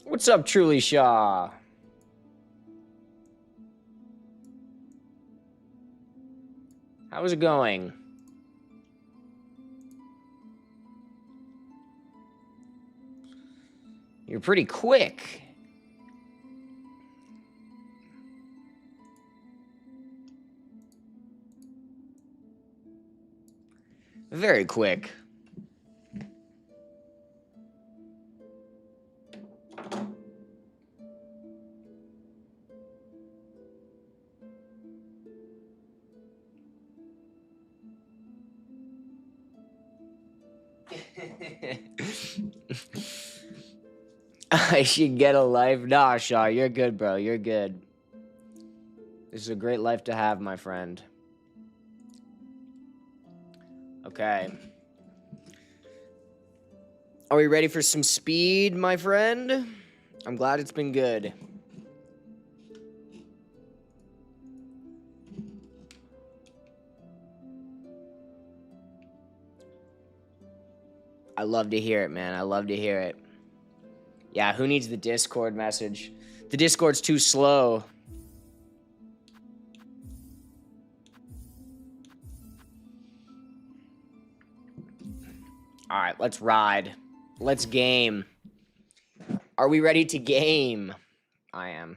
What's up, Truly Shaw? How's it going? You're pretty quick. Very quick. I should get a life. Nah, Shaw, you're good, bro. You're good. This is a great life to have, my friend. Okay. Are we ready for some speed, my friend? I'm glad it's been good. I love to hear it, man. I love to hear it. Yeah, who needs the Discord message? The Discord's too slow. All right, let's ride. Let's game. Are we ready to game? I am.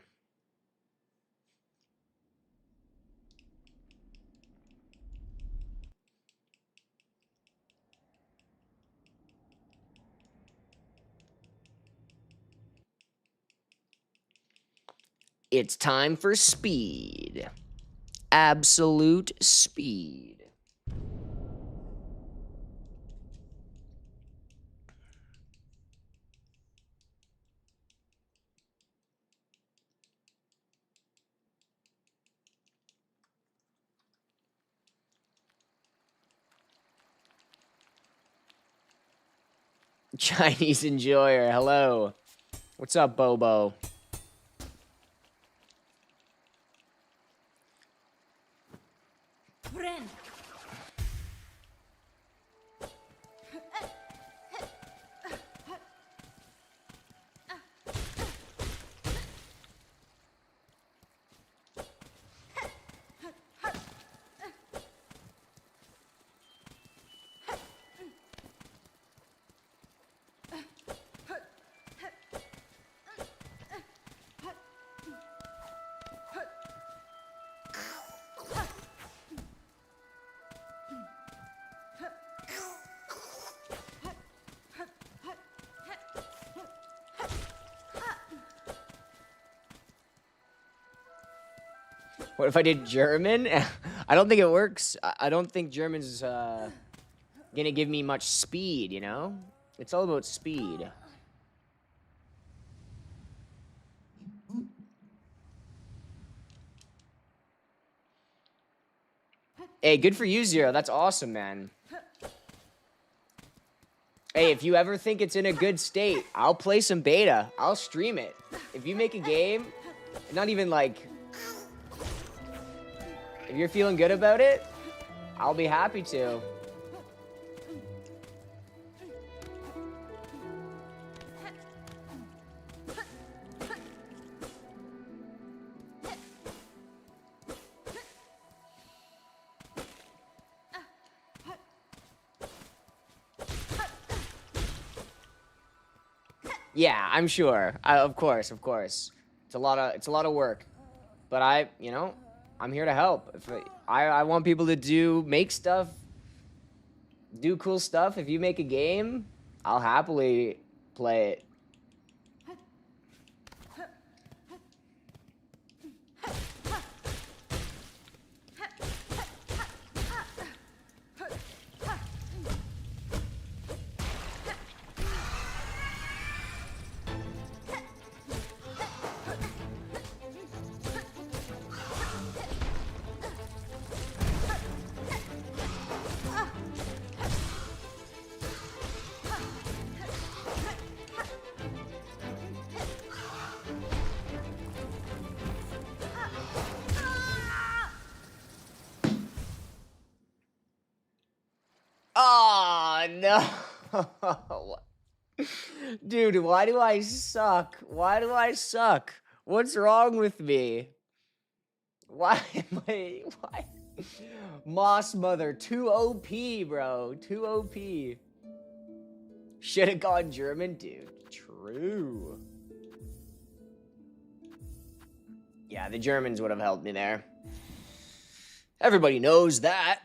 It's time for speed. Absolute speed. Chinese enjoyer, hello. What's up, Bobo? Friend. What if I did German? I don't think it works. I don't think German's gonna give me much speed, you know? It's all about speed. Hey, good for you, Zero. That's awesome, man. Hey, if you ever think it's in a good state, I'll play some beta. I'll stream it. If you make a game, not even like... If you're feeling good about it, I'll be happy to. Yeah, I'm sure. Of course, of course. It's a lot of work. But I'm here to help. If I want people to make stuff, do cool stuff. If you make a game, I'll happily play it. Oh, no. Dude, why do I suck? Why do I suck? What's wrong with me? Why am I... Why? Moss Mother, too OP, bro. Too OP. Should have gone German, dude. True. Yeah, the Germans would have helped me there. Everybody knows that.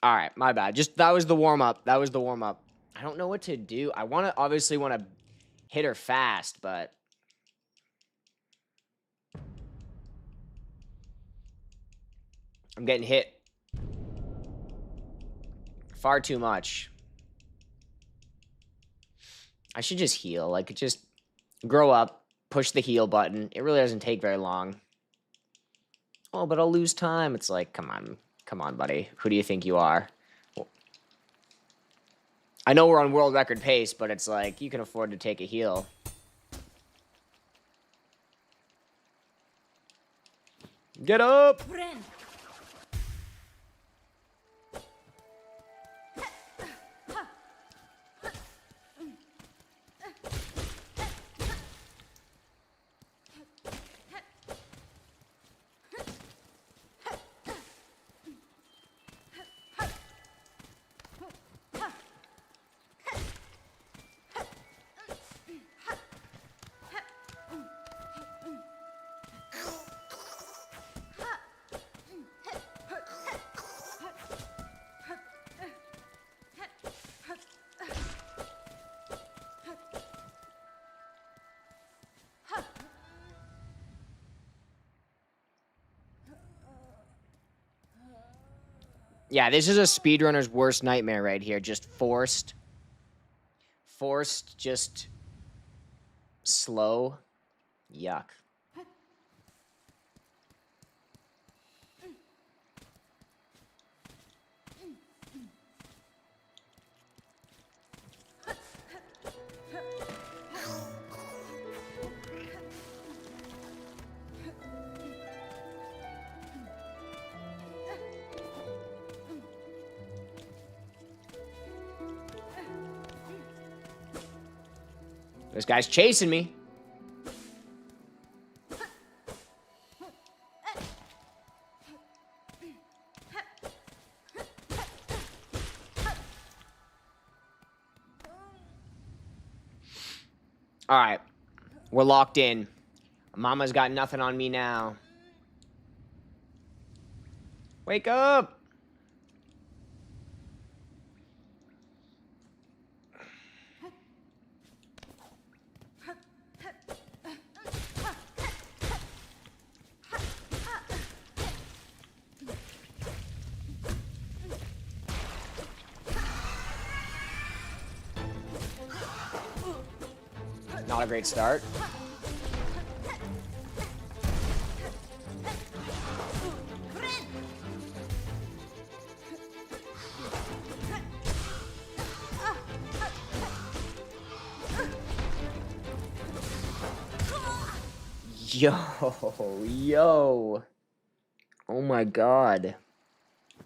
All right, my bad. Just that was the warm up. That was the warm up. I don't know what to do. I obviously want to hit her fast, but I'm getting hit far too much. I should just heal. Like, just grow up, push the heal button. It really doesn't take very long. Oh, but I'll lose time. It's like, come on, buddy. Who do you think you are? I know we're on world record pace, but it's like, you can afford to take a heal. Get up! Yeah, this is a speedrunner's worst nightmare right here. Just forced, just slow. Yuck. This guy's chasing me. All right. We're locked in. Mama's got nothing on me now. Wake up! Not a great start. Yo. Oh my god.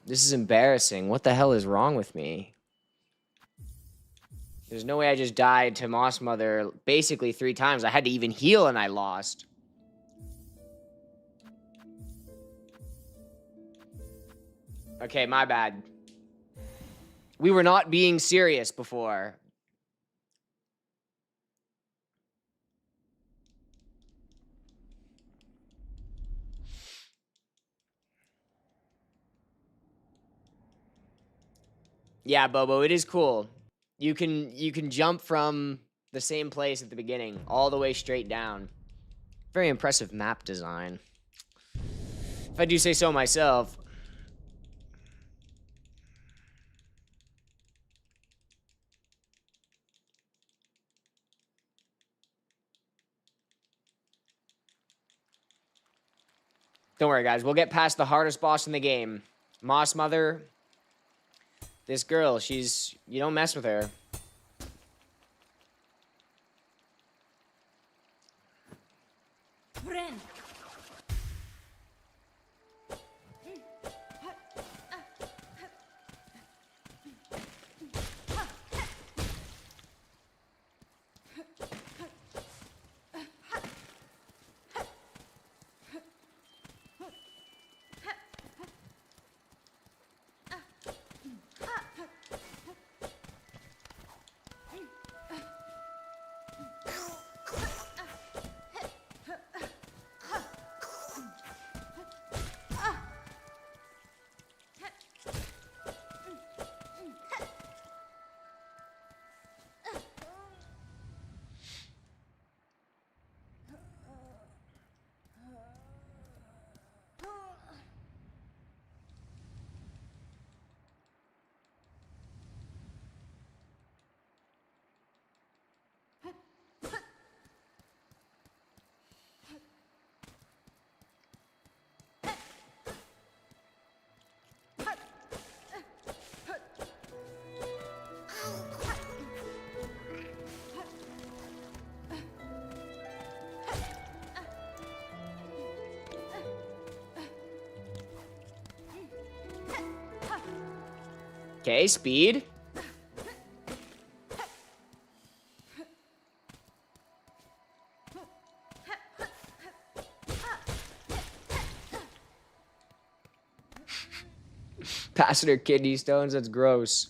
This is embarrassing. What the hell is wrong with me? There's no way I just died to Moss Mother basically 3 times. I had to even heal and I lost. Okay, my bad. We were not being serious before. Yeah, Bobo, it is cool. You can jump from the same place at the beginning all the way straight down. Very impressive map design. If I do say so myself. Don't worry, guys. We'll get past the hardest boss in the game. Moss Mother. This girl, you don't mess with her. Okay, speed. Passing her kidney stones, that's gross.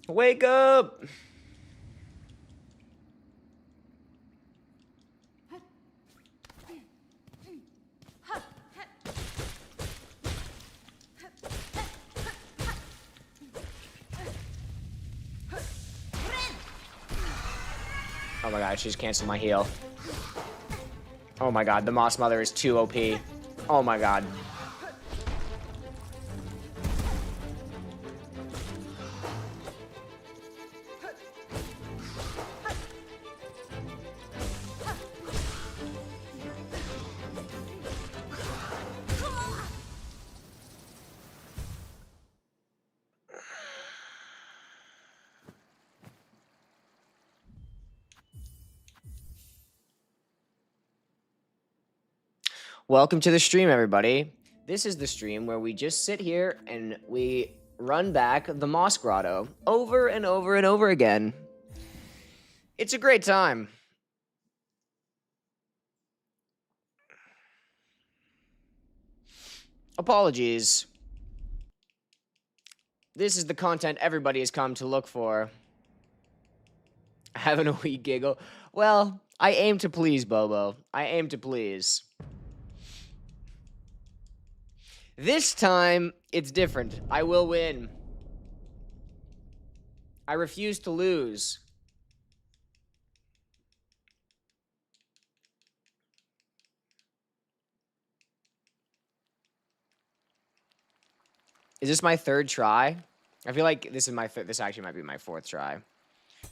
Wake up! Oh my god, she's canceled my heal. Oh my god, the Moss Mother is too OP. Oh my god. Welcome to the stream, everybody. This is the stream where we just sit here and we run back the Moss Grotto over and over and over again. It's a great time. Apologies. This is the content everybody has come to look for. Having a wee giggle. Well, I aim to please, Bobo. I aim to please. This time, it's different. I will win. I refuse to lose. Is this my third try? I feel like this is this actually might be my fourth try.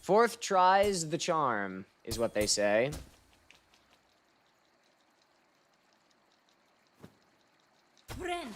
Fourth try's the charm, is what they say. Friend.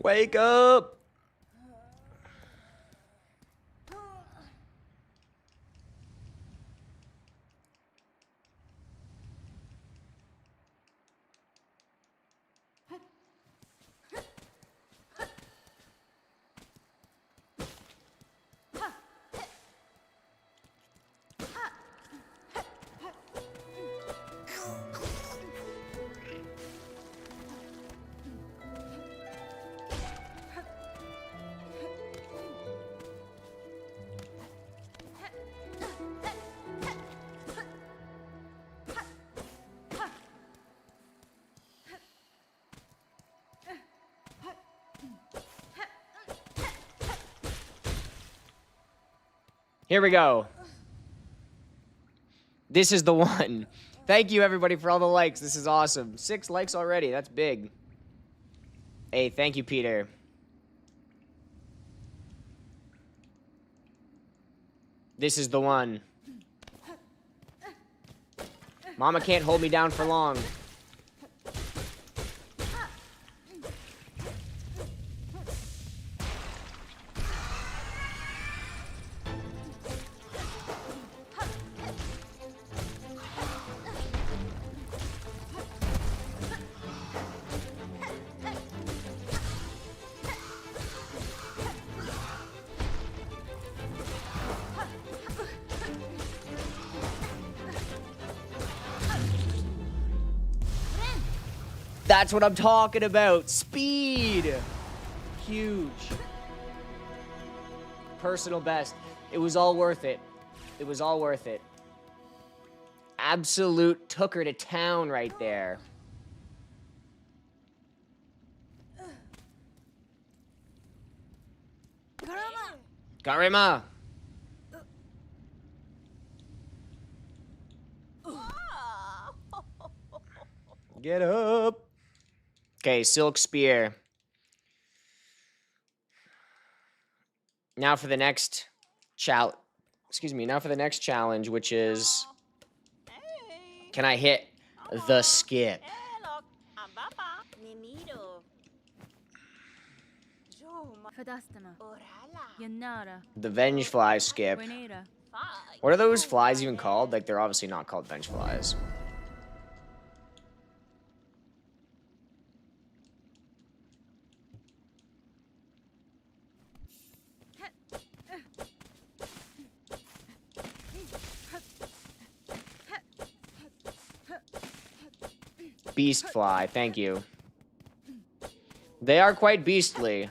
Wake up! Here we go. This is the one. Thank you, everybody, for all the likes. This is awesome. 6 likes already. That's big. Hey, thank you, Peter. This is the one. Mama can't hold me down for long. That's what I'm talking about. Speed. Huge. Personal best. It was all worth it. It was all worth it. Absolute took her to town right there. Karima! Get up! Okay, Silk Spear. Now for the next now for the next challenge, which is, can I hit the skip? The Vengefly skip. What are those flies even called? Like, they're obviously not called Vengeflies. Beast fly, thank you. They are quite beastly.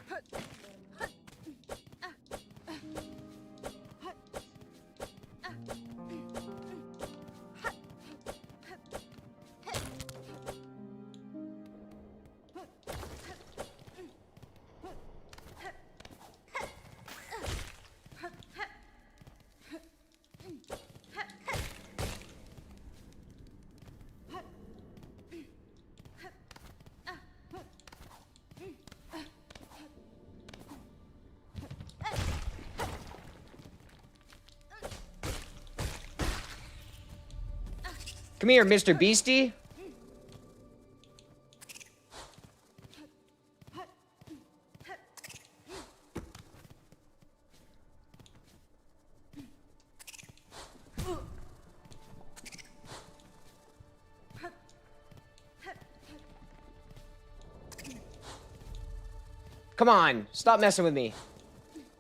Come here, Mr. Beastie. Come on, stop messing with me.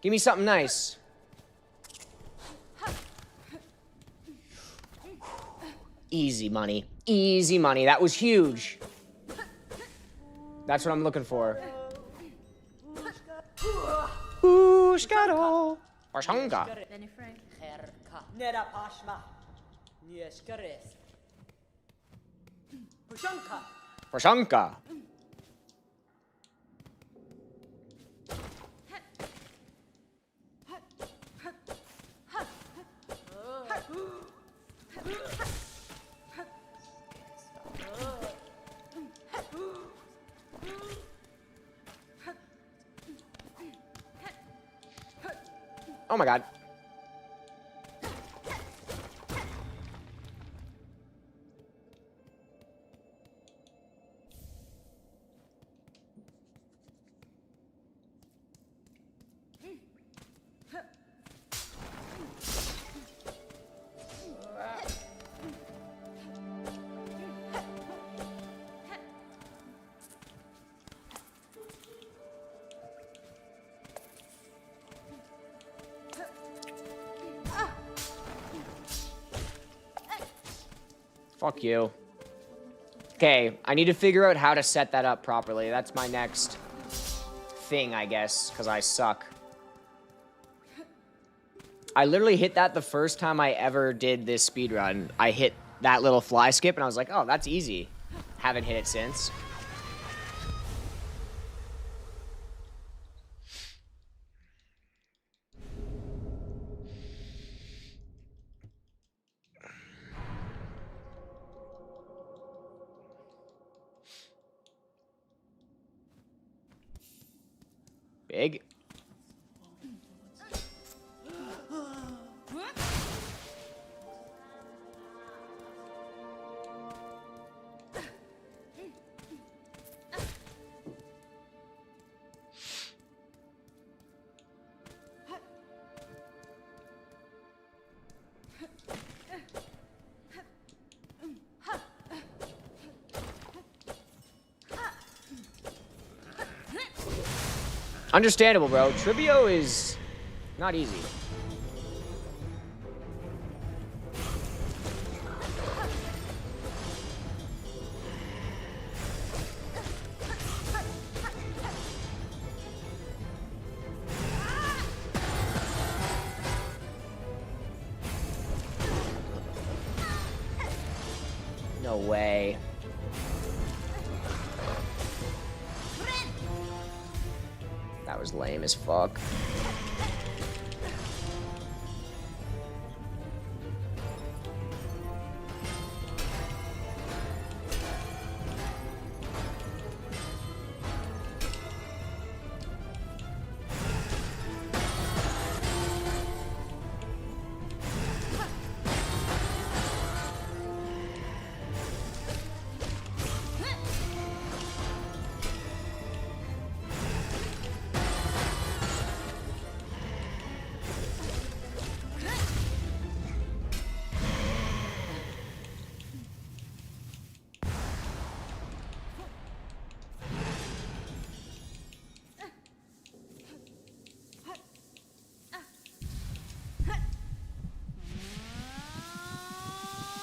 Give me something nice. Easy money. Easy money. That was huge. That's what I'm looking for. Ushkado. Parshanga. Parshanga. Oh my god. Fuck you. Okay, I need to figure out how to set that up properly. That's my next thing, I guess, because I suck. I literally hit that the first time I ever did this speedrun. I hit that little fly skip, and I was like, oh, that's easy. Haven't hit it since. Big. Understandable, bro. Trivio is not easy. No way. That was lame as fuck.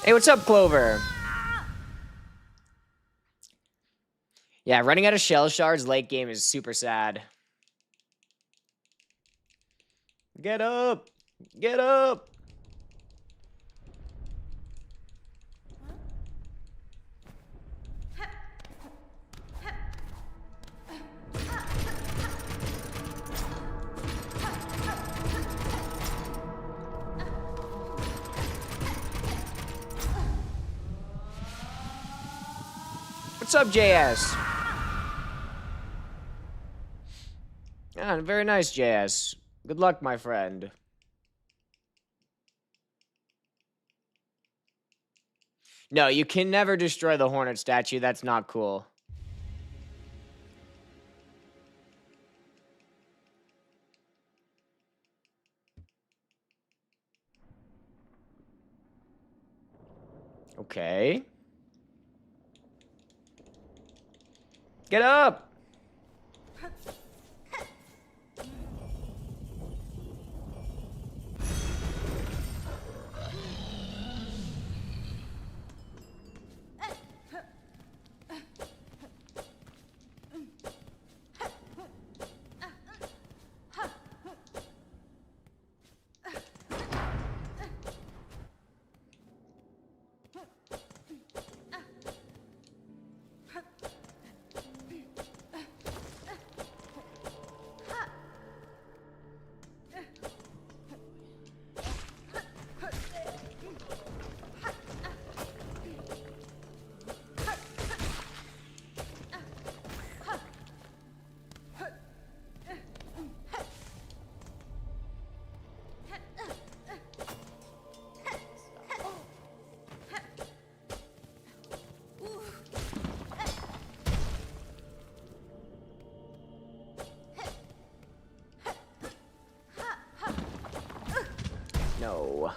Hey, what's up, Clover? Yeah, running out of shell shards late game is super sad. Get up! Get up! What's up, JS? Yeah, very nice, JS. Good luck, my friend. No, you can never destroy the Hornet statue. That's not cool. Okay. Get up! No.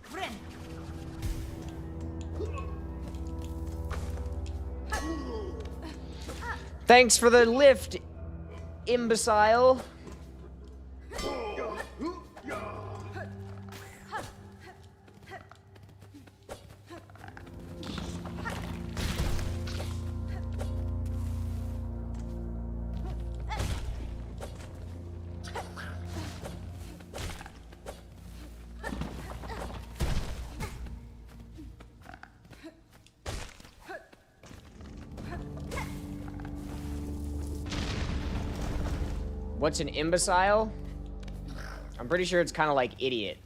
Friend. Thanks for the lift, imbecile. What's an imbecile? I'm pretty sure it's kind of like idiot.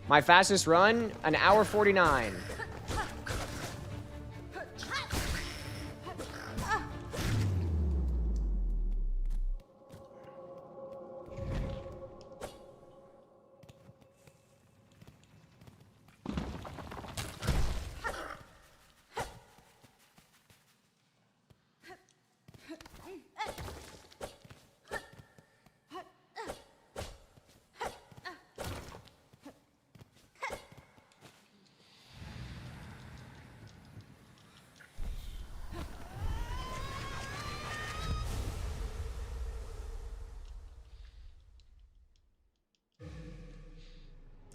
My fastest run, an hour 49.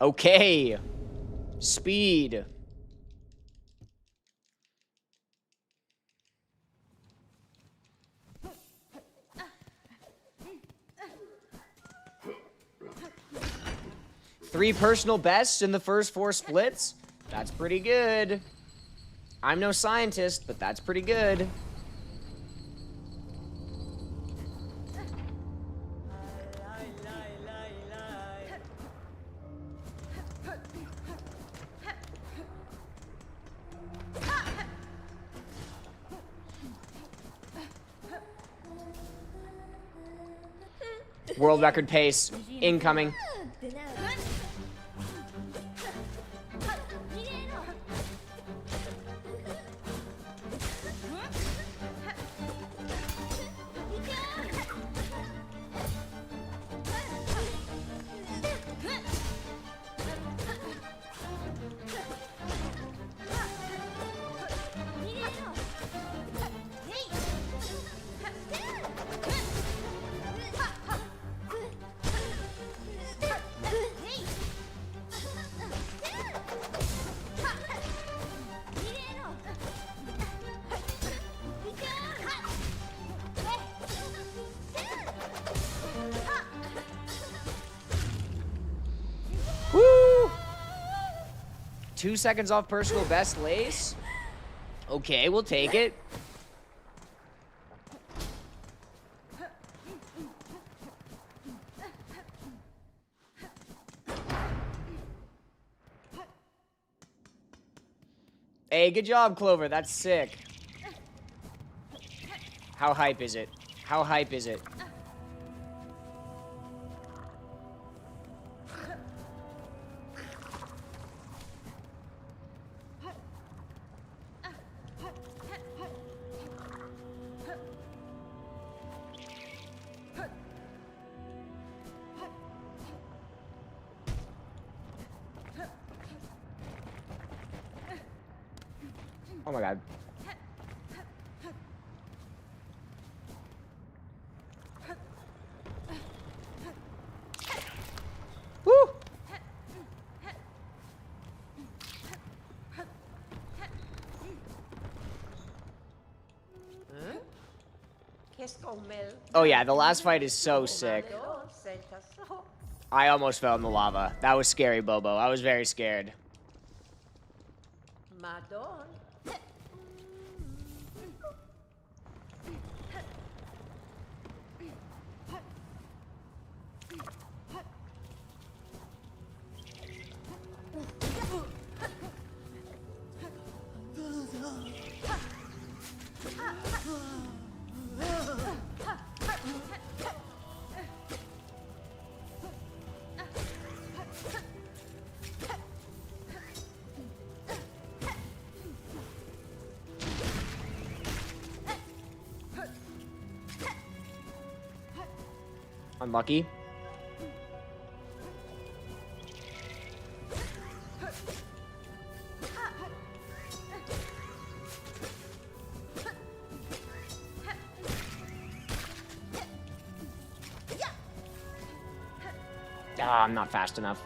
Okay. Speed. Three personal bests in the first 4 splits. That's pretty good. I'm no scientist, but that's pretty good. World record pace incoming. Woo! 2 seconds off personal best lace. Okay, we'll take it. Hey, good job, Clover. That's sick. How hype is it? How hype is it? Oh my god. Woo! Oh yeah, the last fight is so sick. I almost fell in the lava. That was scary, Bobo. I was very scared. Unlucky. Ah, I'm not fast enough.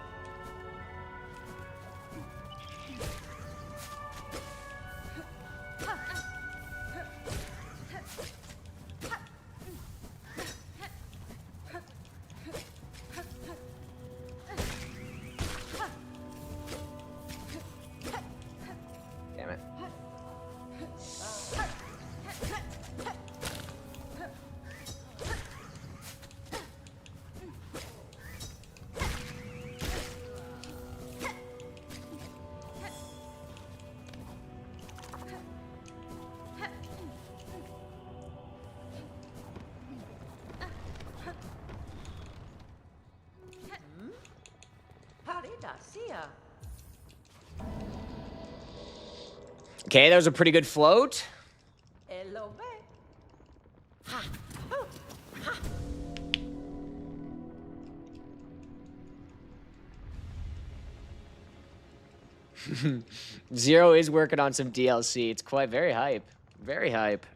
Damn it. Okay, that was a pretty good float. Zero is working on some DLC. It's quite very hype. Very hype.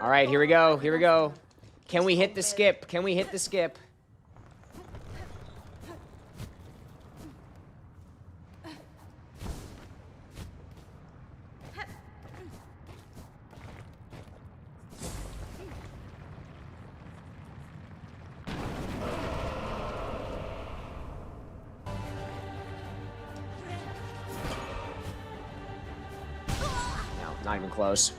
All right, here we go. Here we go. Can we hit the skip? Can we hit the skip? No, not even close.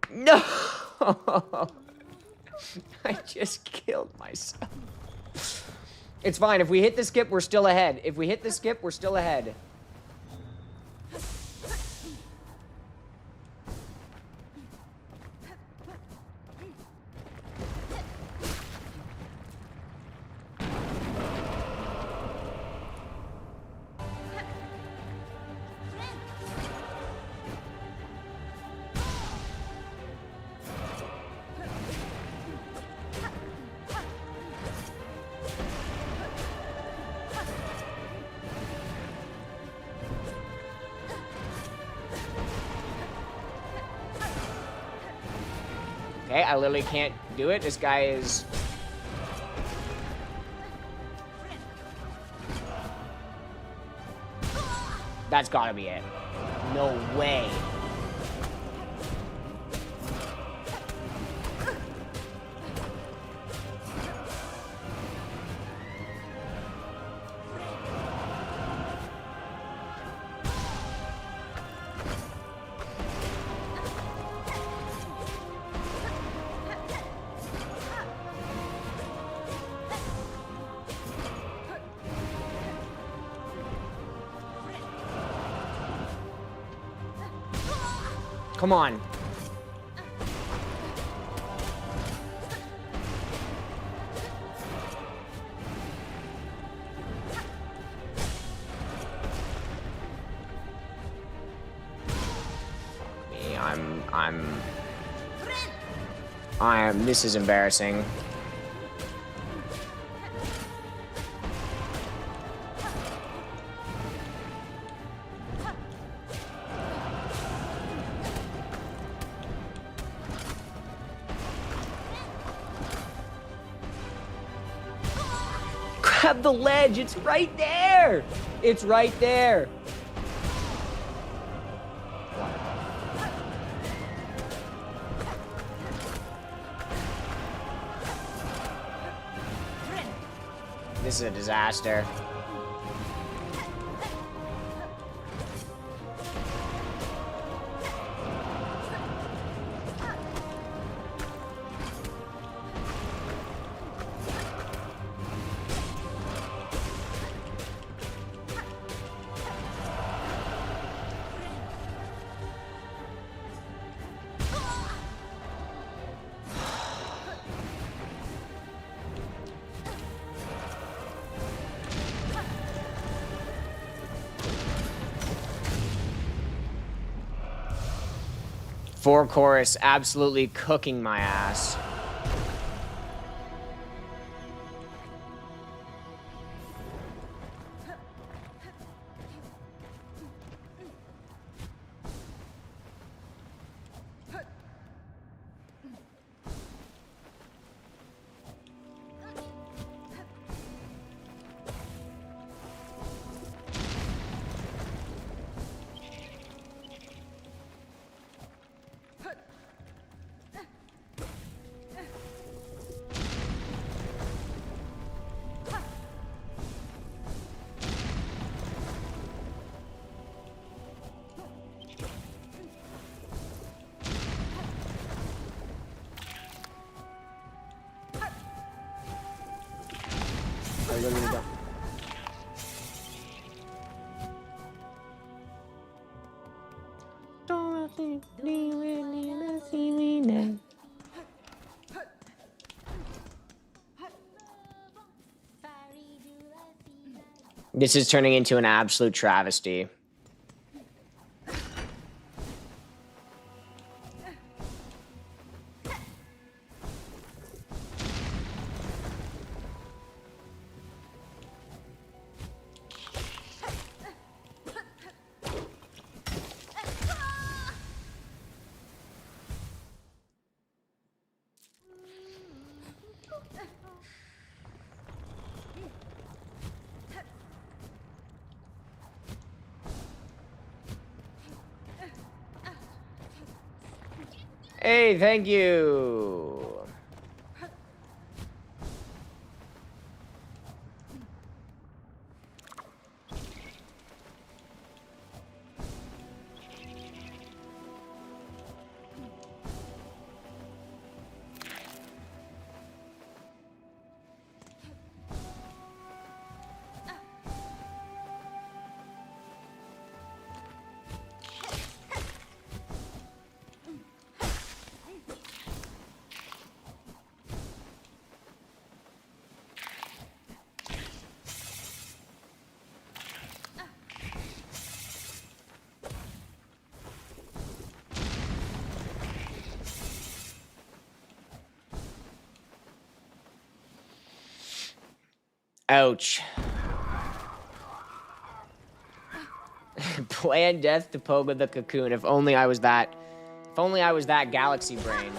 No! I just killed myself. It's fine. If we hit the skip, we're still ahead. If we hit the skip, we're still ahead. Okay, I literally can't do it. This guy is... That's gotta be it. No way. Come on. This is embarrassing. Grab the ledge, it's right there! It's right there! This is a disaster. Four chorus absolutely cooking my ass. I literally don't. This is turning into an absolute travesty. Hey, thank you. Ouch. Plan death to Poga the Cocoon. If only I was that. If only I was that galaxy brain.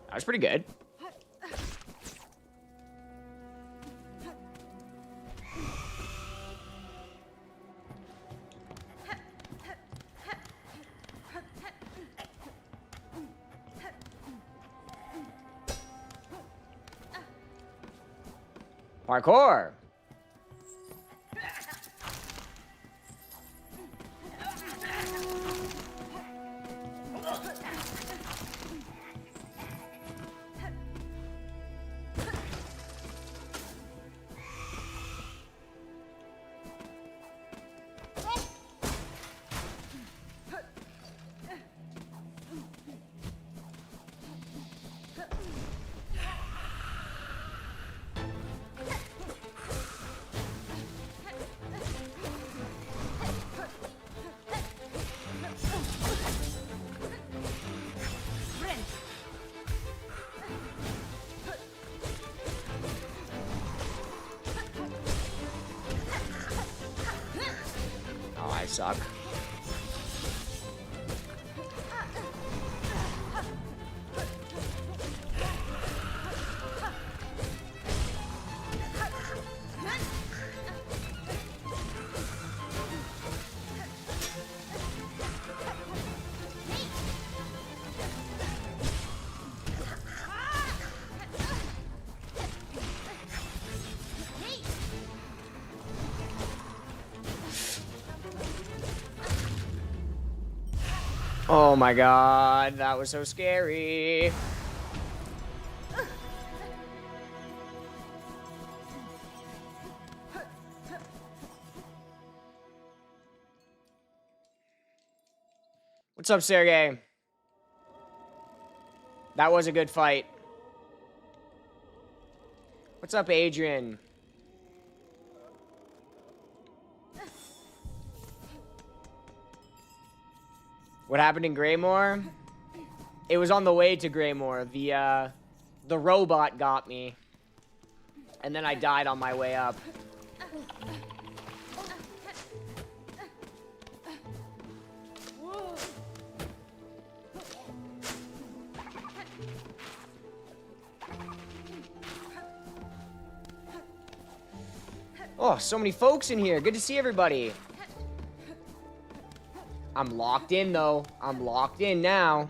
That was pretty good. Parkour. Oh, I suck. Oh my god, that was so scary. What's up, Sergey? That was a good fight. What's up, Adrian? What happened in Greymore? It was on the way to Greymore. The robot got me. And then I died on my way up. Oh, so many folks in here. Good to see everybody. I'm locked in, though. I'm locked in now.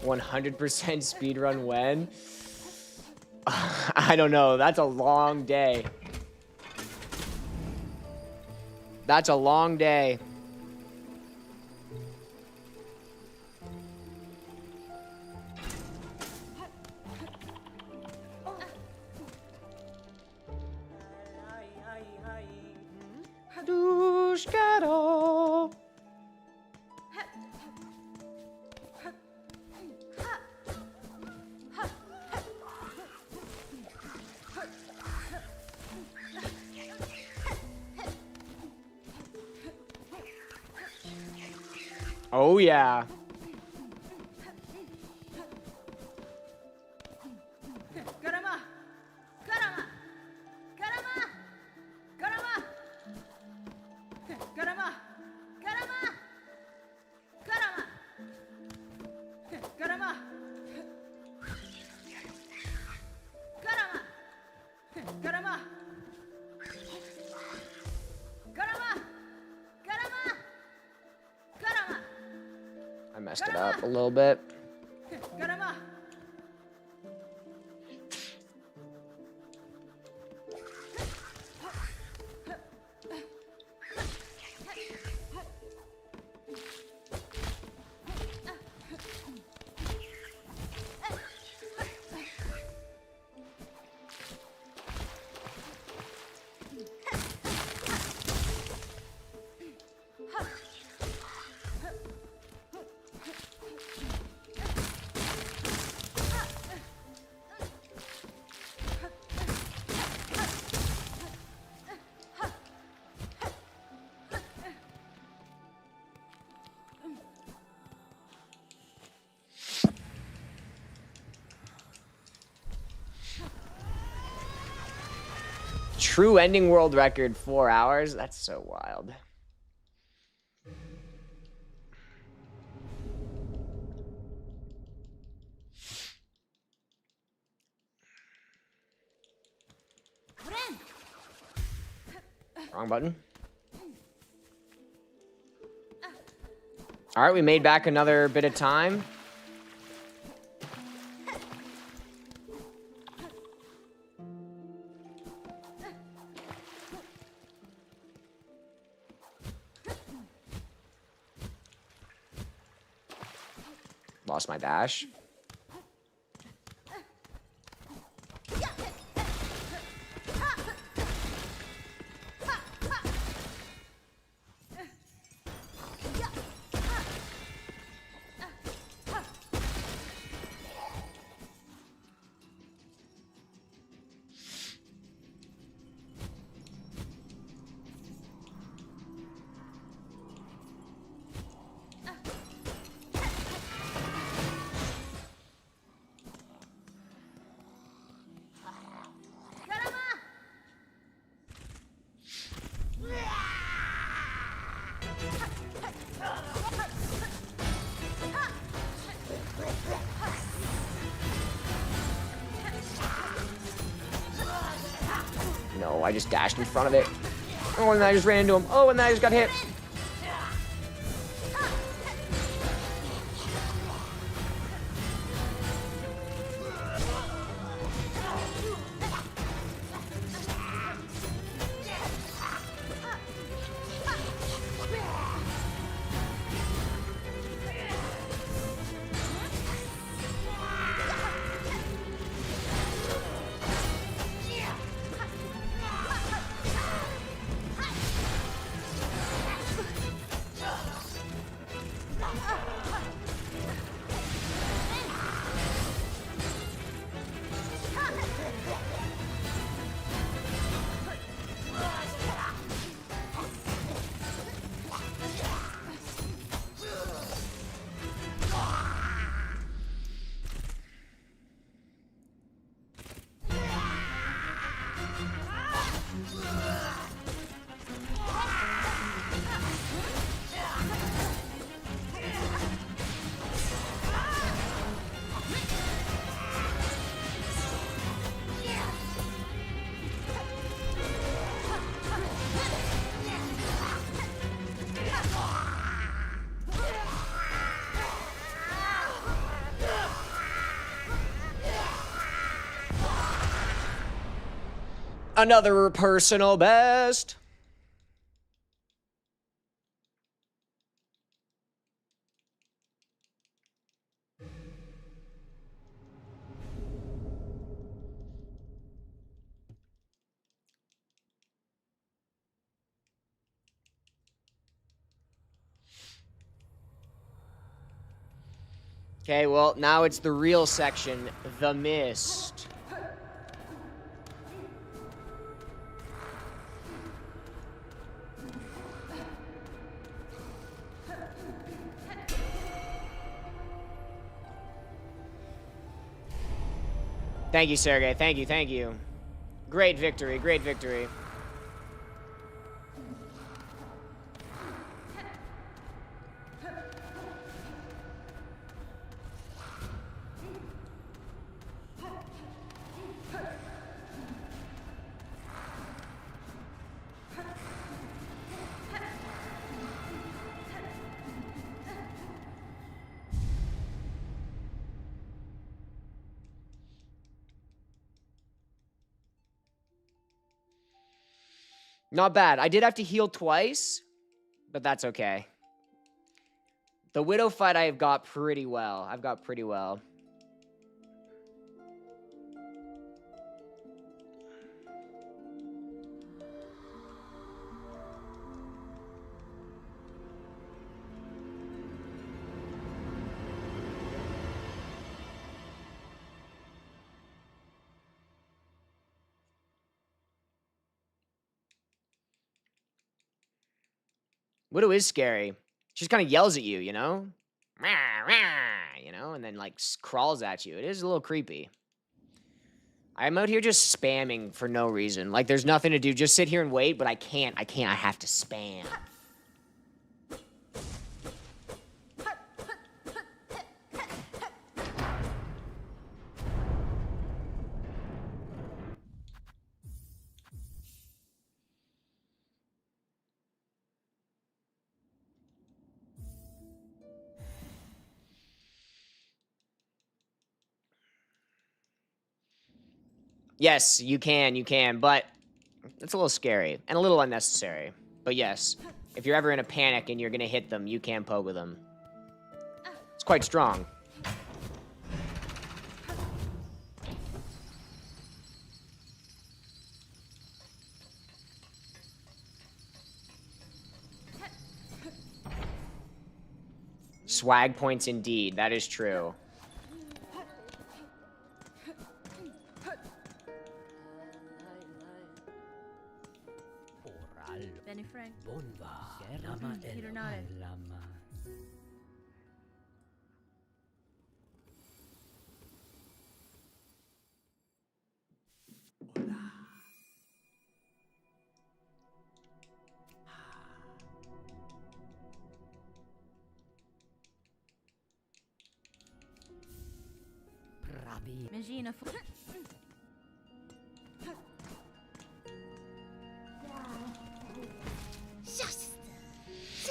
%100 speedrun when? I don't know. That's a long day. That's a long day. Dushkaro. Oh yeah. Karama! Karama! Karama! Karama! Karama! Karama! Karama! Karama! Karama! Karama! Karama! Karama! Karama! I messed it up a little bit. Karama! True ending world record, 4 hours. That's so wild. Wrong button. All right, we made back another bit of time. Lost my dash. No, I just dashed in front of it. Oh, and then I just ran into him. Oh, and then I just got hit. Another personal best. Okay, well, now it's the real section, the mist. Thank you, Sergey. Thank you, thank you. Great victory, great victory. Not bad. I did have to heal twice, but that's okay. The Widow fight I've got pretty well. I've got pretty well. Widow is scary. She just kind of yells at you, you know? You know, and then like crawls at you. It is a little creepy. I'm out here just spamming for no reason. Like there's nothing to do. Just sit here and wait, but I can't. I have to spam. Yes, you can, but it's a little scary and a little unnecessary. But yes, if you're ever in a panic and you're gonna hit them, you can poke with them. It's quite strong. Swag points indeed, that is true.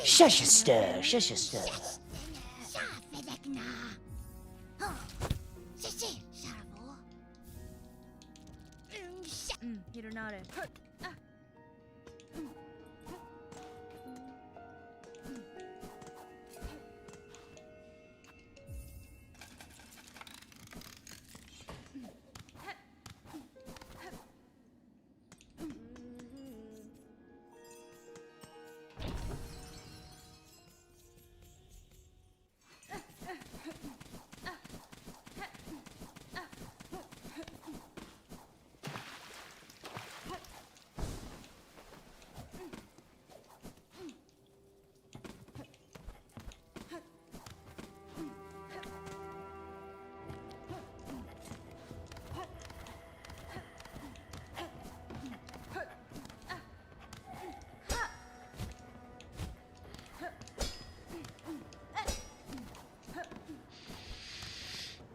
Shushester, shushester.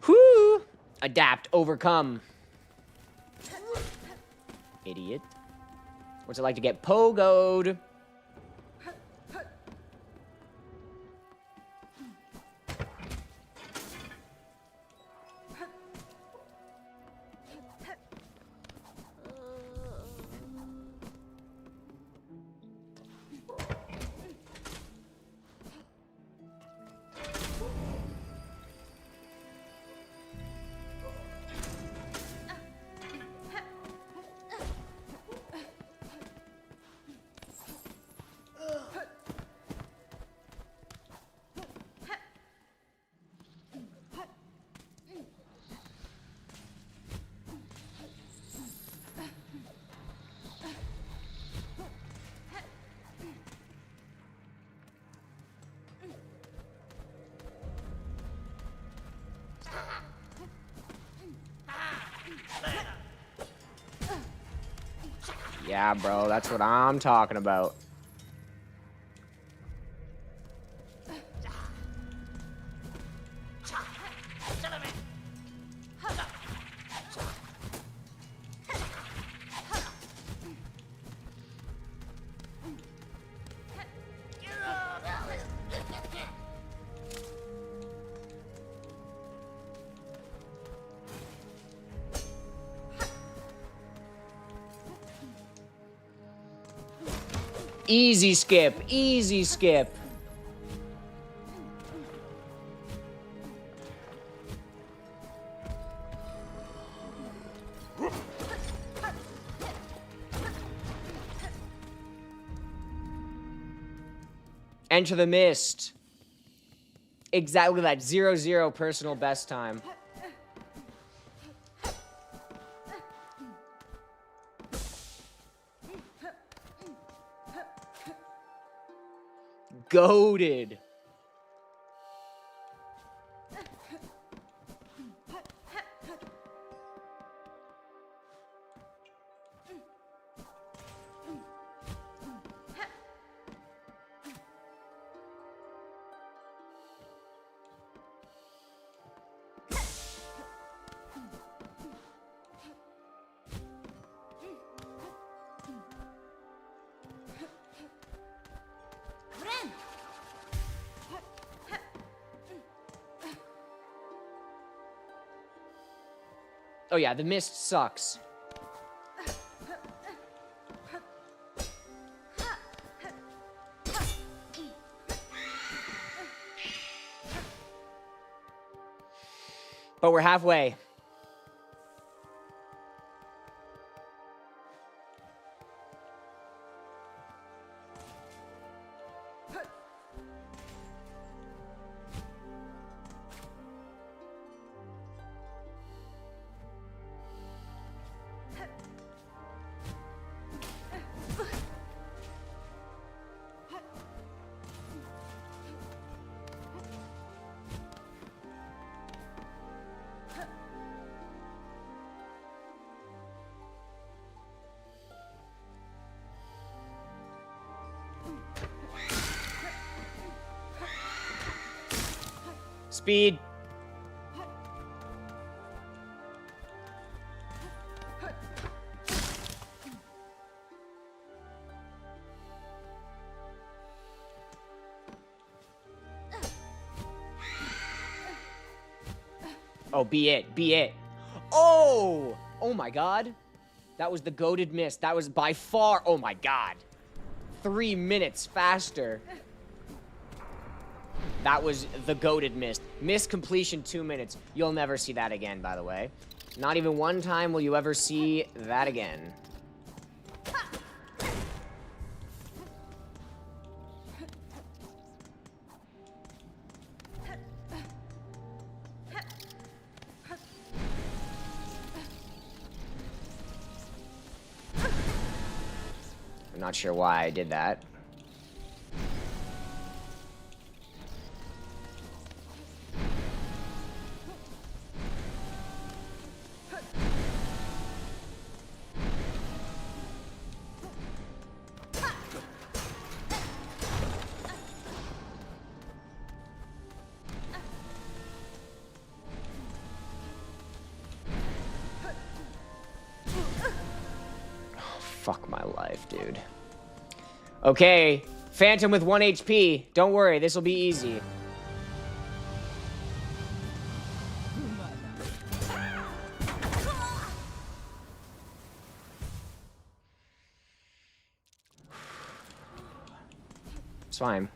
Whoo! Adapt, overcome. Idiot. What's it like to get pogoed? Yeah, bro, that's what I'm talking about. Easy skip, easy skip. Enter the mist. Exactly that 0-0 personal best time. Goated. Oh yeah, the mist sucks. But we're halfway. Speed. Oh, be it, be it. Oh! Oh my god. That was the goated miss. That was by far, oh my god. 3 minutes faster. That was the goated miss. Miss completion 2 minutes. You'll never see that again, by the way. Not even one time will you ever see that again. I'm not sure why I did that. Fuck my life, dude. Okay, Phantom with 1 HP. Don't worry, this will be easy. It's fine.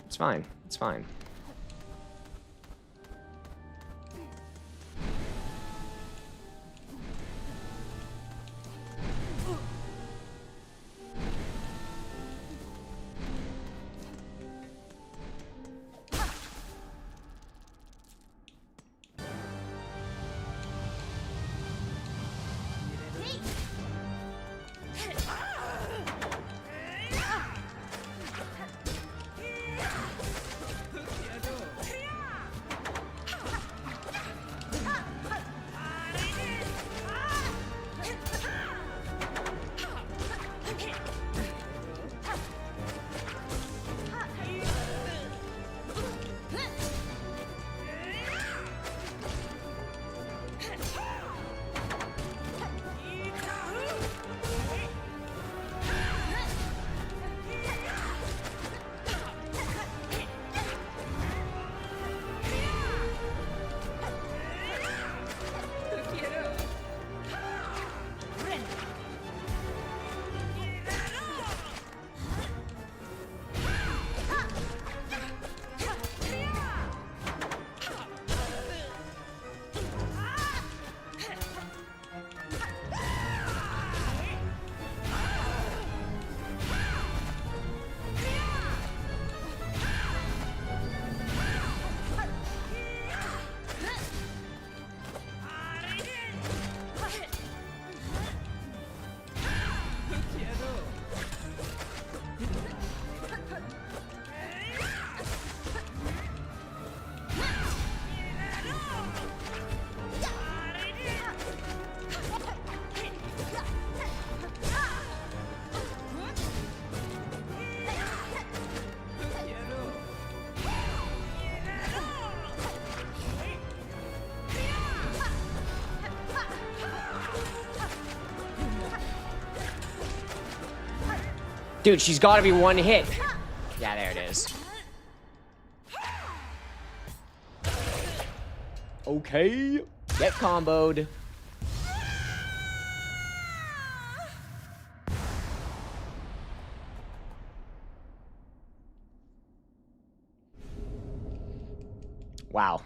It's fine. It's fine. Dude, she's got to be one hit. Yeah, there it is. Okay. Get comboed. Wow.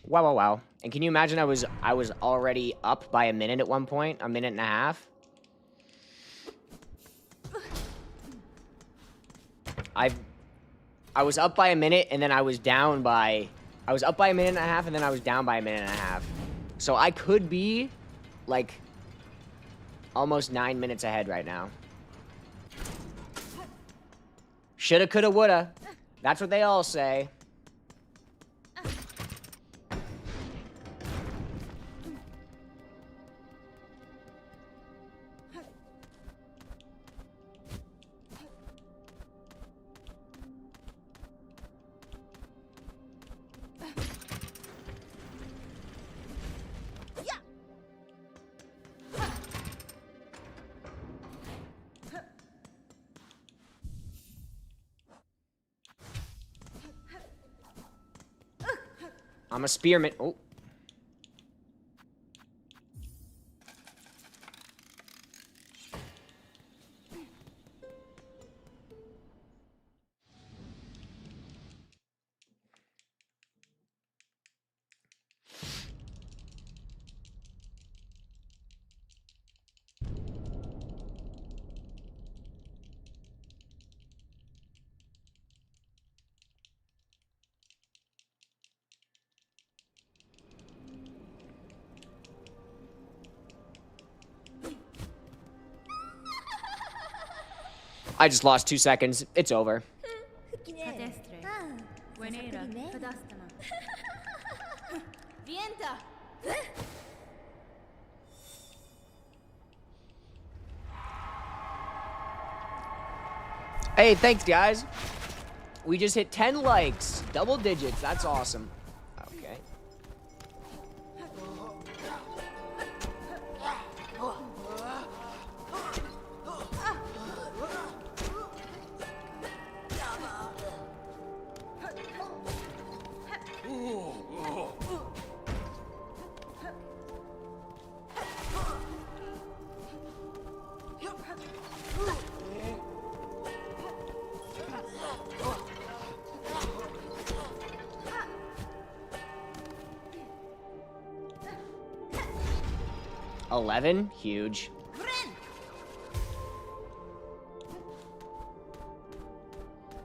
Wow, wow, wow. And can you imagine I was already up by a minute at one point? A minute and a half? I was up by a minute and then I was down by... I was up by a minute and a half and then I was down by a minute and a half. So I could be, like, almost 9 minutes ahead right now. Shoulda, coulda, woulda. That's what they all say. I'm a spearman. Oh. I just lost 2 seconds. It's over. Hey, thanks, guys. We just hit 10 likes. Double digits. That's awesome. Okay. $11, huge.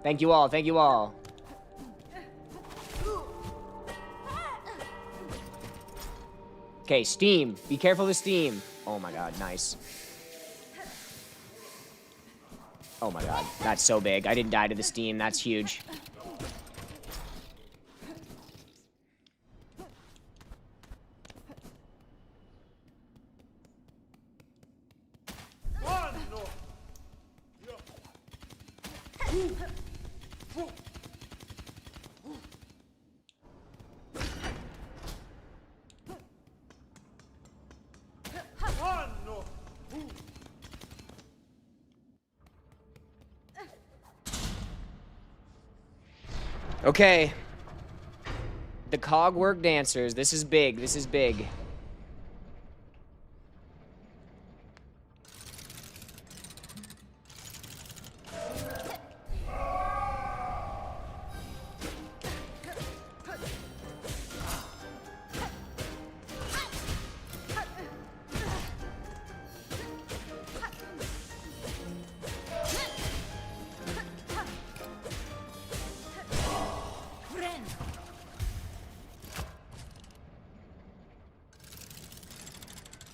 Thank you all, thank you all. Okay, steam. Be careful of the steam. Oh my god, nice. Oh my god, that's so big. I didn't die to the steam, that's huge. Okay. The cogwork dancers. This is big. This is big.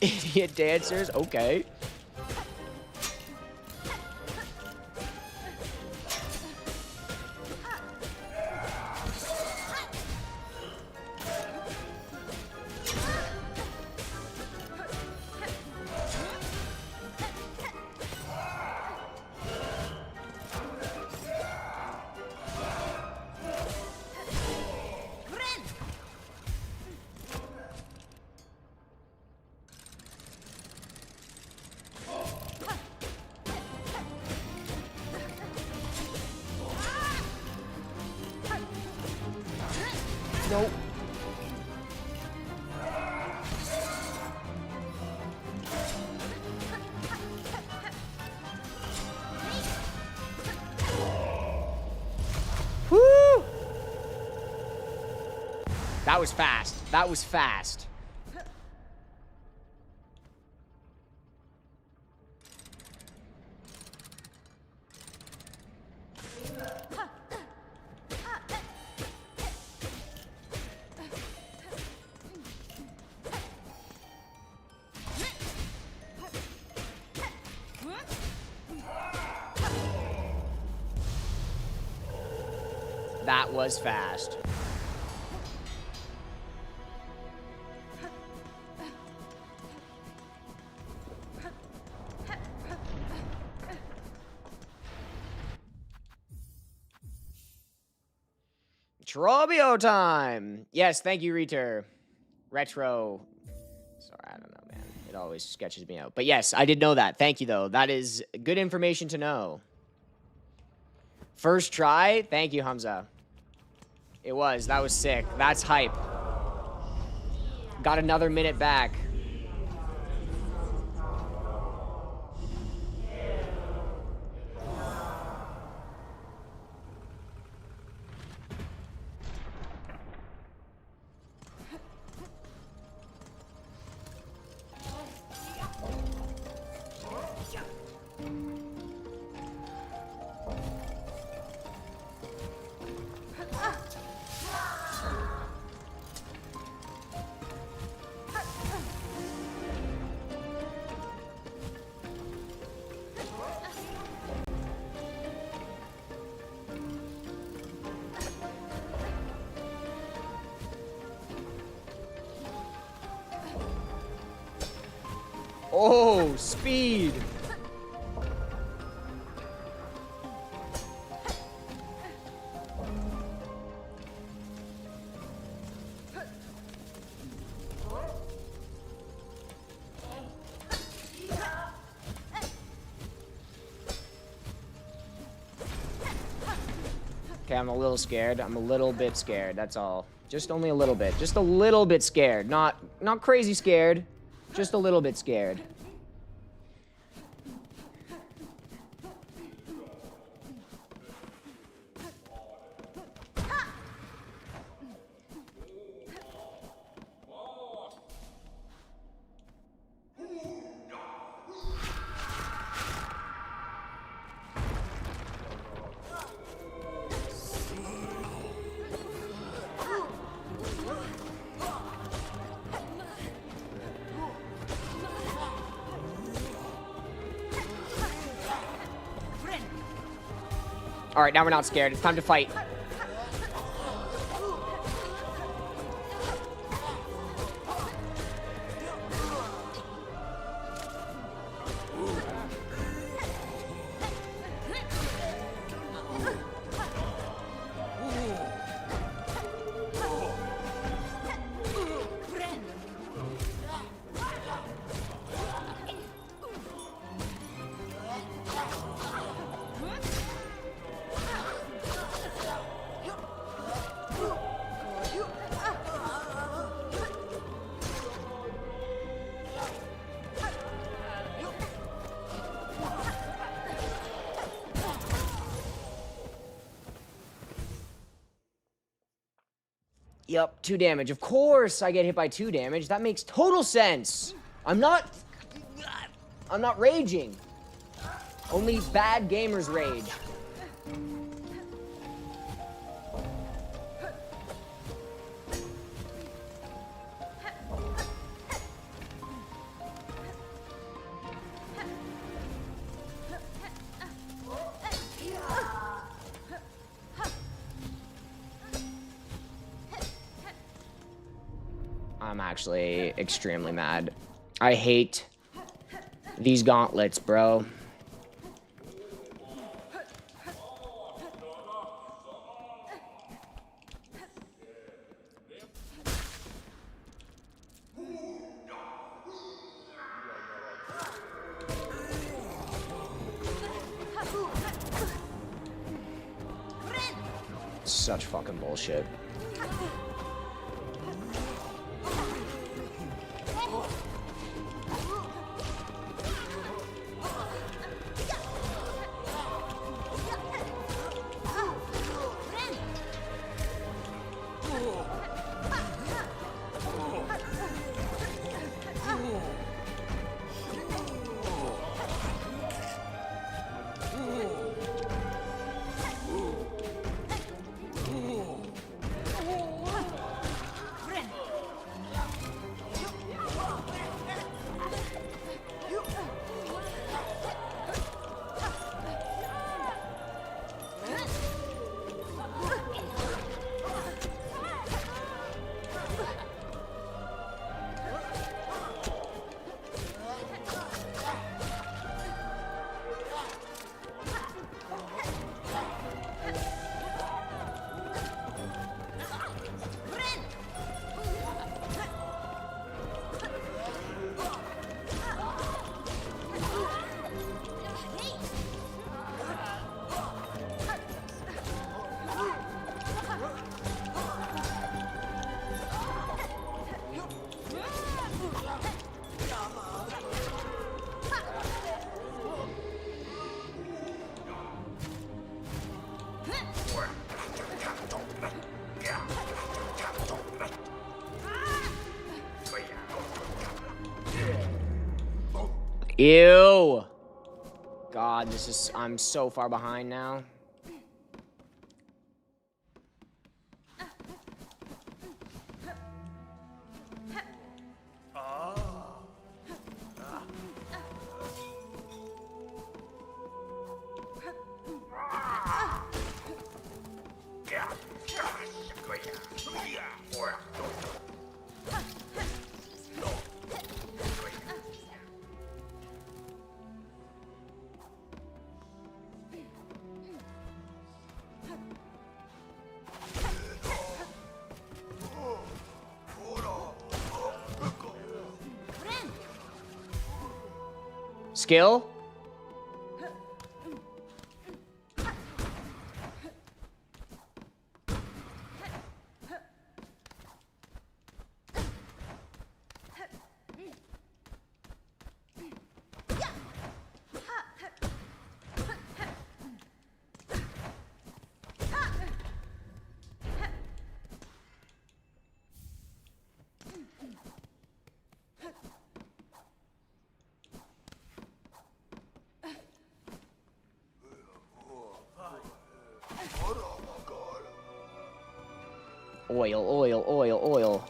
Idiot dancers, okay. No. Woo! That was fast. That was fast. That was fast. Trobio time! Yes, thank you, Retur. Retro. Sorry, I don't know, man. It always sketches me out. But yes, I did know that. Thank you, though. That is good information to know. First try? Thank you, Hamza. It was. That was sick. That's hype. Got another minute back. Oh, speed! Okay, I'm a little scared. I'm a little bit scared, that's all. Just only a little bit. Just a little bit scared. Not crazy scared. Just a little bit scared. All right, now we're not scared. It's time to fight. Yep, 2 damage. Of course I get hit by 2 damage. That makes total sense. I'm not raging. Only bad gamers rage. I'm actually extremely mad. I hate these gauntlets, bro. Such fucking bullshit. Ew. God, this is... I'm so far behind now. Skill? Oil, oil, oil, oil.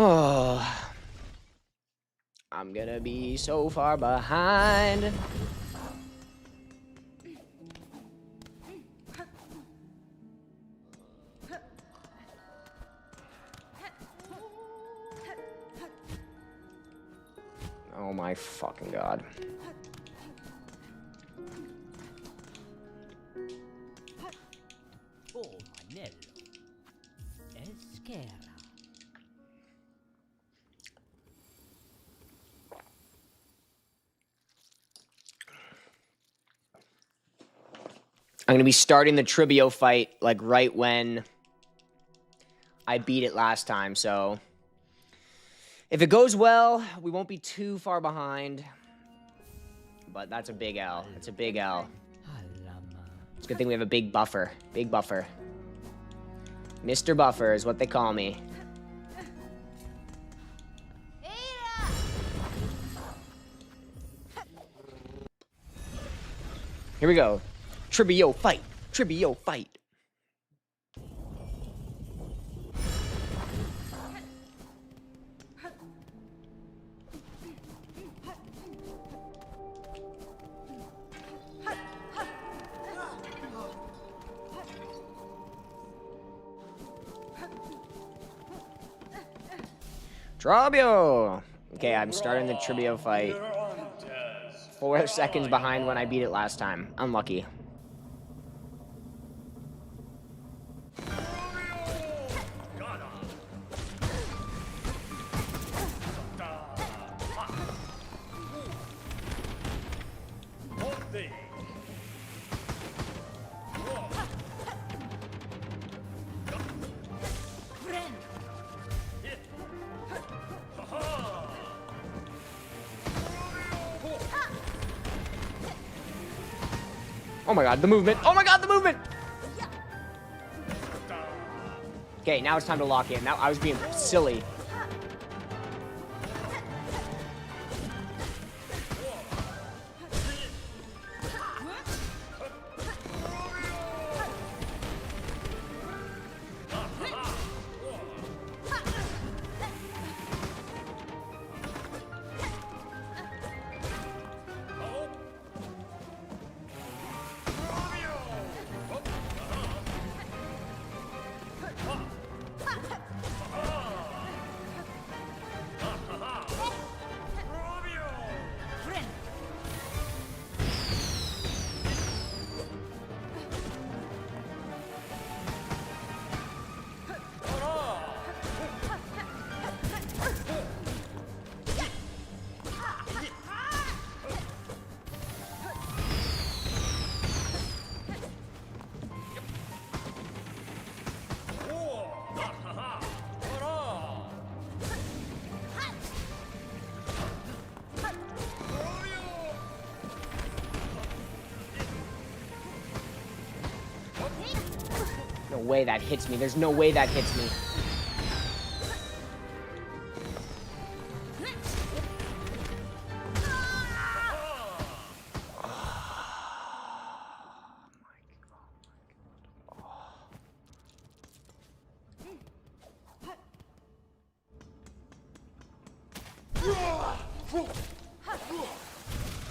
Oh, I'm gonna be so far behind. Oh my fucking god. Oh, Manello. Esquera. I'm gonna be starting the Tribio fight like right when I beat it last time, so if it goes well, we won't be too far behind. But that's a big L. It's a big L. It's a good thing we have a big buffer. Big buffer. Mr. Buffer is what they call me. Here we go. Tribio fight. Tribio fight. Tribio! Okay, I'm starting the Tribio fight. 4 seconds behind when I beat it last time. Unlucky. Oh my god, the movement. Oh my god, the movement! Okay, now it's time to lock in. Now I was being silly. way that hits me. There's no way that hits me.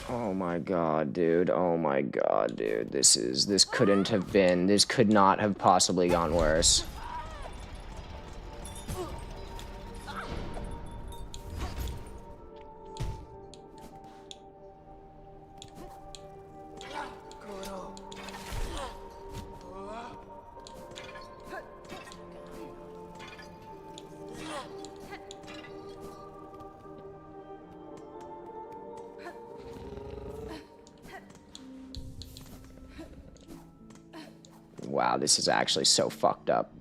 Oh my god, dude. Oh my god, dude. This could not have possibly gone worse. Wow, this is actually so fucked up.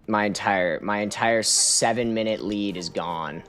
My entire 7-minute lead is gone.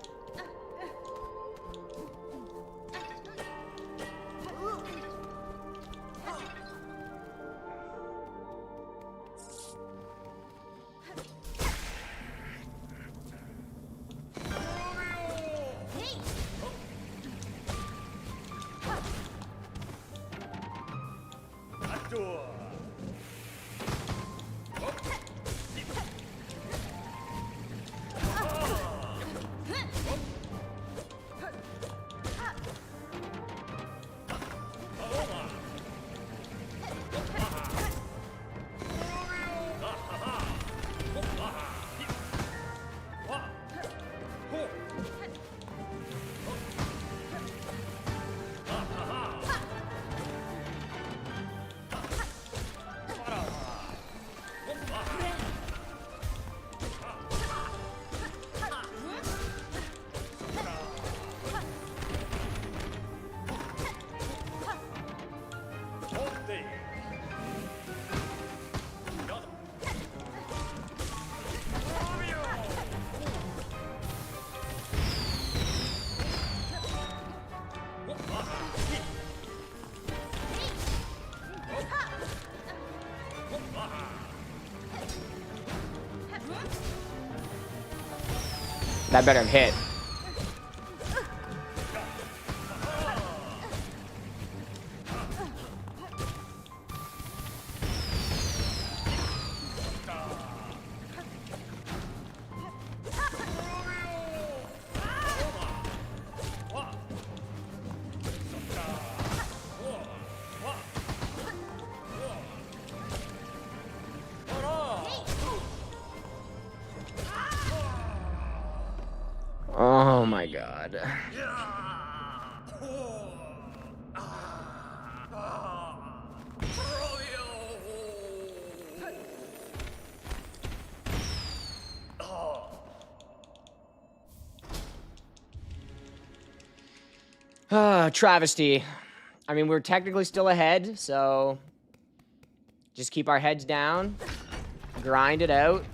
That better have hit. Oh my god. Travesty. I mean, we're technically still ahead, so just keep our heads down, grind it out.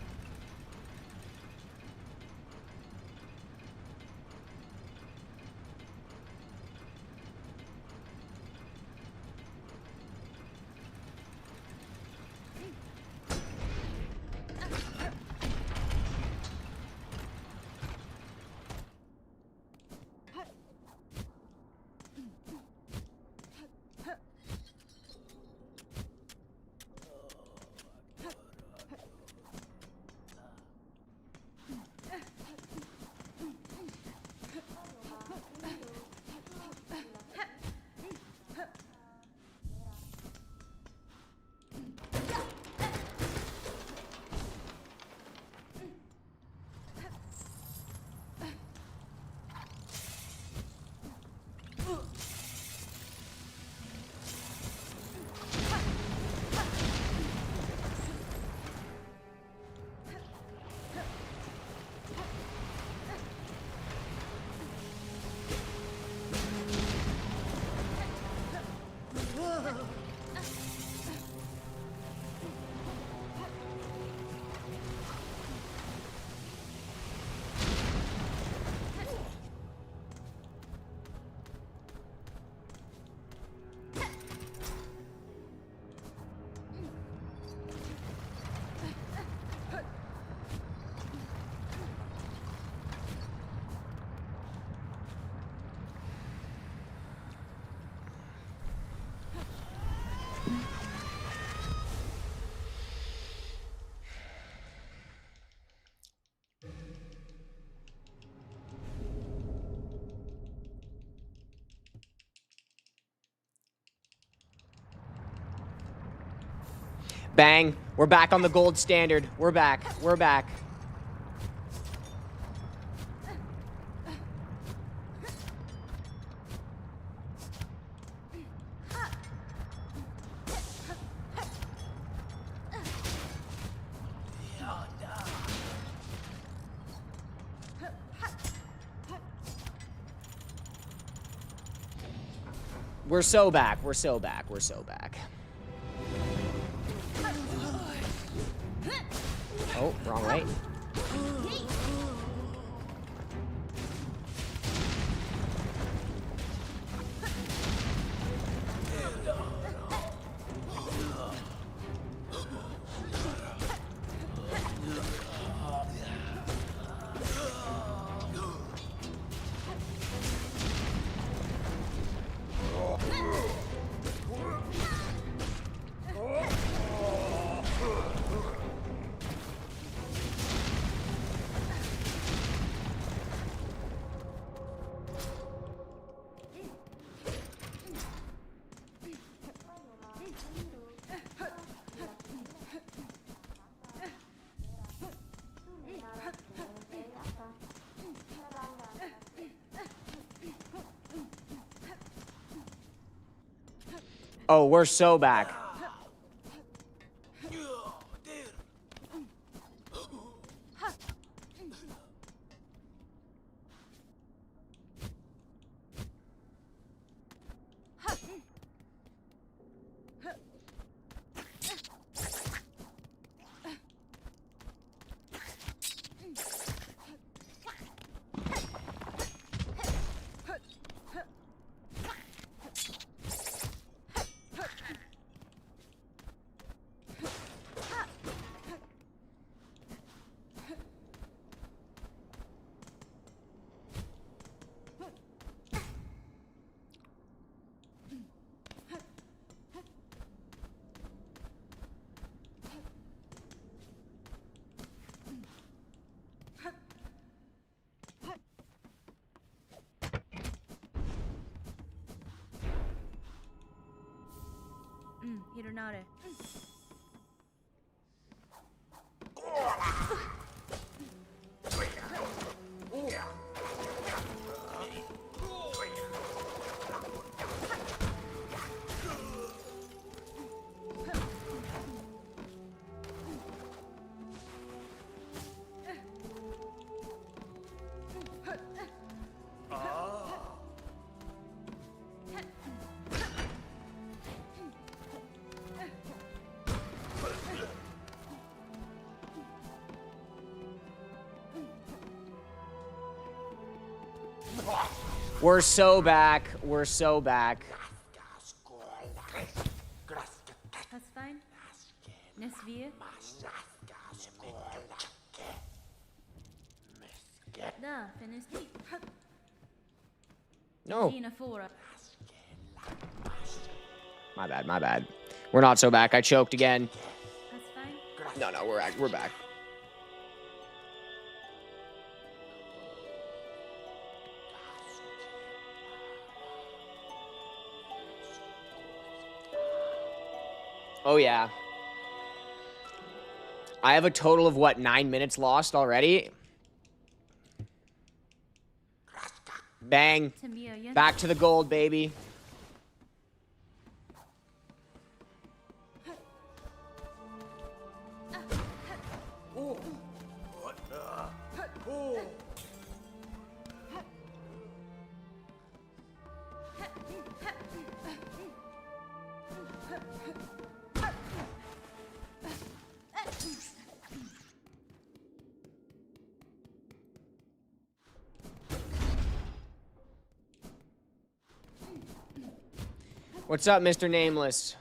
Bang. We're back on the gold standard. We're back. We're back. We're so back. We're so back. We're so back. Oh, wrong way. Oh, we're so back. Hironare. We're so back. We're so back. That's fine. Nesvie. Da, finish. No. Gina Fora. My bad, my bad. We're not so back. I choked again. That's fine. No, we're back. Oh, yeah. I have a total of, what, 9 minutes lost already? Bang. Back to the gold, baby. What's up, Mr. Nameless?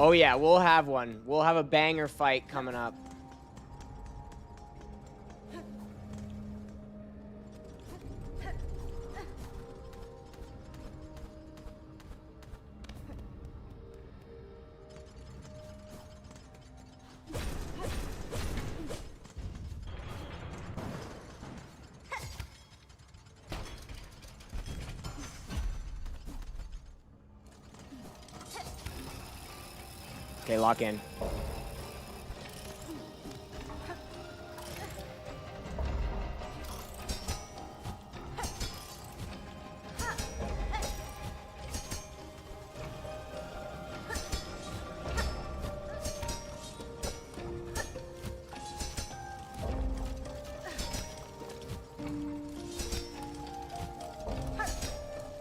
Oh yeah, we'll have one. We'll have a banger fight coming up. Okay, lock in.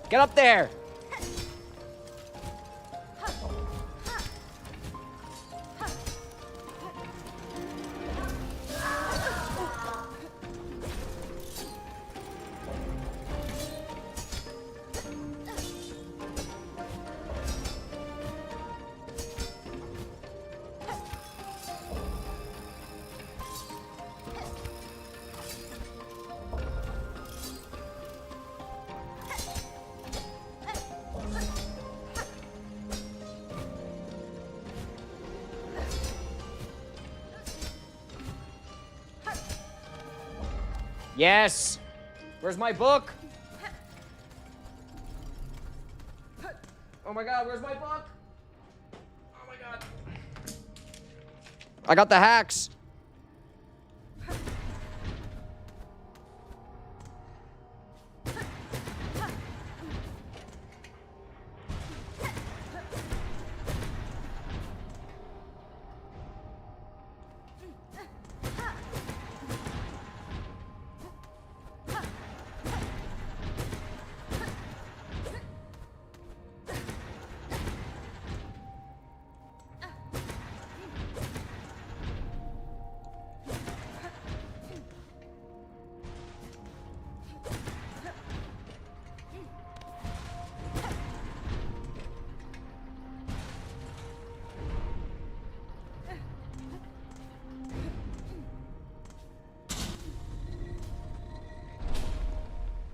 Get up there! Yes! Where's my book? Oh my god, where's my book? Oh my god. I got the hacks.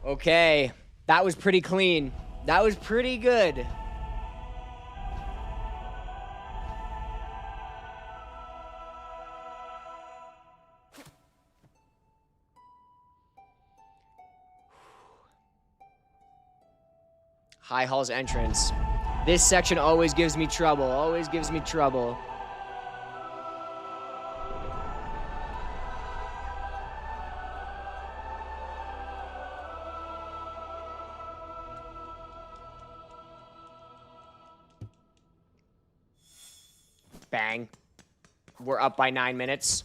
Okay, that was pretty clean. That was pretty good. High Hall's entrance. This section always gives me trouble, always gives me trouble. Bang. We're up by 9 minutes.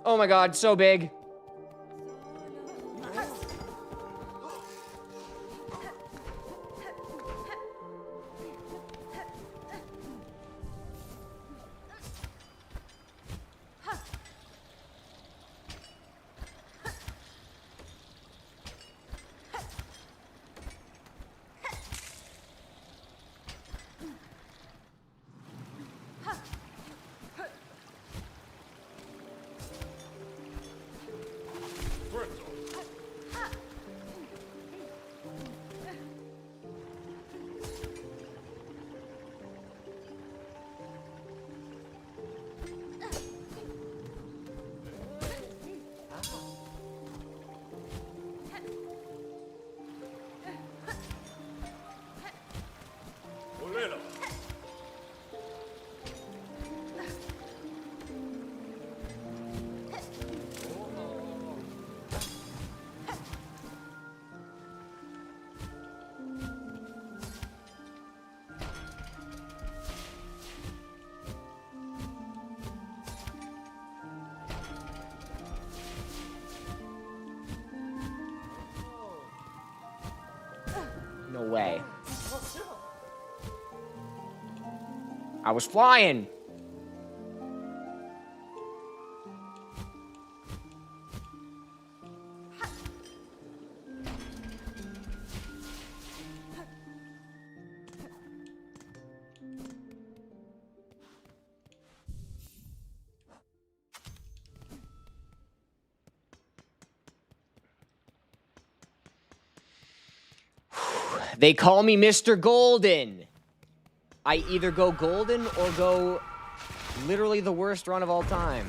Oh my god, so big. way. I was flying. They call me Mr. Golden. I either go golden or go literally the worst run of all time.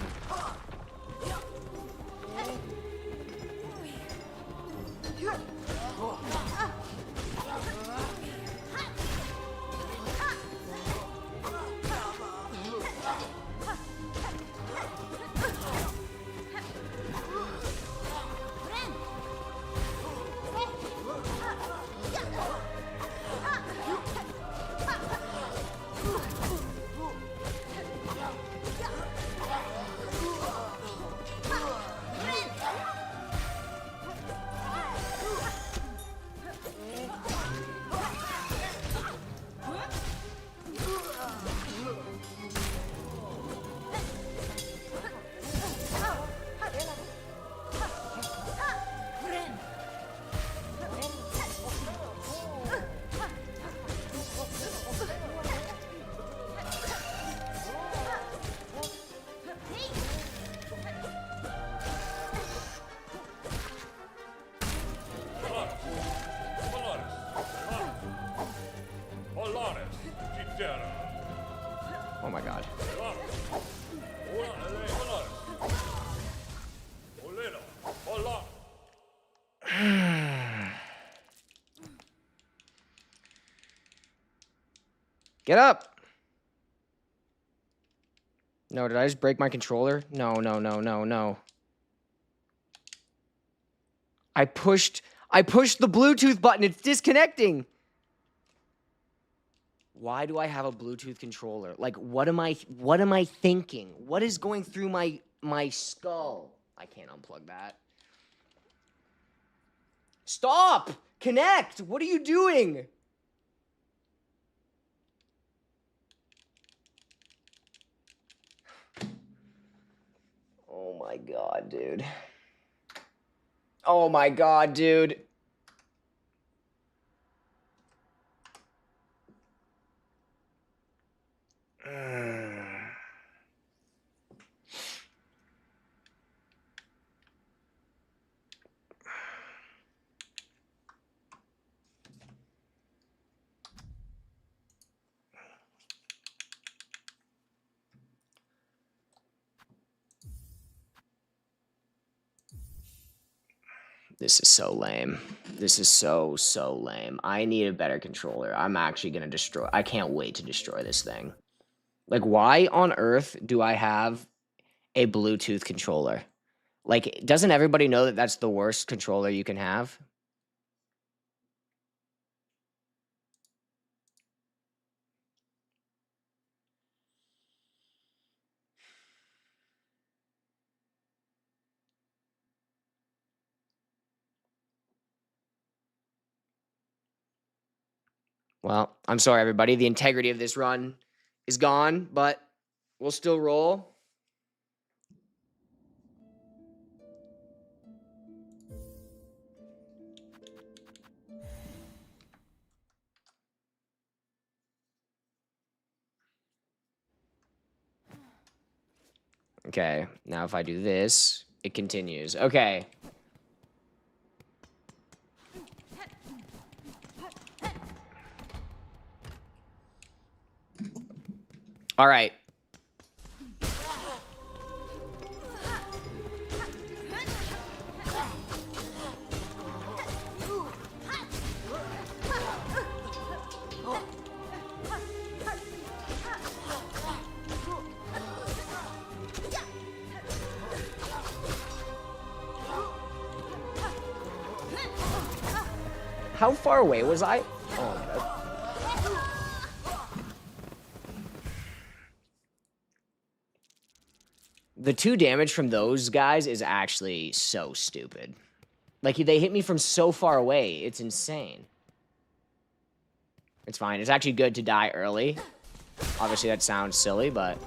Oh my god. Get up! No, did I just break my controller? No, no, no, no, no. I pushed the Bluetooth button. It's disconnecting. Why do I have a Bluetooth controller? Like, what am I thinking? What is going through my skull? I can't unplug that. Stop! Connect! What are you doing? Oh my god, dude. Oh my god, dude. This is so lame. This is so lame. I need a better controller. I'm actually gonna destroy. I can't wait to destroy this thing. Like, why on earth do I have a Bluetooth controller? Like, doesn't everybody know that that's the worst controller you can have? Well, I'm sorry, everybody. The integrity of this run is gone, but we'll still roll. Okay, now if I do this, it continues. Okay. All right. How far away was I? Oh my god. The 2 damage from those guys is actually so stupid. Like, they hit me from so far away. It's insane. It's fine. It's actually good to die early. Obviously, that sounds silly, but...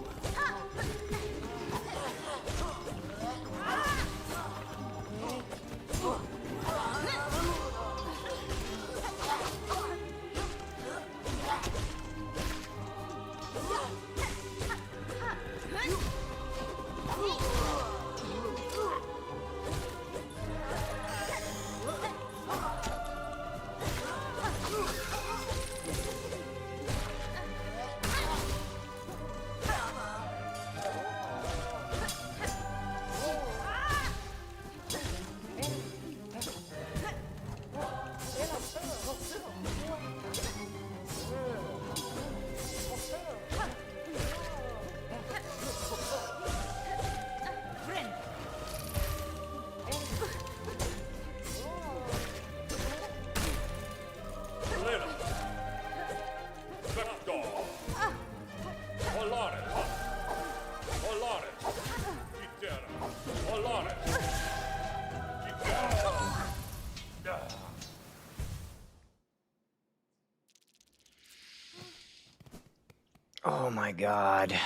Oh my god.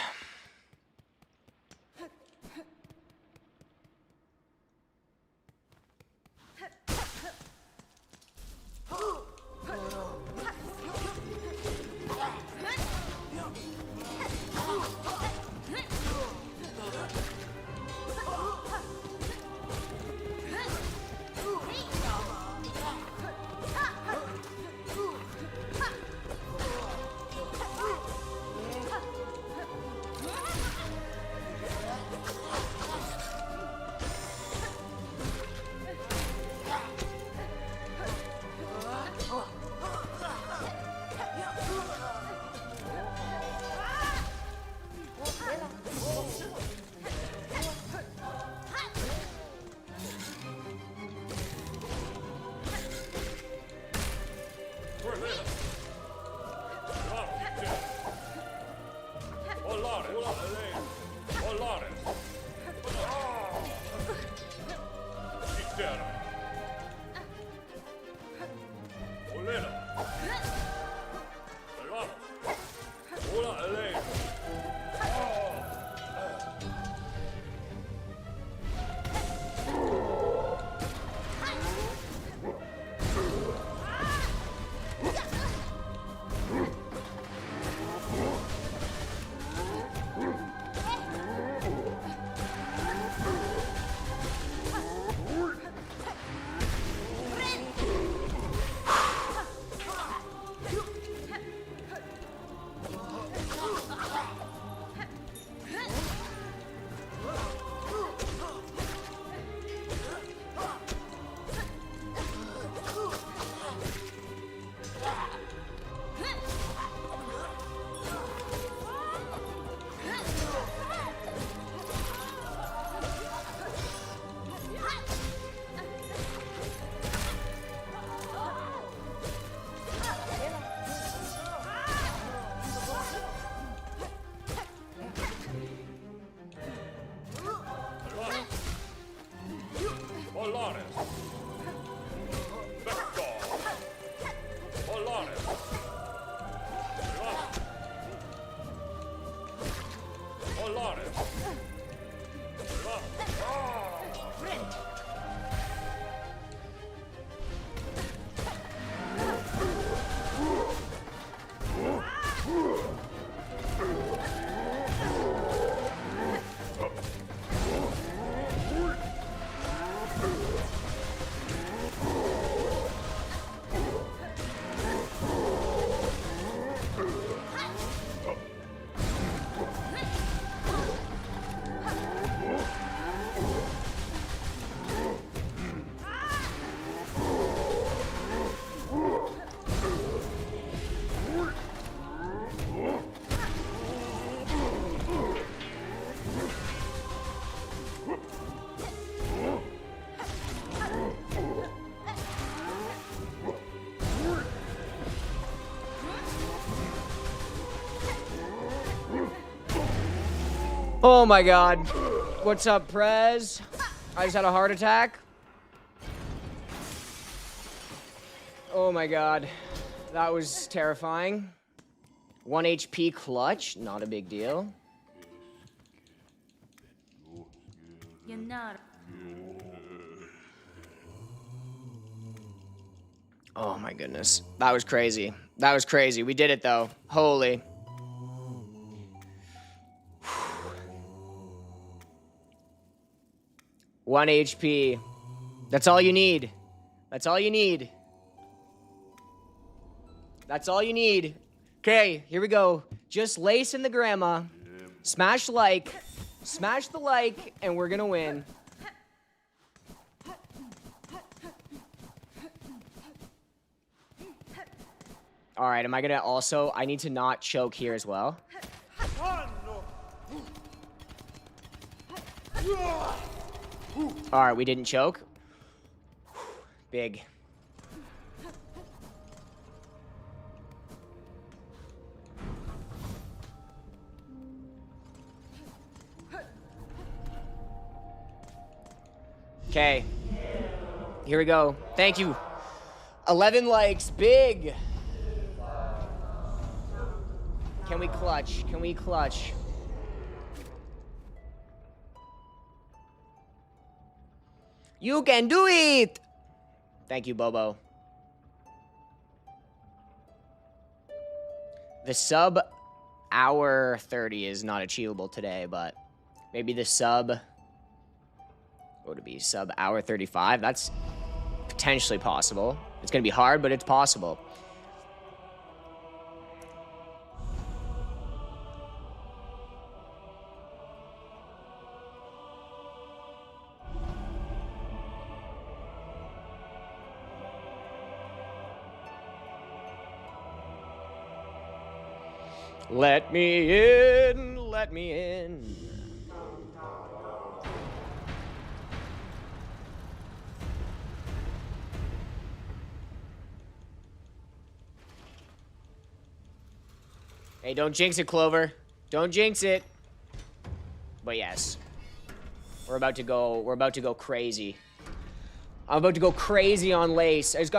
Oh my god. What's up, Prez? I just had a heart attack. Oh my god. That was terrifying. 1 HP clutch, not a big deal. You're not. Oh my goodness. That was crazy. That was crazy. We did it though. Holy. One HP. That's all you need. That's all you need. That's all you need. Okay, here we go. Just lace in the grandma. Smash like. Smash the like, and we're gonna win. Alright, am I gonna also... I need to not choke here as well. Alright, we didn't choke. Big. Okay. Here we go. Thank you. 11 likes. Big. Can we clutch? Can we clutch? You can do it! Thank you, Bobo. The sub hour 30 is not achievable today, but maybe the sub... What would it be? Sub hour 35? That's potentially possible. It's gonna be hard, but it's possible. Let me in, let me in. Hey, don't jinx it, Clover. Don't jinx it. But yes. We're about to go crazy. I'm about to go crazy on Lace. I just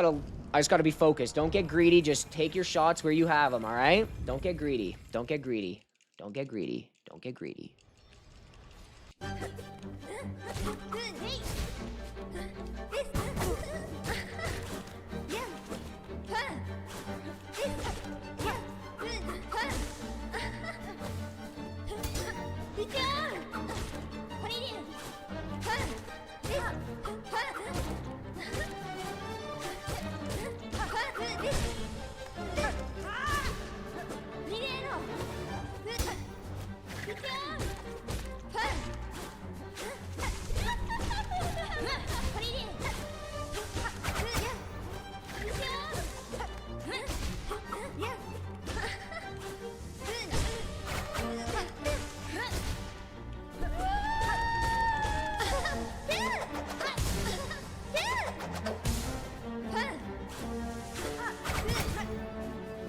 gotta be focused. Don't get greedy. Just take your shots where you have them, all right? Don't get greedy. Don't get greedy. Don't get greedy. Don't get greedy.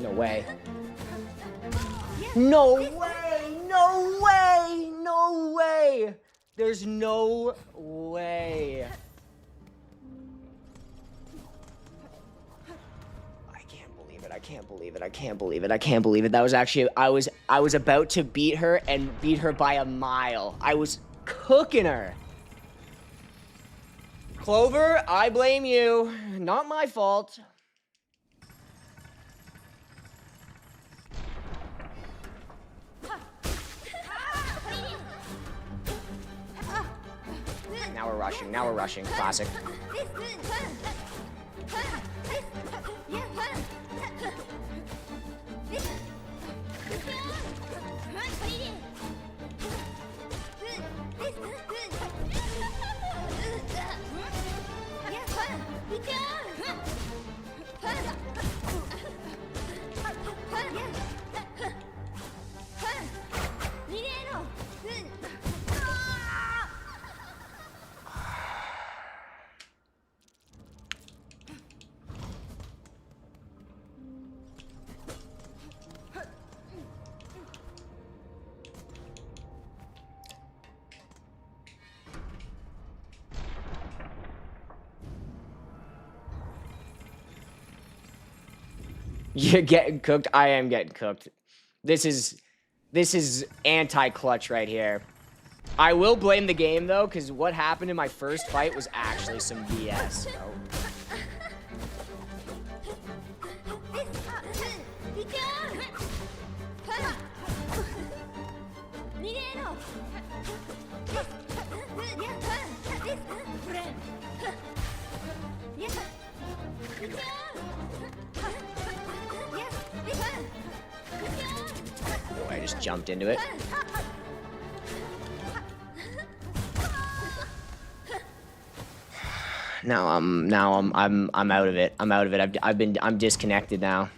No way. No way! No way! No way! There's no way. I can't believe it. I can't believe it. I can't believe it. I can't believe it. That was actually I was about to beat her and beat her by a mile. I was cooking her. Clover, I blame you. Not my fault. Now we're rushing. Now we're rushing. Classic. You're getting cooked. I am getting cooked. This is anti-clutch right here. I will blame the game though, because what happened in my first fight was actually some BS. Oh. Oh, I just jumped into it. Now I'm out of it. I'm out of it. I'm disconnected now.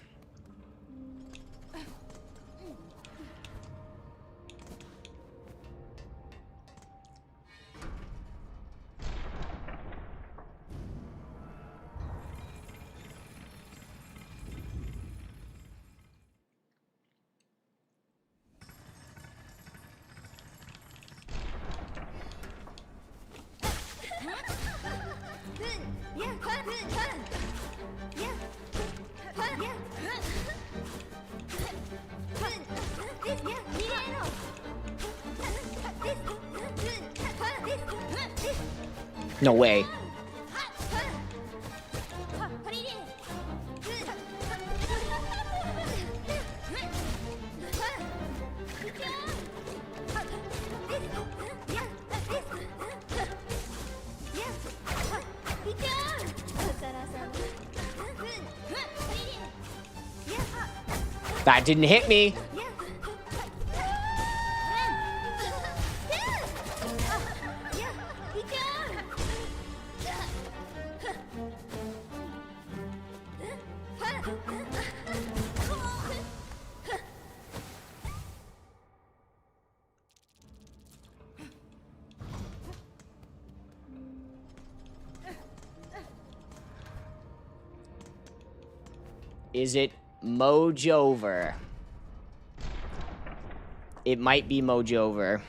No way. That didn't hit me. Is it Mojover? It might be Mojover.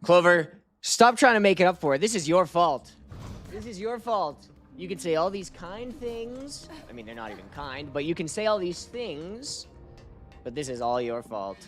Clover, stop trying to make it up for it. This is your fault. This is your fault. You can say all these kind things. I mean, they're not even kind, but you can say all these things. But this is all your fault.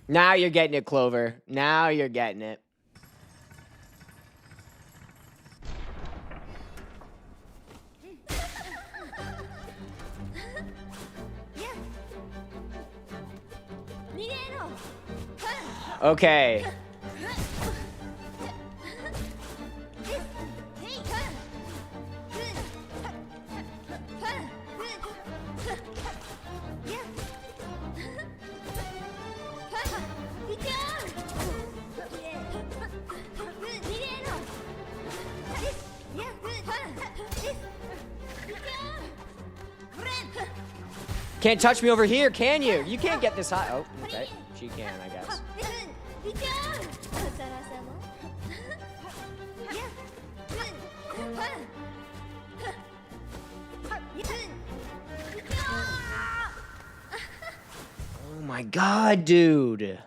Now you're getting it, Clover. Now you're getting it. Okay. Can't touch me over here, can you? You can't get this high. Oh, okay. She can, I guess. Oh my god, dude.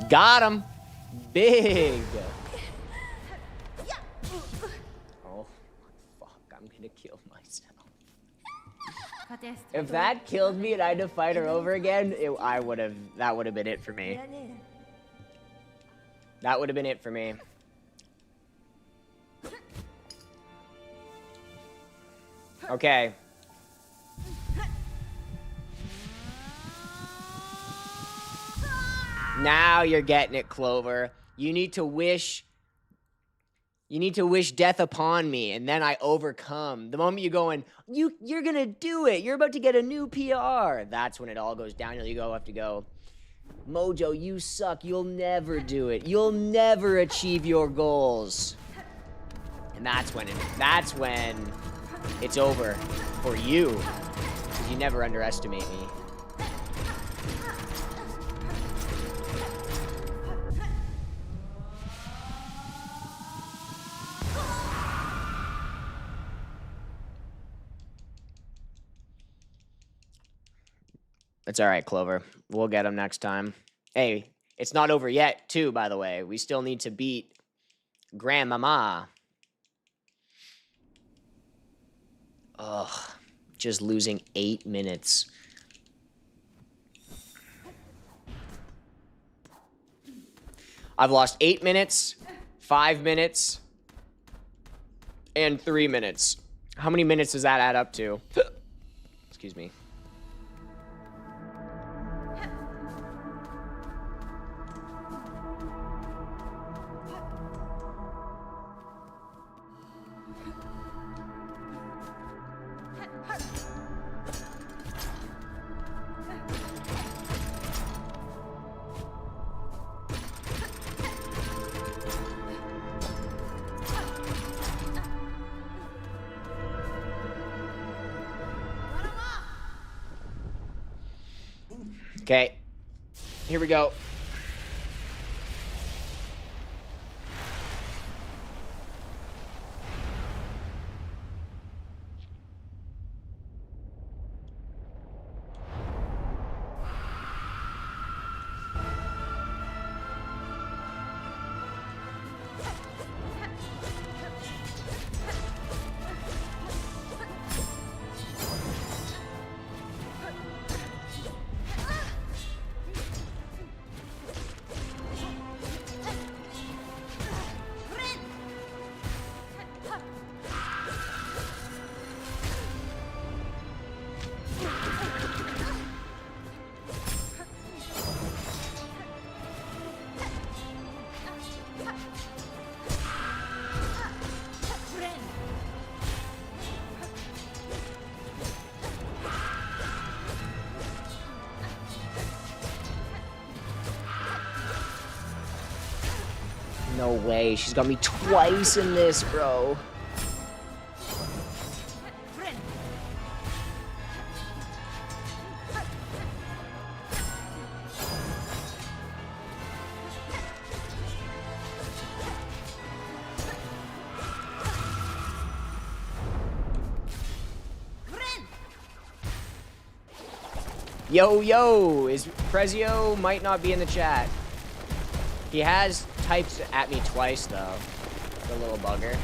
Got him. Big. Oh, fuck. I'm gonna kill myself. If that killed me and I had to fight her over again, that would have been it for me. That would have been it for me. Okay. Now you're getting it, Clover. You need to wish death upon me, and then I overcome. The moment you go in, you're gonna do it. You're about to get a new PR. That's when it all goes downhill. You have to go, Mojo, you suck. You'll never do it. You'll never achieve your goals. And that's when it's over for you, because you never underestimate me. It's all right, Clover. We'll get him next time. Hey, it's not over yet, too, by the way. We still need to beat Grandmama. Ugh, just losing 8 minutes. I've lost 8 minutes, 5 minutes, and 3 minutes. How many minutes does that add up to? Excuse me. Okay, here we go. No way. She's got me twice in this, bro. Yo, yo, is Prezio might not be in the chat. He has typed at me twice, though. The little bugger.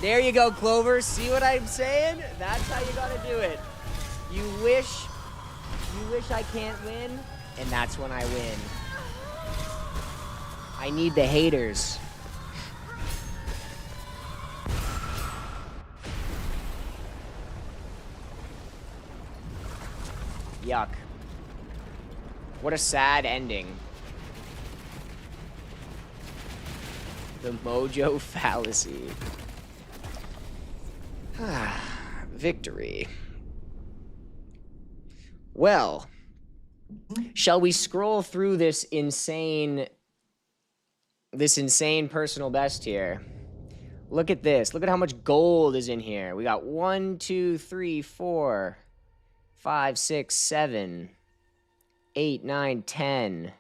There you go, Clover. See what I'm saying? That's how you gotta do it. You wish I can't win, and that's when I win. I need the haters. Yuck. What a sad ending. The mojo fallacy. Victory. Well, shall we scroll through this insane personal best here? Look at this. Look at how much gold is in here. We got 1, 2, 3, 4, 5, 6, 7, 8, 9, 10,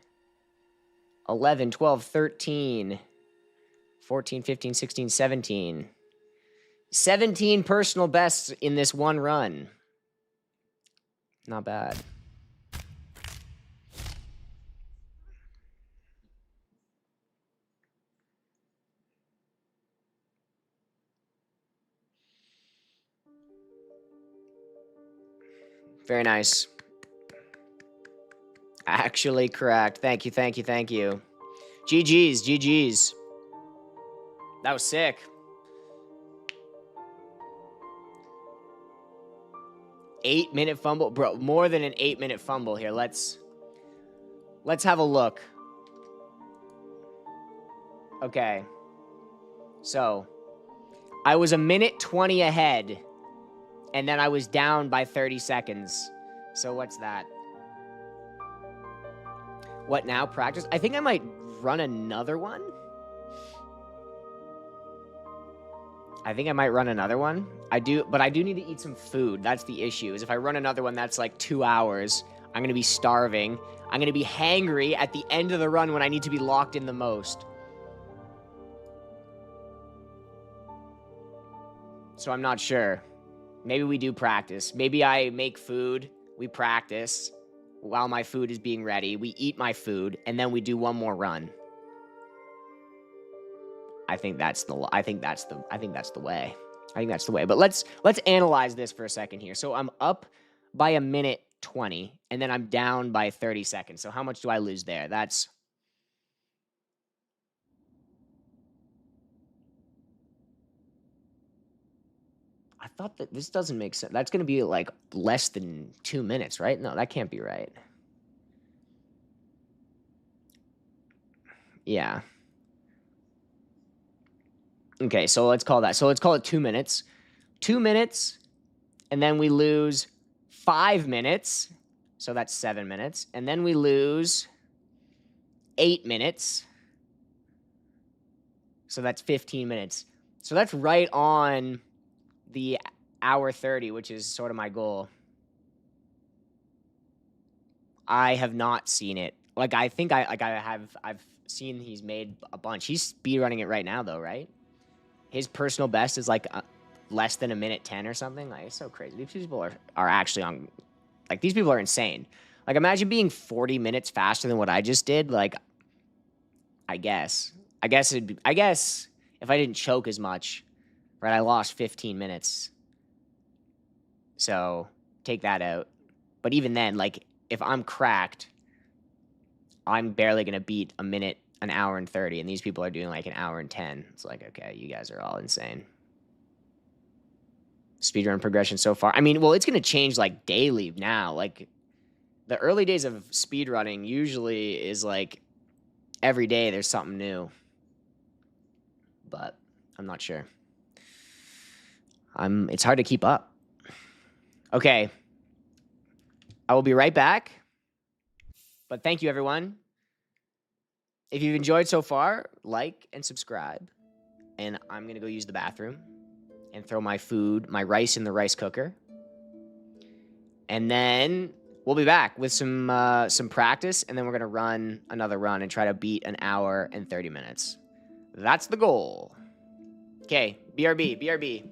11, 12, 13, 14, 15, 16, 17. 17 personal bests in this one run. Not bad. Very nice. Actually correct. Thank you, thank you, thank you. GG's, GG's. That was sick. Eight-minute fumble. Bro, more than an 8-minute fumble here. Let's have a look. Okay. So, I was a minute 20 ahead, and then I was down by 30 seconds. So what's that? What now? Practice? I think I might run another one. I do, but I do need to eat some food. That's the issue, is if I run another one, that's like 2 hours. I'm going to be starving. I'm going to be hangry at the end of the run when I need to be locked in the most. So I'm not sure. Maybe we do practice. Maybe I make food, we practice while my food is being ready. We eat my food, and then we do one more run. I think that's the way. I think that's the way. But let's analyze this for a second here. So I'm up by a minute 20, and then I'm down by 30 seconds. So how much do I lose there? That's I thought that this doesn't make sense. That's going to be like less than 2 minutes, right? No, that can't be right. Yeah. Okay, so let's call that. So let's call it 2 minutes. 2 minutes, and then we lose 5 minutes. So that's 7 minutes. And then we lose 8 minutes. So that's 15 minutes. So that's right on the hour 30, which is sort of my goal. I have not seen it. Like, I think I've seen he's made a bunch. He's speedrunning it right now, though, right? His personal best is like less than a minute 10 or something. Like, it's so crazy. These people are actually on, like, these people are insane. Like, imagine being 40 minutes faster than what I just did. Like, I guess if I didn't choke as much, right? I lost 15 minutes. So take that out. But even then, like, if I'm cracked, I'm barely going to beat a minute, an hour and 30. And these people are doing like an hour and 10. It's like, okay, you guys are all insane. Speedrun progression so far. I mean, well, it's going to change like daily now. Like, the early days of speedrunning usually is like every day there's something new. But I'm not sure. It's hard to keep up. Okay. I will be right back. But thank you, everyone. If you've enjoyed so far, like and subscribe. And I'm going to go use the bathroom and throw my food, my rice in the rice cooker. And then we'll be back with some practice, and then we're going to run another run and try to beat an hour and 30 minutes. That's the goal. Okay, BRB, BRB.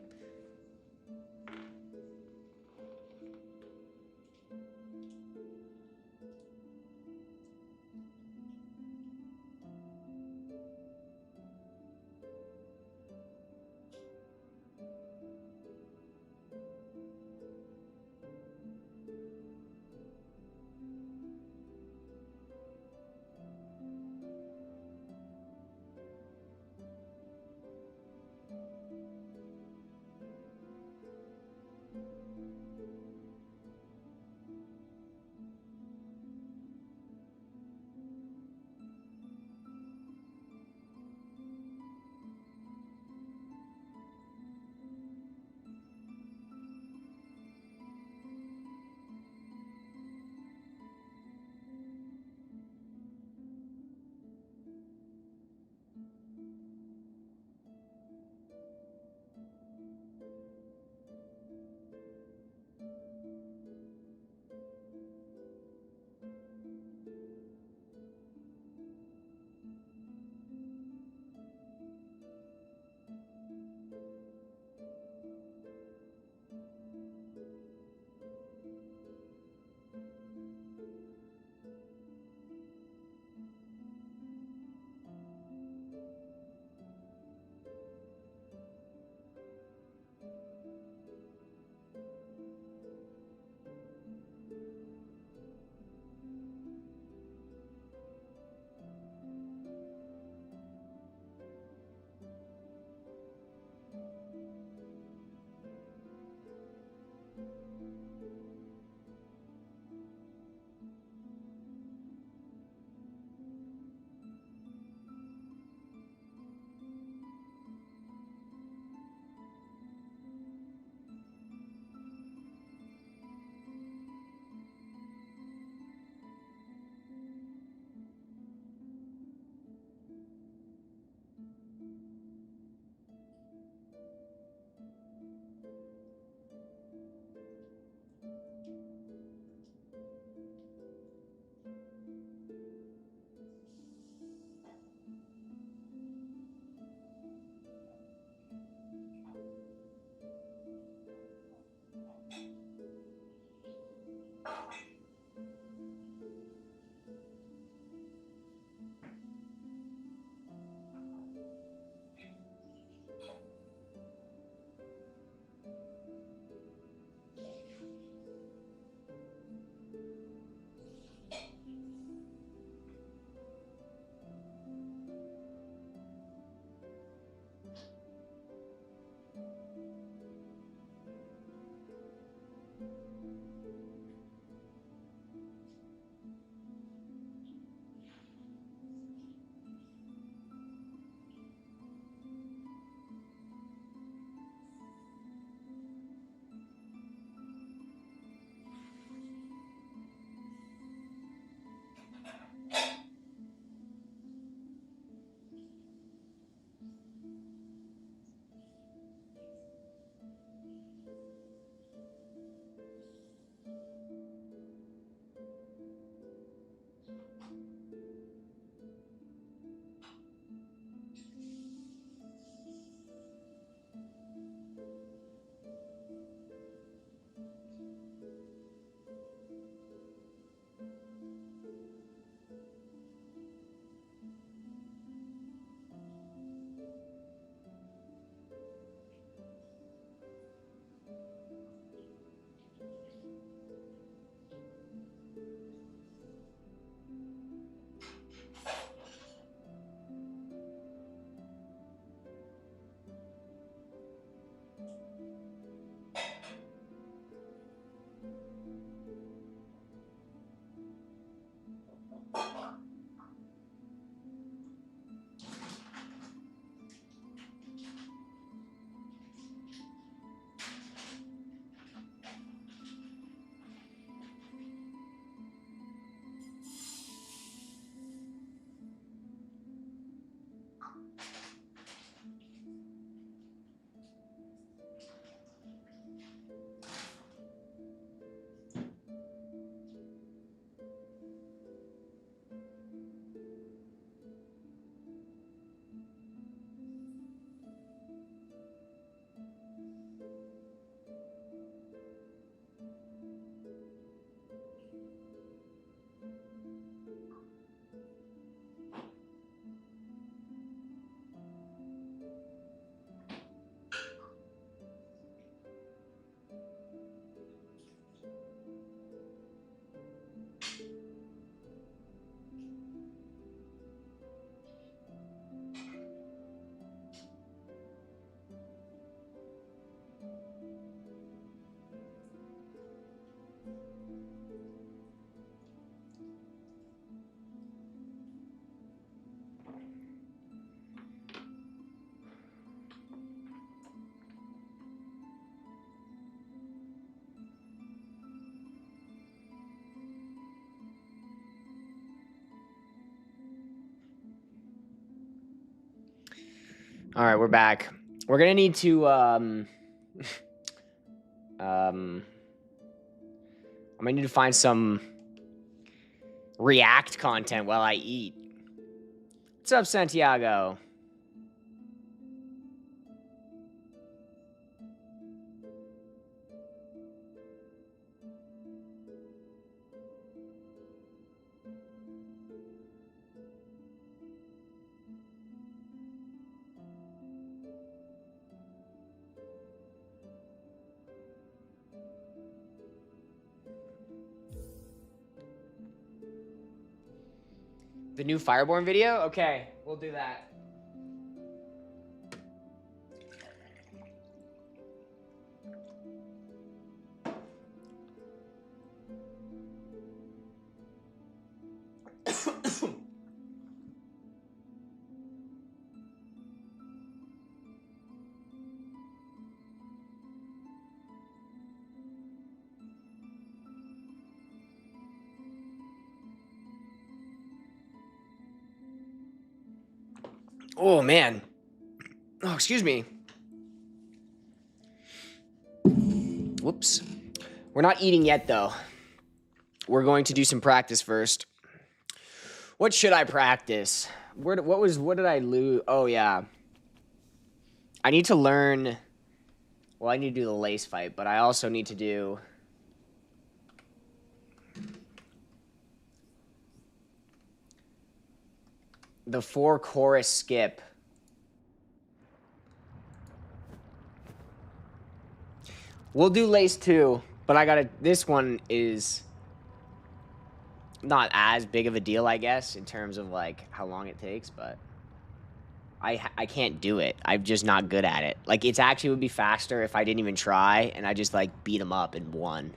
All right, we're back. We're gonna need to I'm gonna need to find some React content while I eat. What's up, Santiago? The new Fireborn video? Okay, we'll do that. Oh, man. Oh, excuse me. Whoops. We're not eating yet, though. We're going to do some practice first. What should I practice? What did I lose? Oh, yeah. I need to learn... Well, I need to do the lace fight, but I also need to do... the 4 chorus skip. We'll do lace 2, but I gotta... This one is not as big of a deal, I guess, in terms of, like, how long it takes, but... I can't do it. I'm just not good at it. Like, it's actually would be faster if I didn't even try, and I just, like, beat him up and won.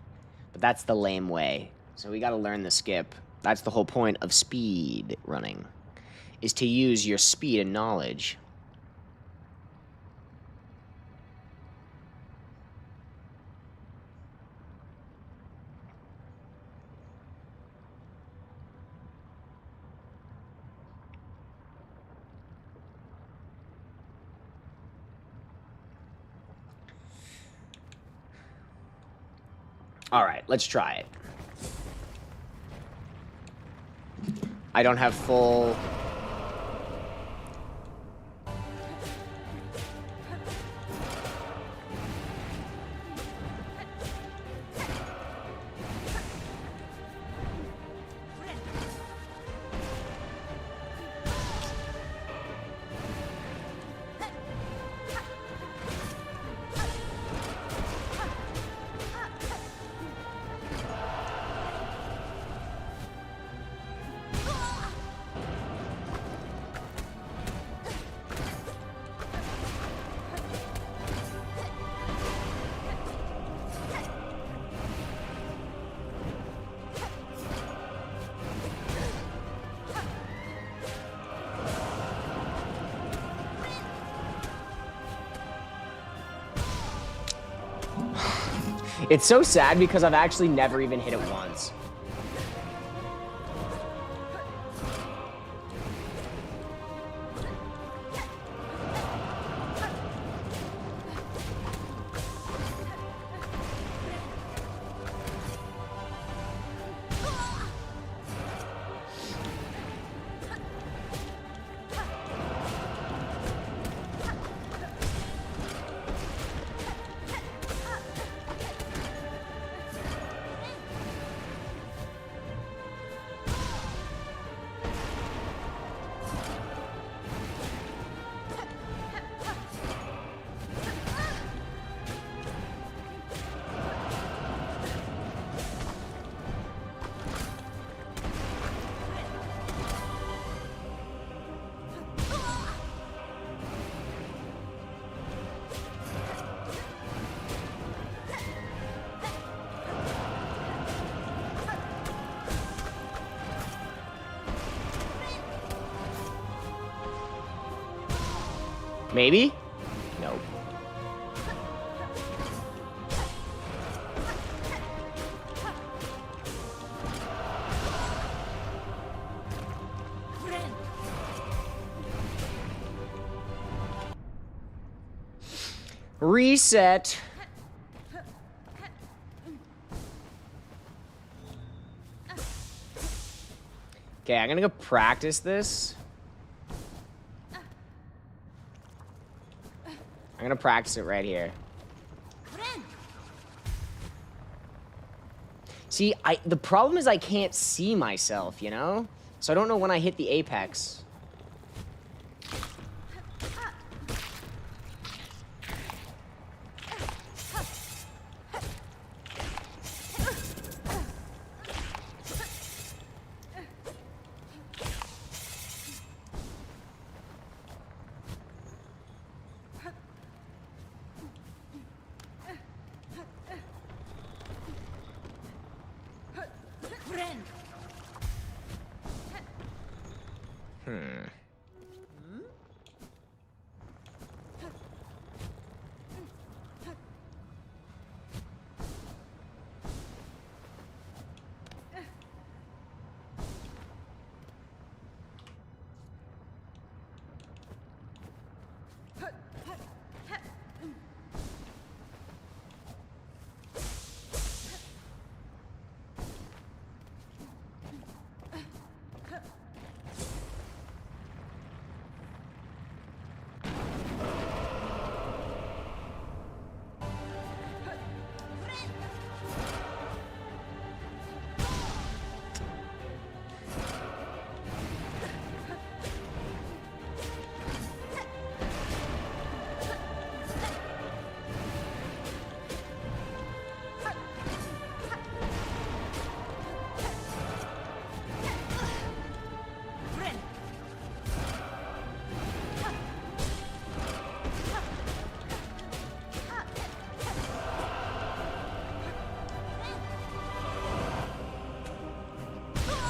But that's the lame way. So we gotta learn the skip. That's the whole point of speed running, is to use your speed and knowledge. All right, let's try it. I don't have full... It's so sad because I've actually never even hit it once. Maybe? Nope. Reset. Okay, I'm gonna go practice this. I'm gonna practice it right here. See, the problem is I can't see myself, you know? So I don't know when I hit the apex.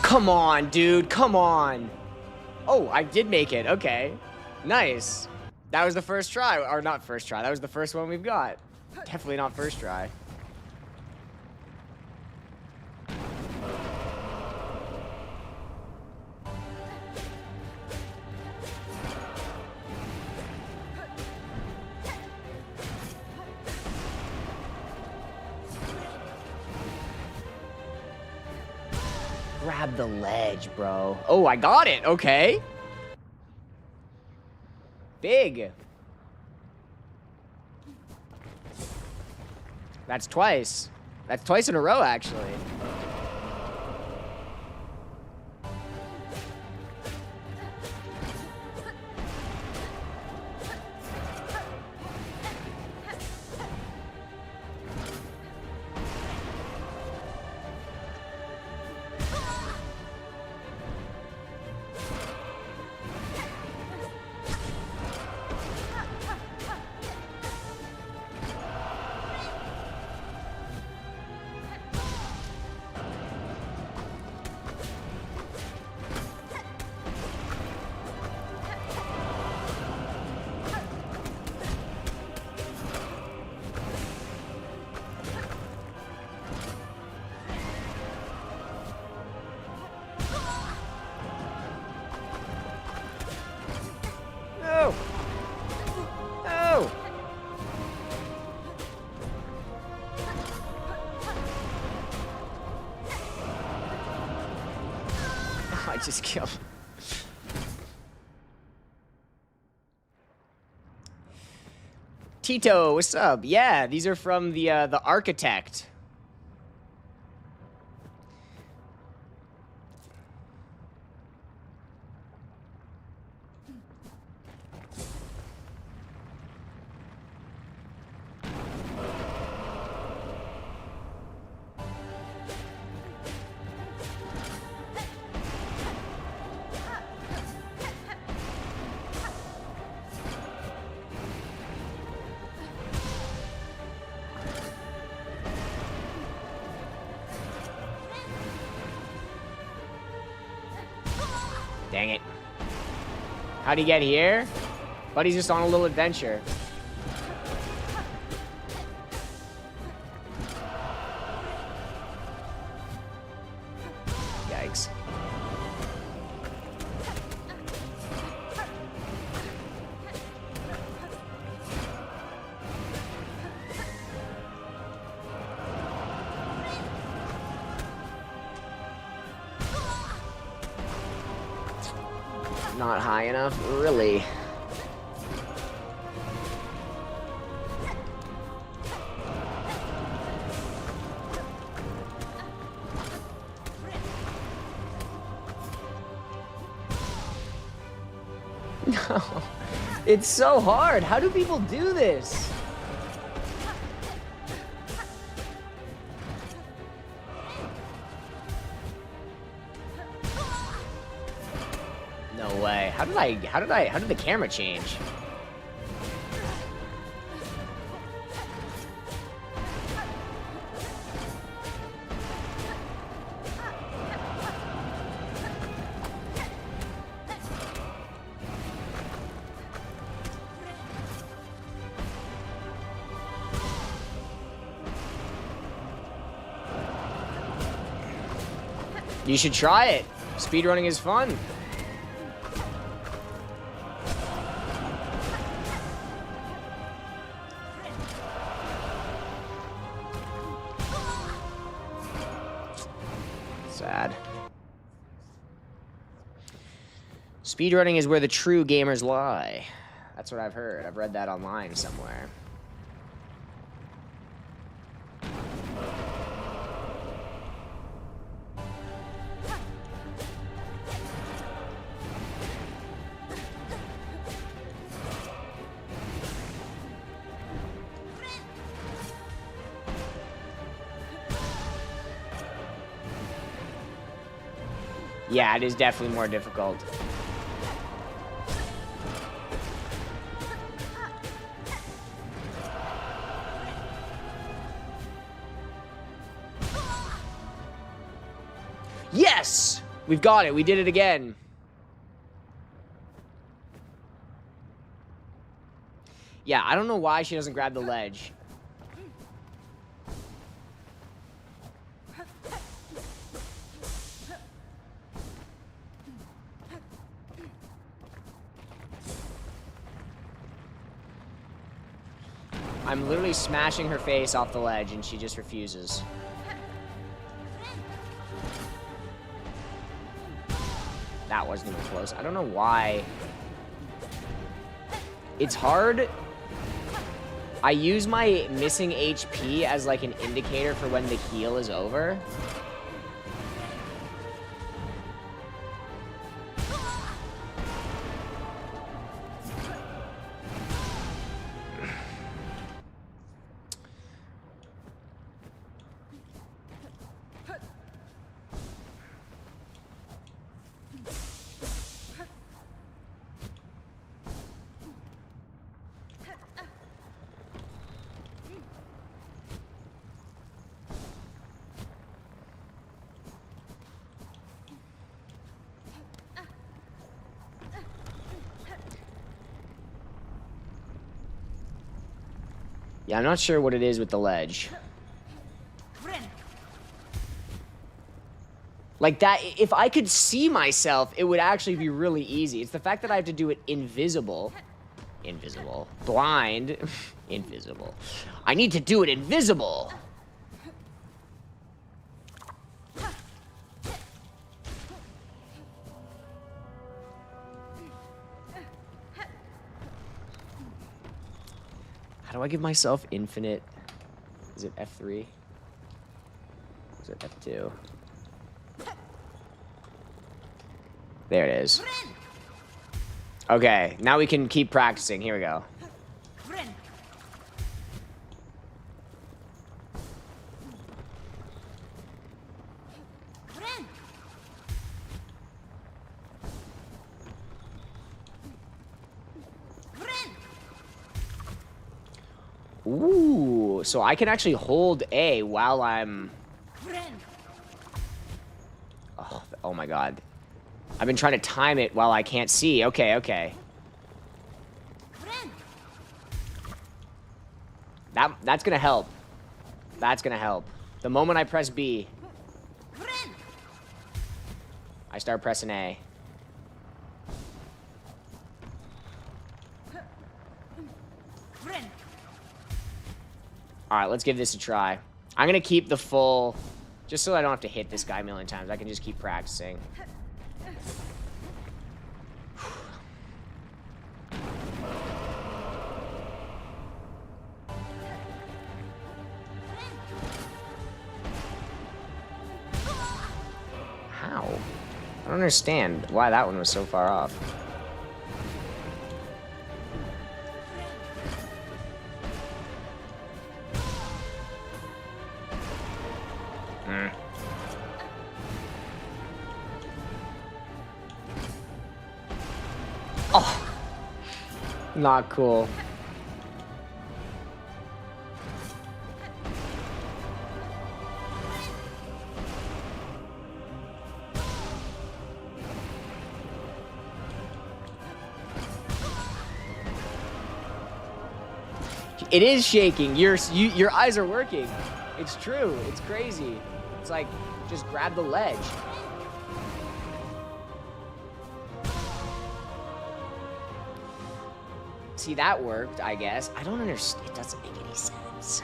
Come on, dude. Come on. Oh, I did make it. Okay. Nice. That was the first try. Or not first try. That was the first one we've got. Definitely not first try. Grab the ledge, bro. Oh, I got it. Okay. Big. That's twice. That's twice in a row, actually. I just killed. Tito, what's up? Yeah, these are from the architect. Dang it. How'd he get here? Buddy's just on a little adventure. Yikes. Not high enough, really. No, it's so hard. How do people do this? No way. How did the camera change? You should try it. Speedrunning is fun. Sad. Speedrunning is where the true gamers lie. That's what I've heard. I've read that online somewhere. Yeah, it is definitely more difficult. Yes! We've got it. We did it again. Yeah, I don't know why she doesn't grab the ledge. I'm literally smashing her face off the ledge and she just refuses. That wasn't even close. I don't know why. It's hard. I use my missing HP as like an indicator for when the heal is over. Yeah, I'm not sure what it is with the ledge. Like that, if I could see myself, it would actually be really easy. It's the fact that I have to do it invisible. Invisible. Blind. Invisible. I need to do it invisible. How do I give myself infinite? Is it F3? Is it F2? There it is. Okay, now we can keep practicing. Here we go. Ooh, so I can actually hold A while I'm... Oh my god. I've been trying to time it while I can't see. Okay, okay. That's gonna help. That's gonna help. The moment I press B, I start pressing A. Alright, let's give this a try. I'm gonna keep the full... Just so I don't have to hit this guy a million times. I can just keep practicing. I don't understand why that one was so far off. Oh, not cool. It is shaking. Your eyes are working. It's true. It's crazy. It's like, just grab the ledge. See, that worked, I guess. I don't understand. It doesn't make any sense.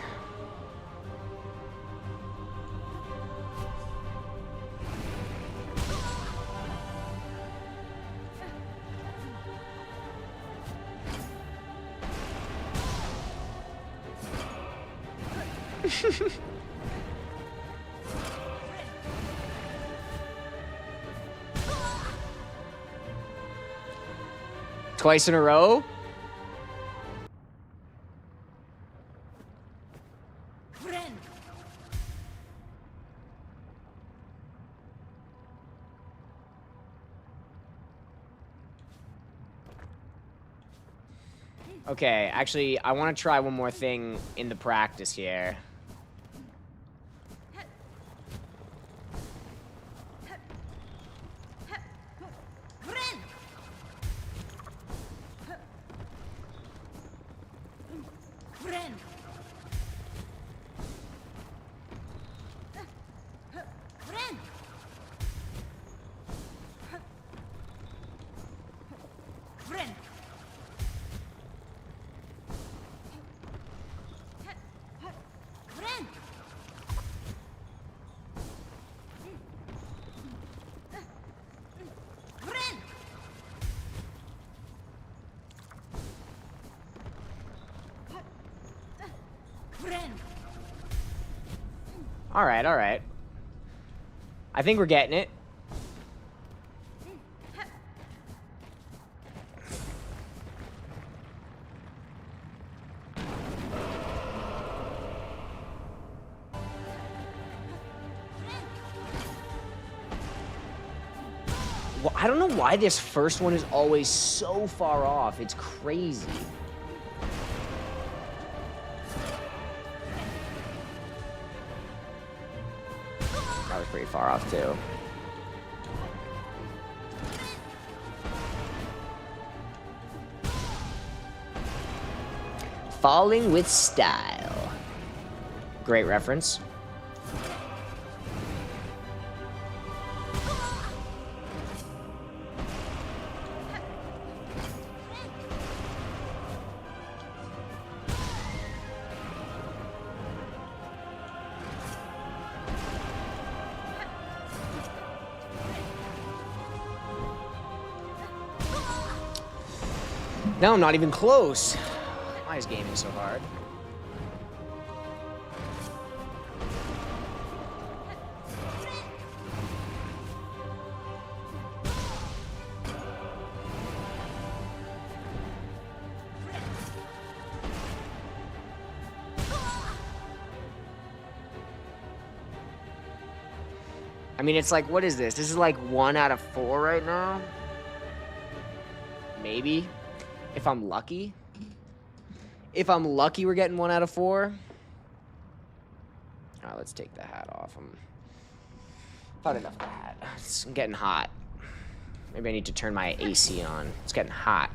Twice in a row? Okay, actually, I want to try one more thing in the practice here. All right, all right. I think we're getting it. Well, I don't know why this first one is always so far off. It's crazy. That was pretty far off, too. Falling with style. Great reference. No, I'm not even close. Why is gaming so hard? I mean, it's like, what is this? This is like 1 out of 4 right now? Maybe. If I'm lucky. If I'm lucky, we're getting 1 out of 4. All right, let's take the hat off. I've had enough of the hat. I'm getting hot. Maybe I need to turn my AC on. It's getting hot.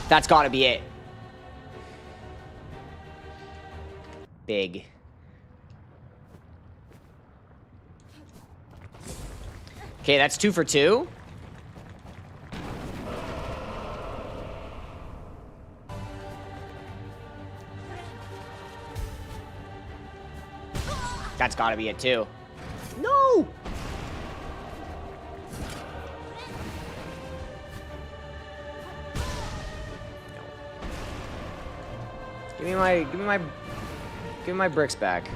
That's gotta be it. Big. Okay, that's 2 for 2. That's gotta be it too. No! Give me my bricks back.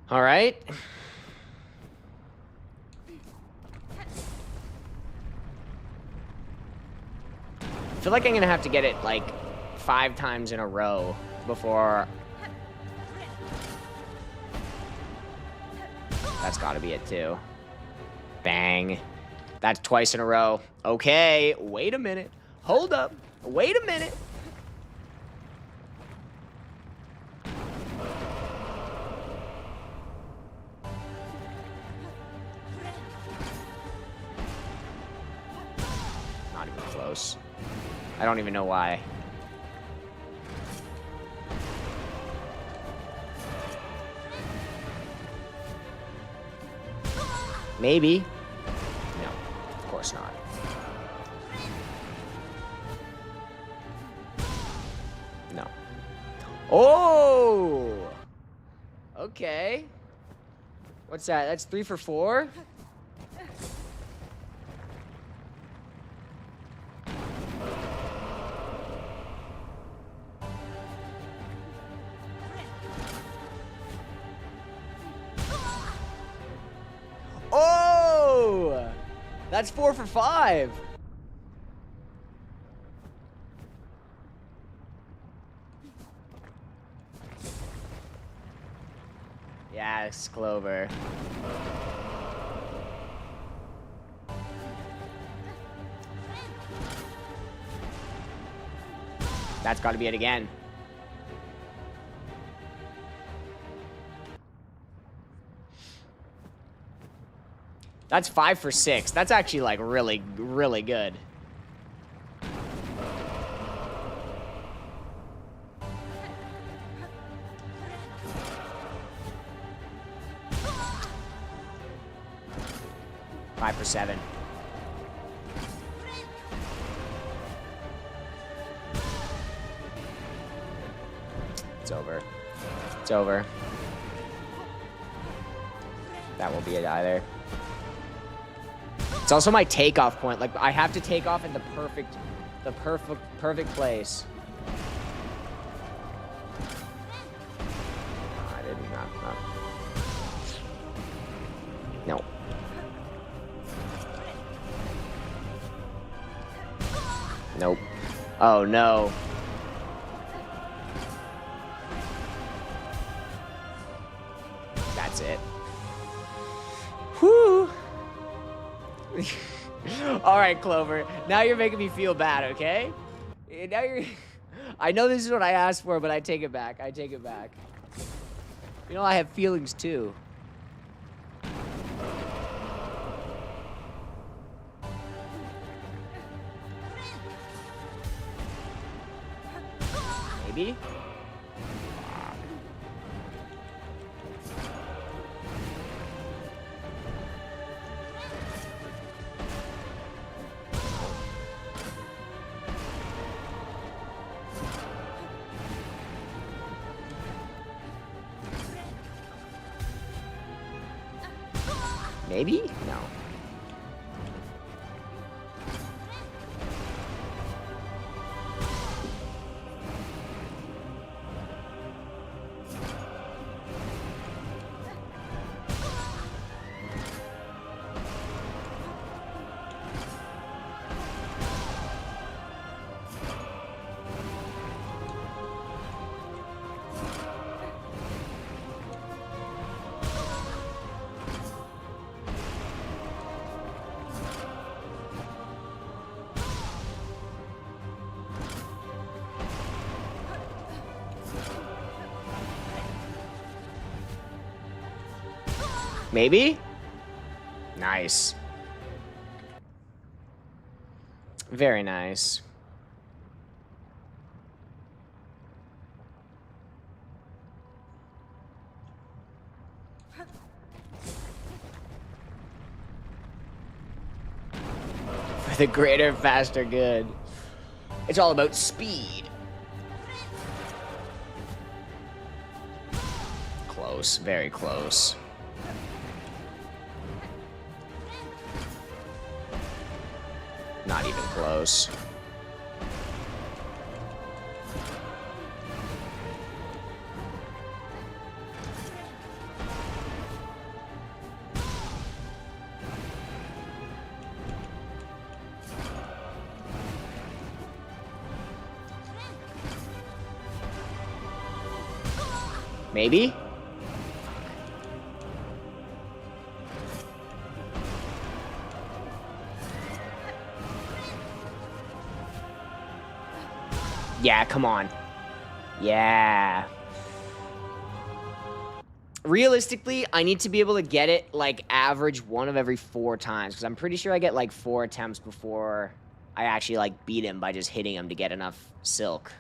All right. I feel like I'm gonna have to get it like 5 times in a row before. That's gotta be it too. Bang. That's twice in a row. Okay, wait a minute. Hold up. Wait a minute. Not even close. I don't even know why. Maybe. No, of course not. No. Oh! Okay. What's that? That's 3 for 4? Oh! That's 4 for 5. Yes, Clover. That's got to be it again. That's 5 for 6. That's actually like really, really good. Five for 7. It's over. It's over. That won't be it either. It's also my takeoff point. Like I have to take off in the perfect place. Oh, I didn't. No. Nope. Oh no. That's it. Whew. All right, Clover. Now you're making me feel bad, okay? Now you're... I know this is what I asked for, but I take it back. I take it back. You know, I have feelings too. Maybe? Maybe? No. Maybe? Nice. Very nice. For the greater, faster good. It's all about speed. Close, very close. Not even close. Maybe? Yeah, come on. Yeah. Realistically, I need to be able to get it, like, average 1 of every 4 times. Because I'm pretty sure I get, like, 4 attempts before I actually, like, beat him by just hitting him to get enough silk.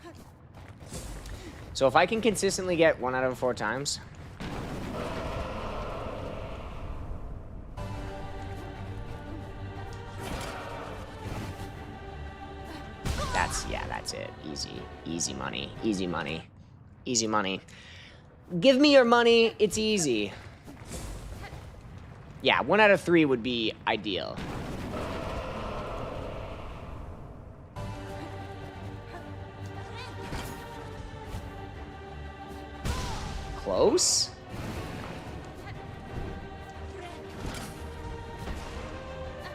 So if I can consistently get 1 out of 4 times... That's it. Easy. Easy money. Easy money. Easy money. Give me your money. It's easy. Yeah, 1 out of 3 would be ideal. Close?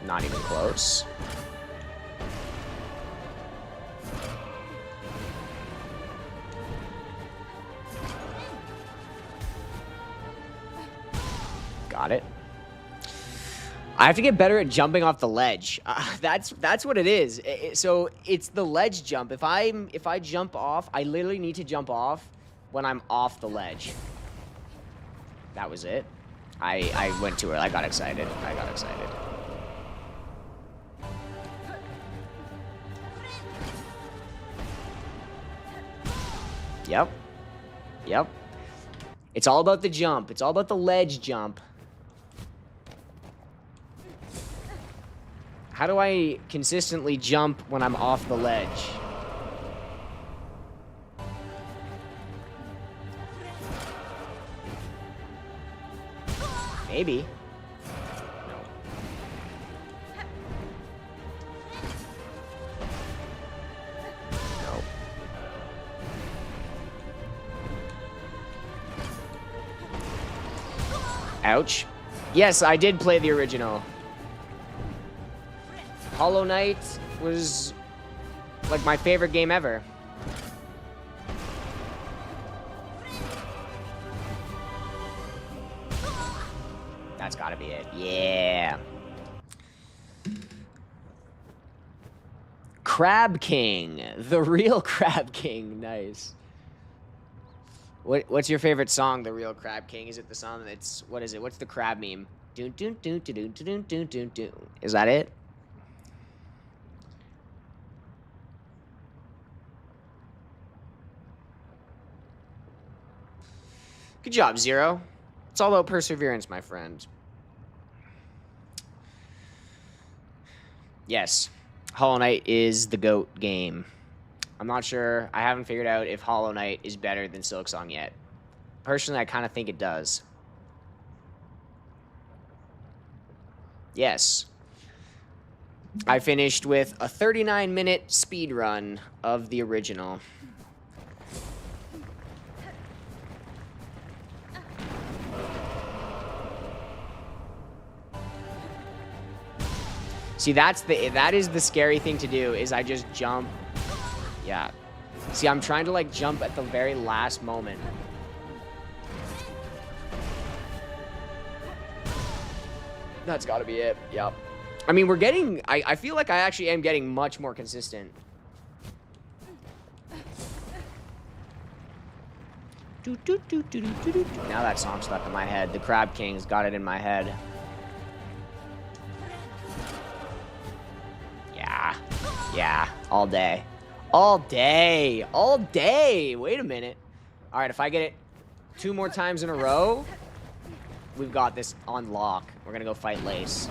Not even close. Got it. I have to get better at jumping off the ledge. That's what it is. So it's the ledge jump. If I jump off, I literally need to jump off when I'm off the ledge. That was it. I went too early. I got excited. Yep. Yep. It's all about the jump. It's all about the ledge jump. How do I consistently jump when I'm off the ledge? Maybe. No. No. Ouch. Yes, I did play the original. Hollow Knight was like my favorite game ever. That's gotta be it. Yeah. Crab King. The real Crab King. Nice. What's your favorite song, The Real Crab King? Is it the song that's... What is it? What's the crab meme? Dun, dun, dun, dun, dun, dun, dun, dun, dun. Is that it? Good job, Zero. It's all about perseverance, my friend. Yes, Hollow Knight is the GOAT game. I'm not sure. I haven't figured out if Hollow Knight is better than Silksong yet. Personally, I kind of think it does. Yes. I finished with a 39-minute speed run of the original. See, that is the scary thing to do, is I just jump. Yeah. See, I'm trying to, like, jump at the very last moment. That's got to be it. Yep. I mean, we're getting... I feel like I actually am getting much more consistent. Now that song's stuck in my head. The Crab King's got it in my head. Yeah. Yeah. All day. All day. All day. Wait a minute. All right, if I get it 2 more times in a row, we've got this on lock. We're going to go fight Lace.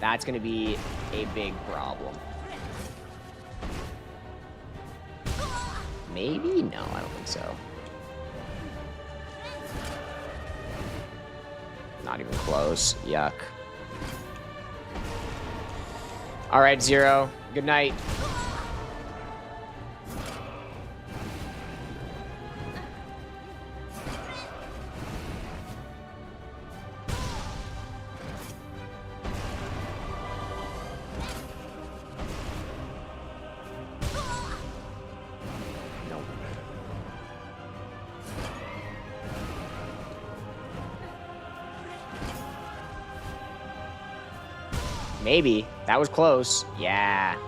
That's going to be a big problem. Maybe? No, I don't think so. Not even close. Yuck. All right, Zero. Good night. Maybe. That was close. Yeah.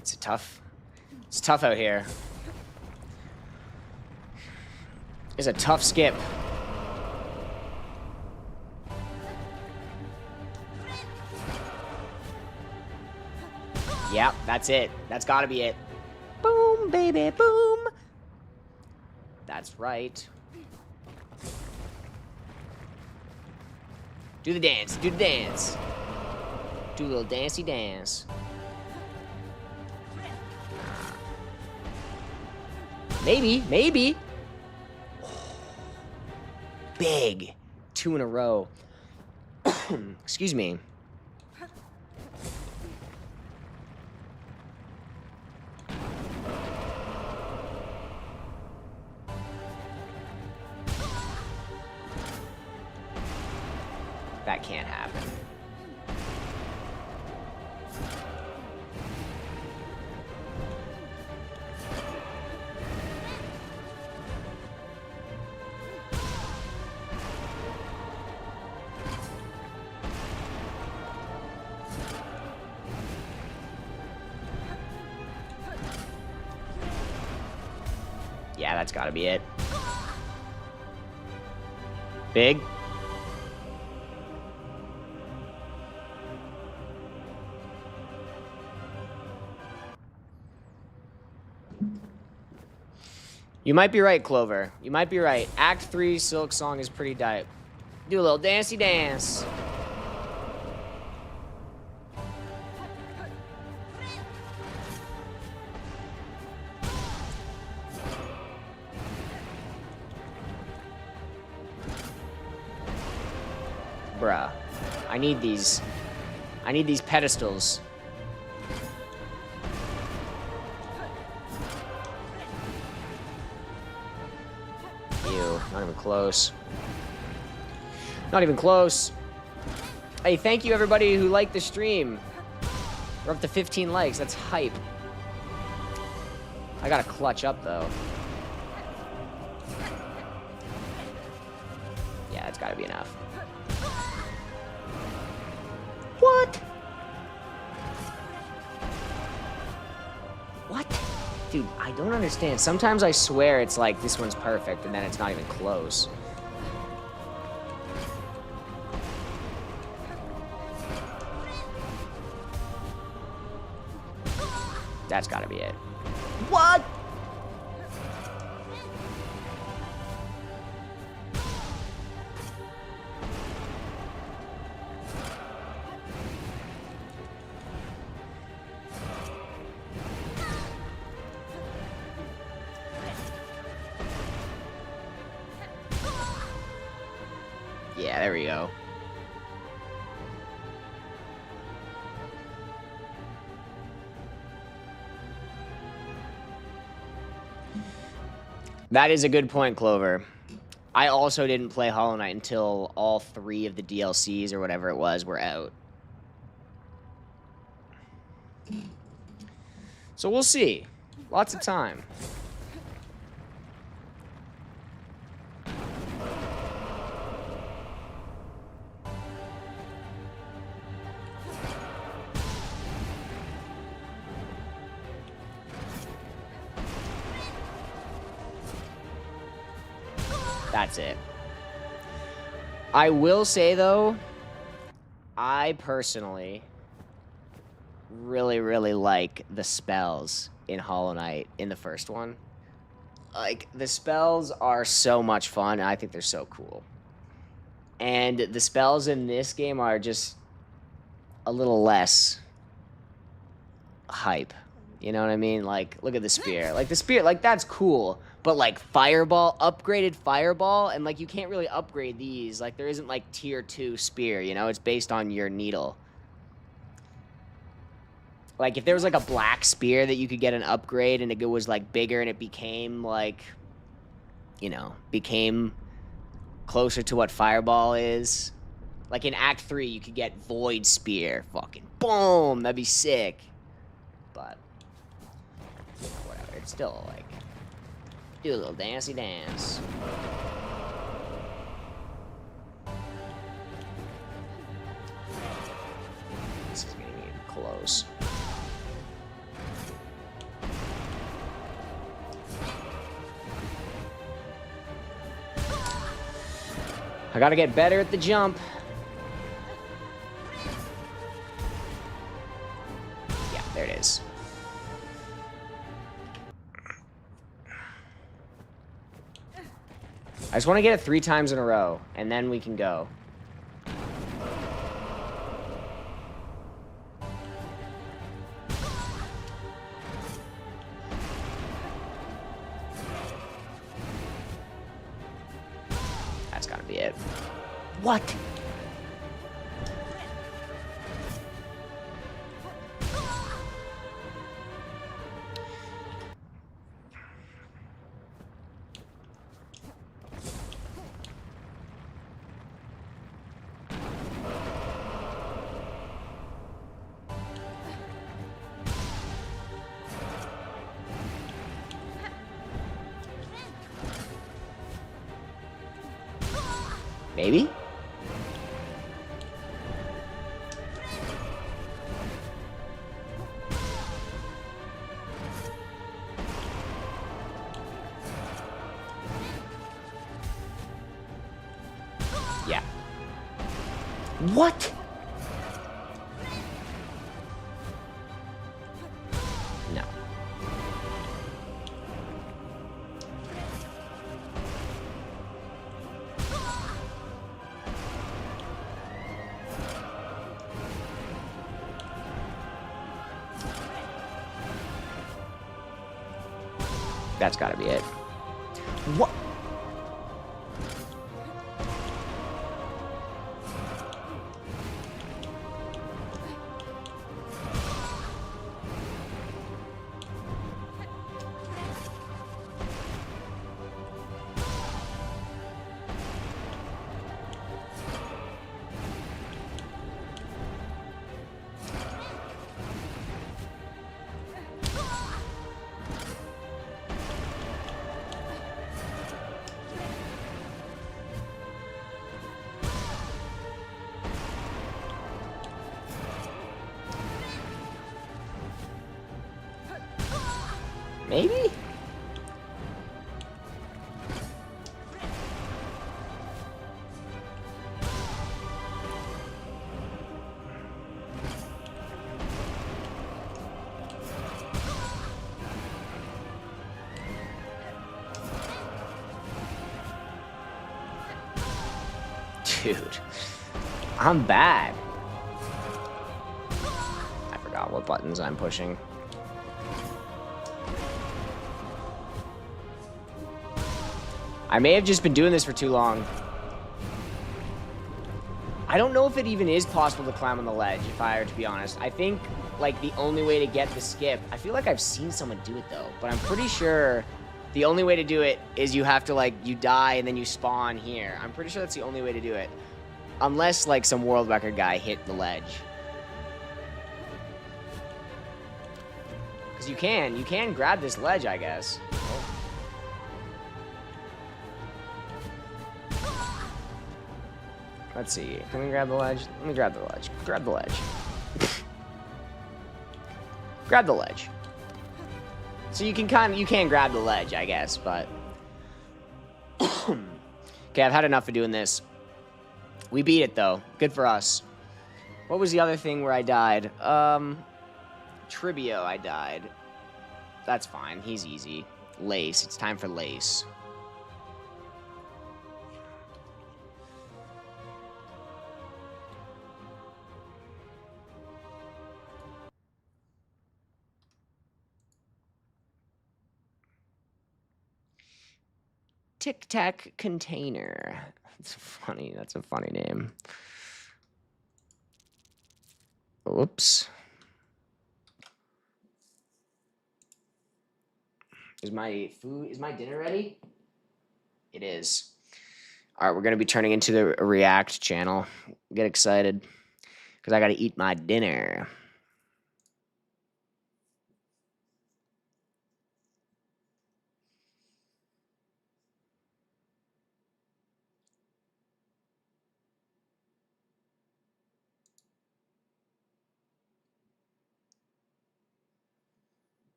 It's tough out here. It's a tough skip. Yep, that's it. That's gotta be it. Boom, baby, boom. That's right. Do the dance, do the dance. Do a little dancey dance. Maybe, maybe. Big. 2 in a row. Excuse me. That can't happen. Yeah, that's gotta be it. Big. You might be right, Clover. You might be right. Act 3 Silksong is pretty tight. Do a little dancey dance. Bruh. I need these pedestals. Not even close. Not even close. Hey, thank you everybody who liked the stream. We're up to 15 likes. That's hype. I gotta clutch up though. Yeah, that's gotta be enough. What? What? Dude, I don't understand. Sometimes I swear it's like this one's perfect and then it's not even close. That's gotta be it. What? Yeah, there we go. That is a good point, Clover. I also didn't play Hollow Knight until all 3 of the DLCs or whatever it was were out. So we'll see. Lots of time. That's it. I will say, though, I personally really, really like the spells in Hollow Knight in the first one. Like, the spells are so much fun, and I think they're so cool. And the spells in this game are just a little less hype. You know what I mean? Like, look at the spear. Like, the spear, like, that's cool. But, like, Fireball, upgraded Fireball, and, like, you can't really upgrade these. Like, there isn't, like, tier 2 spear, you know? It's based on your needle. Like, if there was, like, a black spear that you could get an upgrade and it was, like, bigger and it became, like, you know, became closer to what Fireball is. Like, in Act 3, you could get Void Spear. Fucking boom! That'd be sick. But, whatever. It's still, like, do a little dancey dance. This is getting even close. I gotta get better at the jump. Yeah, there it is. I just want to get it 3 times in a row, and then we can go. That's gotta be it. What? Maybe? Yeah. What? No. That's gotta be it. What? Maybe? Dude, I'm bad. I forgot what buttons I'm pushing. I may have just been doing this for too long. I don't know if it even is possible to climb on the ledge, if I were to be honest. I think, like, the only way to get the skip... I feel like I've seen someone do it, though. But I'm pretty sure the only way to do it is you have to, like, you die and then you spawn here. I'm pretty sure that's the only way to do it. Unless, like, some world record guy hit the ledge. Because you can grab this ledge, I guess. Let's see. Can we grab the ledge? Let me grab the ledge. Grab the ledge. Grab the ledge. So you can grab the ledge, I guess, but Okay, I've had enough of doing this. We beat it, though. Good for us. What was the other thing where I died? Trivio, I died. That's fine. He's easy. Lace. It's time for Lace. Tic Tac Container. That's funny. That's a funny name. Oops. Is my dinner ready? It is. All right, we're going to be turning into the React channel. Get excited because I got to eat my dinner.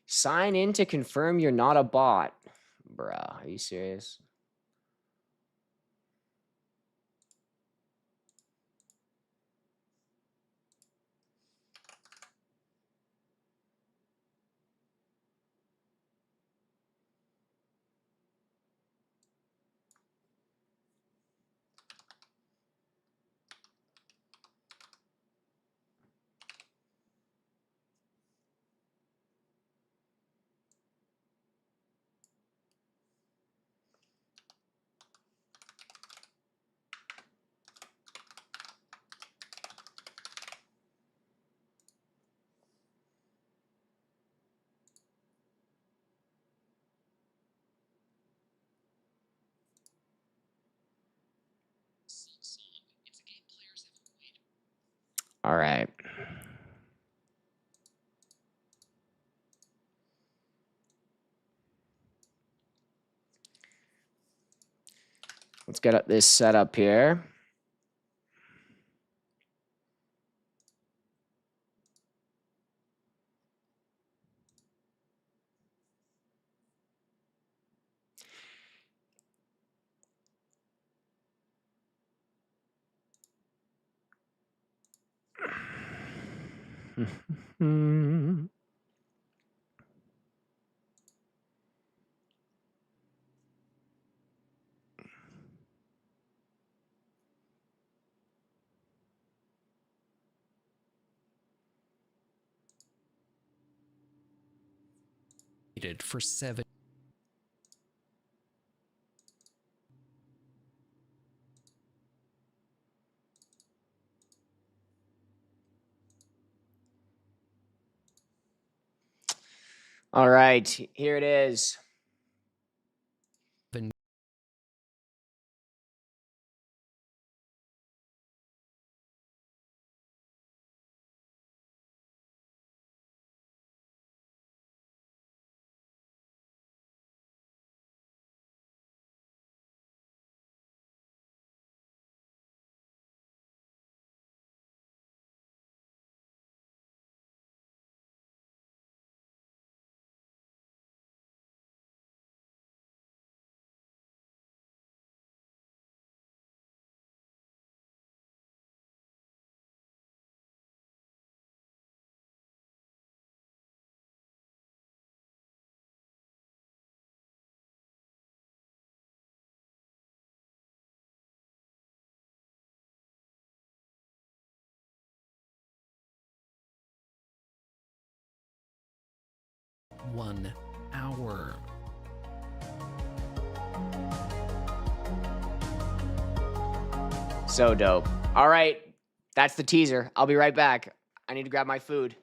Sign in to confirm you're not a bot. Bruh, are you serious? All right. Let's get this set up here. For 7. All right, here it is. 1 hour. So dope. All right, that's the teaser. I'll be right back. I need to grab my food.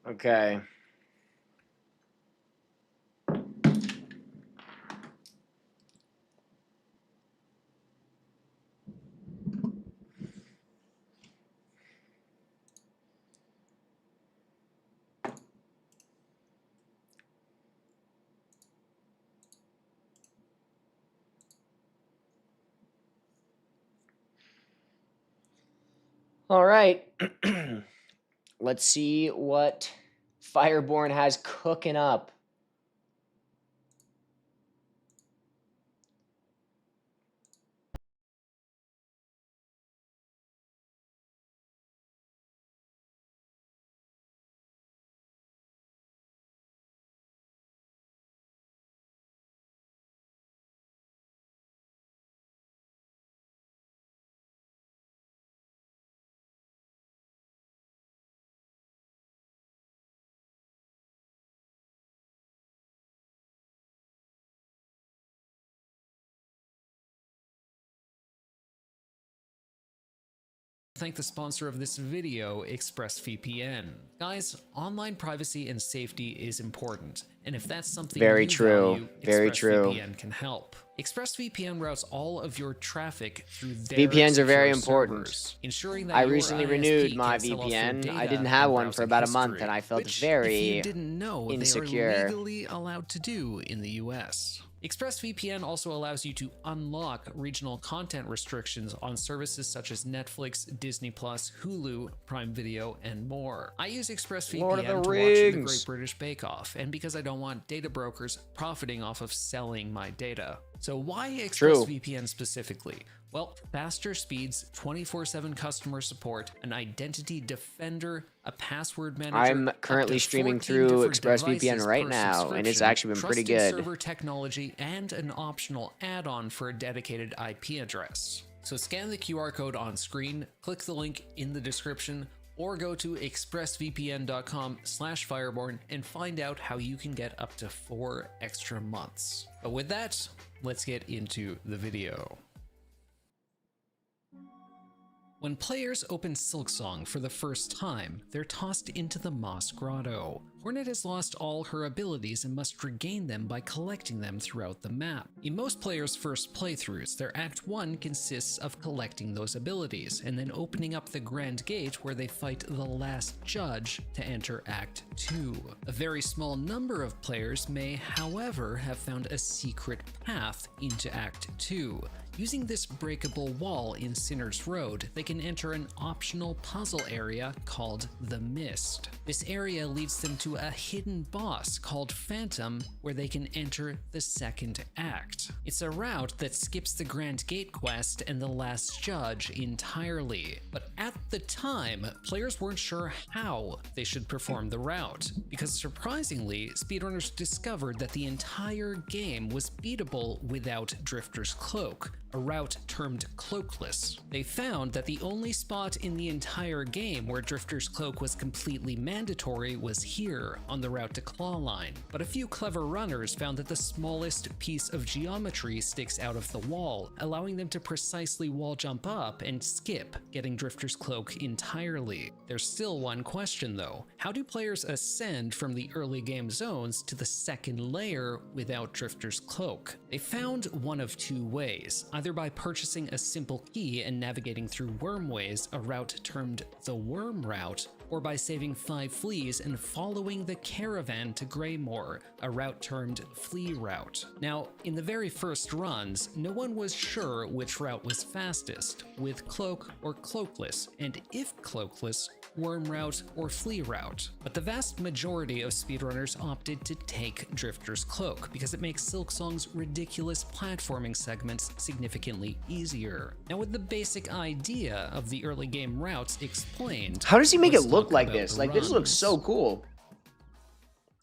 Okay. All right. Let's see what Fireborn has cooking up. Thank the sponsor of this video, ExpressVPN. Guys, online privacy and safety is important, and if that's something Very you true. value, Very true. ExpressVPN can help. ExpressVPN routes all of your traffic through their VPNs are very secure important. servers, ensuring that I your recently ISP renewed can't my sell off your VPN. I data didn't have and one for browsing about a month, history, and I felt which, very if you didn't know, insecure. they are legally allowed to do in the US. ExpressVPN also allows you to unlock regional content restrictions on services such as Netflix, Disney+, Hulu, Prime Video, and more. I use Lord of ExpressVPN the to watch The Rings. Great British Bake Off, and because I don't want data brokers profiting off of selling my data. So why ExpressVPN specifically? Well, faster speeds, 24/7 customer support, an identity defender, a password manager. I'm currently streaming through ExpressVPN right now, and it's actually been pretty good. Server technology, and an optional add-on for a dedicated IP address. So scan the QR code on screen, click the link in the description, or go to expressvpn.com/fireborn and find out how you can get up to 4 extra months. But with that, let's get into the video. When players open Silksong for the first time, they're tossed into the Moss Grotto. Hornet has lost all her abilities and must regain them by collecting them throughout the map. In most players' first playthroughs, their Act 1 consists of collecting those abilities, and then opening up the Grand Gate where they fight the last judge to enter Act 2. A very small number of players may, however, have found a secret path into Act 2. Using this breakable wall in Sinner's Road, they can enter an optional puzzle area called the Mist. This area leads them to a hidden boss called Phantom, where they can enter the second act. It's a route that skips the Grand Gate quest and the Last Judge entirely, but at the time, players weren't sure how they should perform the route, because surprisingly, speedrunners discovered that the entire game was beatable without Drifter's Cloak, a route termed cloakless. They found that the only spot in the entire game where Drifter's Cloak was completely mandatory was here, on the route to Clawline. But a few clever runners found that the smallest piece of geometry sticks out of the wall, allowing them to precisely wall jump up and skip getting Drifter's Cloak entirely. There's still one question though. How do players ascend from the early game zones to the second layer without Drifter's Cloak? They found one of two ways, either by purchasing a simple key and navigating through wormways, a route termed the Worm Route, or by saving 5 fleas and following the caravan to Greymoor, a route termed Flea Route. Now, in the very first runs, no one was sure which route was fastest, with Cloak or Cloakless, and if Cloakless, Worm Route or Flea Route. But the vast majority of speedrunners opted to take Drifter's Cloak because it makes Silksong's ridiculous platforming segments significantly easier. Now, with the basic idea of the early game routes explained, how does he make it let's look talk like about this? the Like, this looks runs. so cool.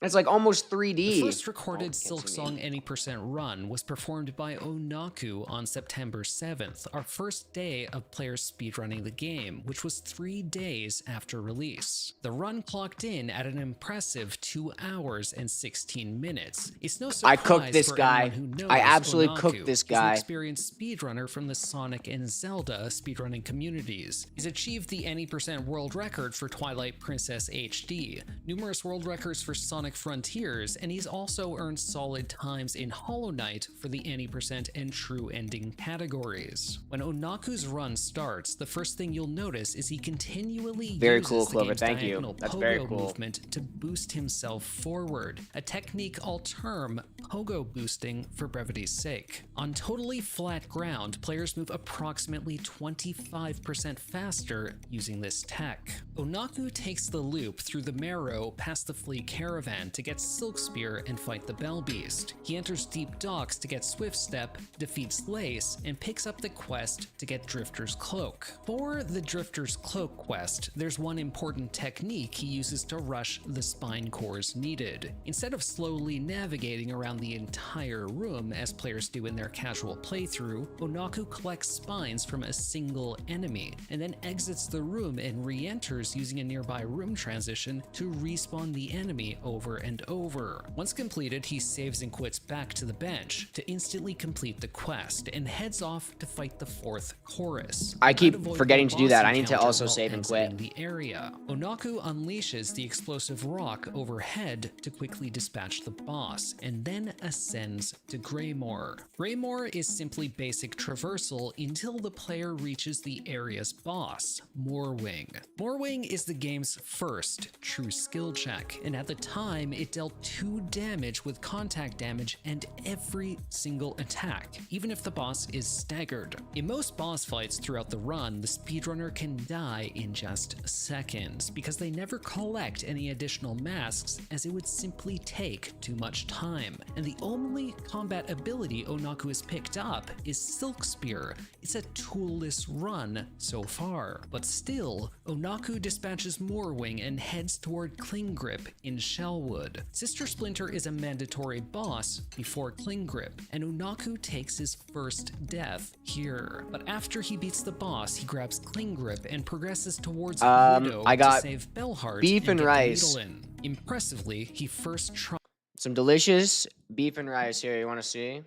It's like almost 3D. The first recorded Oh, can't see Silksong me. Any Percent run was performed by Onaku on September 7th, our first day of players speedrunning the game, which was 3 days after release. The run clocked in at an impressive 2 hours and 16 minutes. It's no surprise I cooked this for guy. anyone who knows I absolutely Onaku. cooked this He's guy. an experienced speedrunner from the Sonic and Zelda speedrunning communities. He's achieved the Any Percent world record for Twilight Princess HD, numerous world records for Sonic Frontiers, and he's also earned solid times in Hollow Knight for the Any Percent and True Ending categories. When Onaku's run starts, the first thing you'll notice is he continually Very uses cool, the Clover. game's Thank you. diagonal That's pogo very cool. movement to boost himself forward, a technique I'll term pogo boosting for brevity's sake. On totally flat ground, players move approximately 25% faster using this tech. Onaku takes the loop through the Marrow past the Flea Caravan to get Silk Spear and fight the Bell Beast. He enters Deep Docks to get Swift Step, defeats Lace, and picks up the quest to get Drifter's Cloak. For the Drifter's Cloak quest, there's one important technique he uses to rush the spine cores needed. Instead of slowly navigating around the entire room as players do in their casual playthrough, Onaku collects spines from a single enemy, and then exits the room and re-enters using a nearby room transition to respawn the enemy over and over. Once completed, he saves and quits back to the bench to instantly complete the quest and heads off to fight the 4th chorus. I keep Unavoidable forgetting to do boss that. I need to encounter also while save and exiting quit. the area. Onaku unleashes the explosive rock overhead to quickly dispatch the boss, and then ascends to Greymoor. Greymoor is simply basic traversal until the player reaches the area's boss, Moorwing. Moorwing is the game's first true skill check, and at the time time, it dealt 2 damage with contact damage and every single attack, even if the boss is staggered. In most boss fights throughout the run, the speedrunner can die in just seconds because they never collect any additional masks, as it would simply take too much time. And the only combat ability Onaku has picked up is Silk Spear. It's a toolless run so far, but still, Onaku dispatches Morwing and heads toward Cling Grip in Shellwood. Sister Splinter is a mandatory boss before Cling Grip, and Onaku takes his first death here. But after he beats the boss, he grabs Cling Grip and progresses towards Widow I got to save Bellheart beef and get the rice. needle in. Impressively, he first tries Some delicious beef and rice here. You want to see?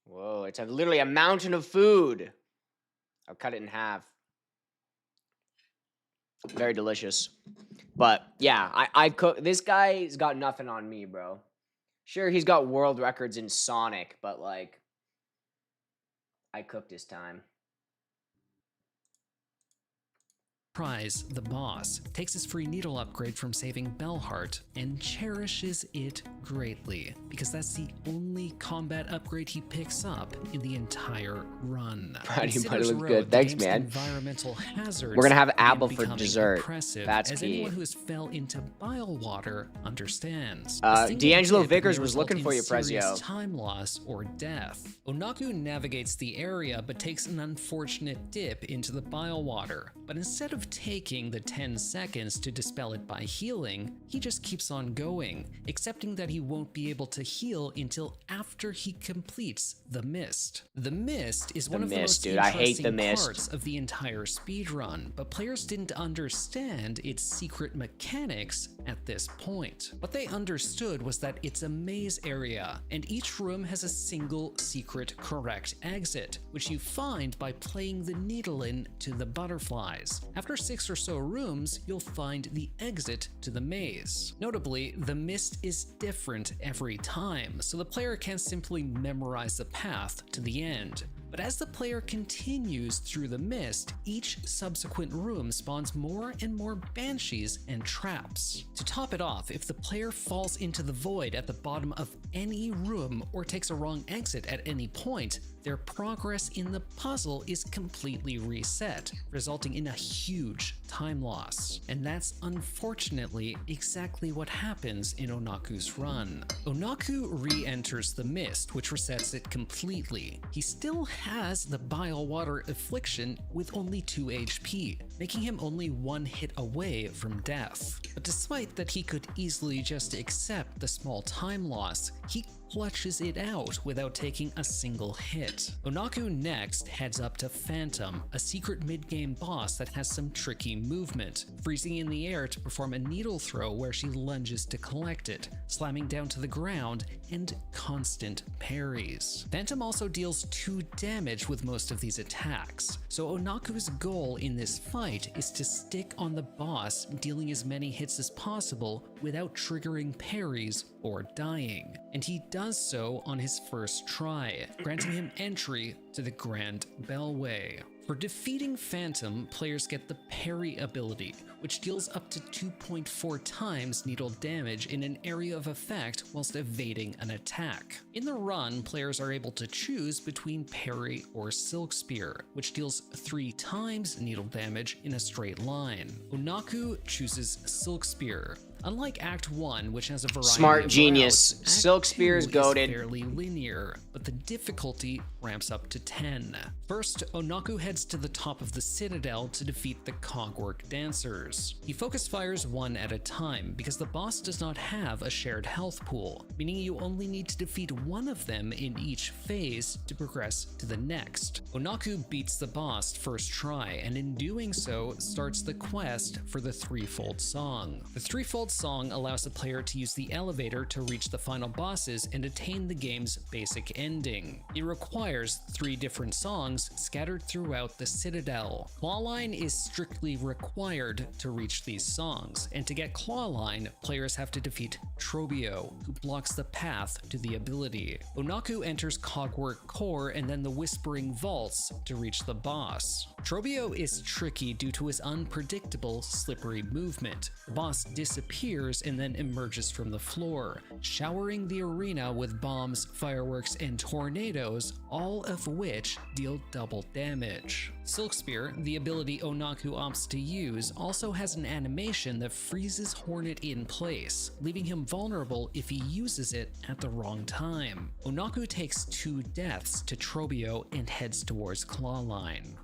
Whoa, it's literally a mountain of food. I'll cut it in half. Very delicious. But yeah, I cook. This guy's got nothing on me, bro. Sure, he's got world records in Sonic, but like, I cooked this time. the boss, takes his free needle upgrade from saving Bellheart, and cherishes it greatly, because that's the only combat upgrade he picks up in the entire run. Brady Buddy looks good. Thanks, man. Environmental hazards We're gonna have apple for dessert. That's as key. anyone who has fell into bile water understands. D'Angelo Vickers was looking for you, Prezio. Time loss or death. Onaku navigates the area, but takes an unfortunate dip into the bile water. But instead of taking the 10 seconds to dispel it by healing, he just keeps on going, accepting that he won't be able to heal until after he completes the mist. The mist is one of the most interesting parts of the entire speedrun, but players didn't understand its secret mechanics at this point. What they understood was that it's a maze area, and each room has a single secret correct exit, which you find by playing the needle in to the butterflies. After 6 or so rooms, you'll find the exit to the maze. Notably, the mist is different every time, so the player can't simply memorize the path to the end. But as the player continues through the mist, each subsequent room spawns more and more banshees and traps. To top it off, if the player falls into the void at the bottom of any room or takes a wrong exit at any point, their progress in the puzzle is completely reset, resulting in a huge time loss. And that's unfortunately exactly what happens in Onaku's run. Onaku re-enters the mist, which resets it completely. He still has the bile water affliction with only 2 HP, making him only 1 hit away from death. But despite that he could easily just accept the small time loss, he clutches it out without taking a single hit. Onaku next heads up to Phantom, a secret mid-game boss that has some tricky movement, freezing in the air to perform a needle throw where she lunges to collect it, slamming down to the ground, and constant parries. Phantom also deals 2 damage with most of these attacks, so Onaku's goal in this fight is to stick on the boss, dealing as many hits as possible without triggering parries or dying, and he does so on his first try, granting him entry to the Grand Bellway. For defeating Phantom, players get the parry ability, which deals up to 2.4 times needle damage in an area of effect whilst evading an attack. In the run, players are able to choose between parry or Silk Spear, which deals 3 times needle damage in a straight line. Onaku chooses Silk Spear. Unlike Act 1, which has a variety Smart of genius. routes, Silk Spear is goated. fairly linear, but the difficulty ramps up to 10. First, Onaku heads to the top of the Citadel to defeat the Cogwork Dancers. He focus fires 1 at a time because the boss does not have a shared health pool, meaning you only need to defeat 1 of them in each phase to progress to the next. Onaku beats the boss first try, and in doing so, starts the quest for the threefold song. The threefold song allows the player to use the elevator to reach the final bosses and attain the game's basic ending. It requires 3 different songs scattered throughout the Citadel. Clawline is strictly required to reach these songs, and to get Clawline, players have to defeat Trobio, who blocks the path to the ability. Onaku enters Cogwork Core and then the Whispering Vaults to reach the boss. Trobio is tricky due to his unpredictable, slippery movement. The boss disappears appears and then emerges from the floor, showering the arena with bombs, fireworks, and tornadoes, all of which deal double damage. Silk Spear, the ability Onaku opts to use, also has an animation that freezes Hornet in place, leaving him vulnerable if he uses it at the wrong time. Onaku takes 2 deaths to Trobio and heads towards Clawline.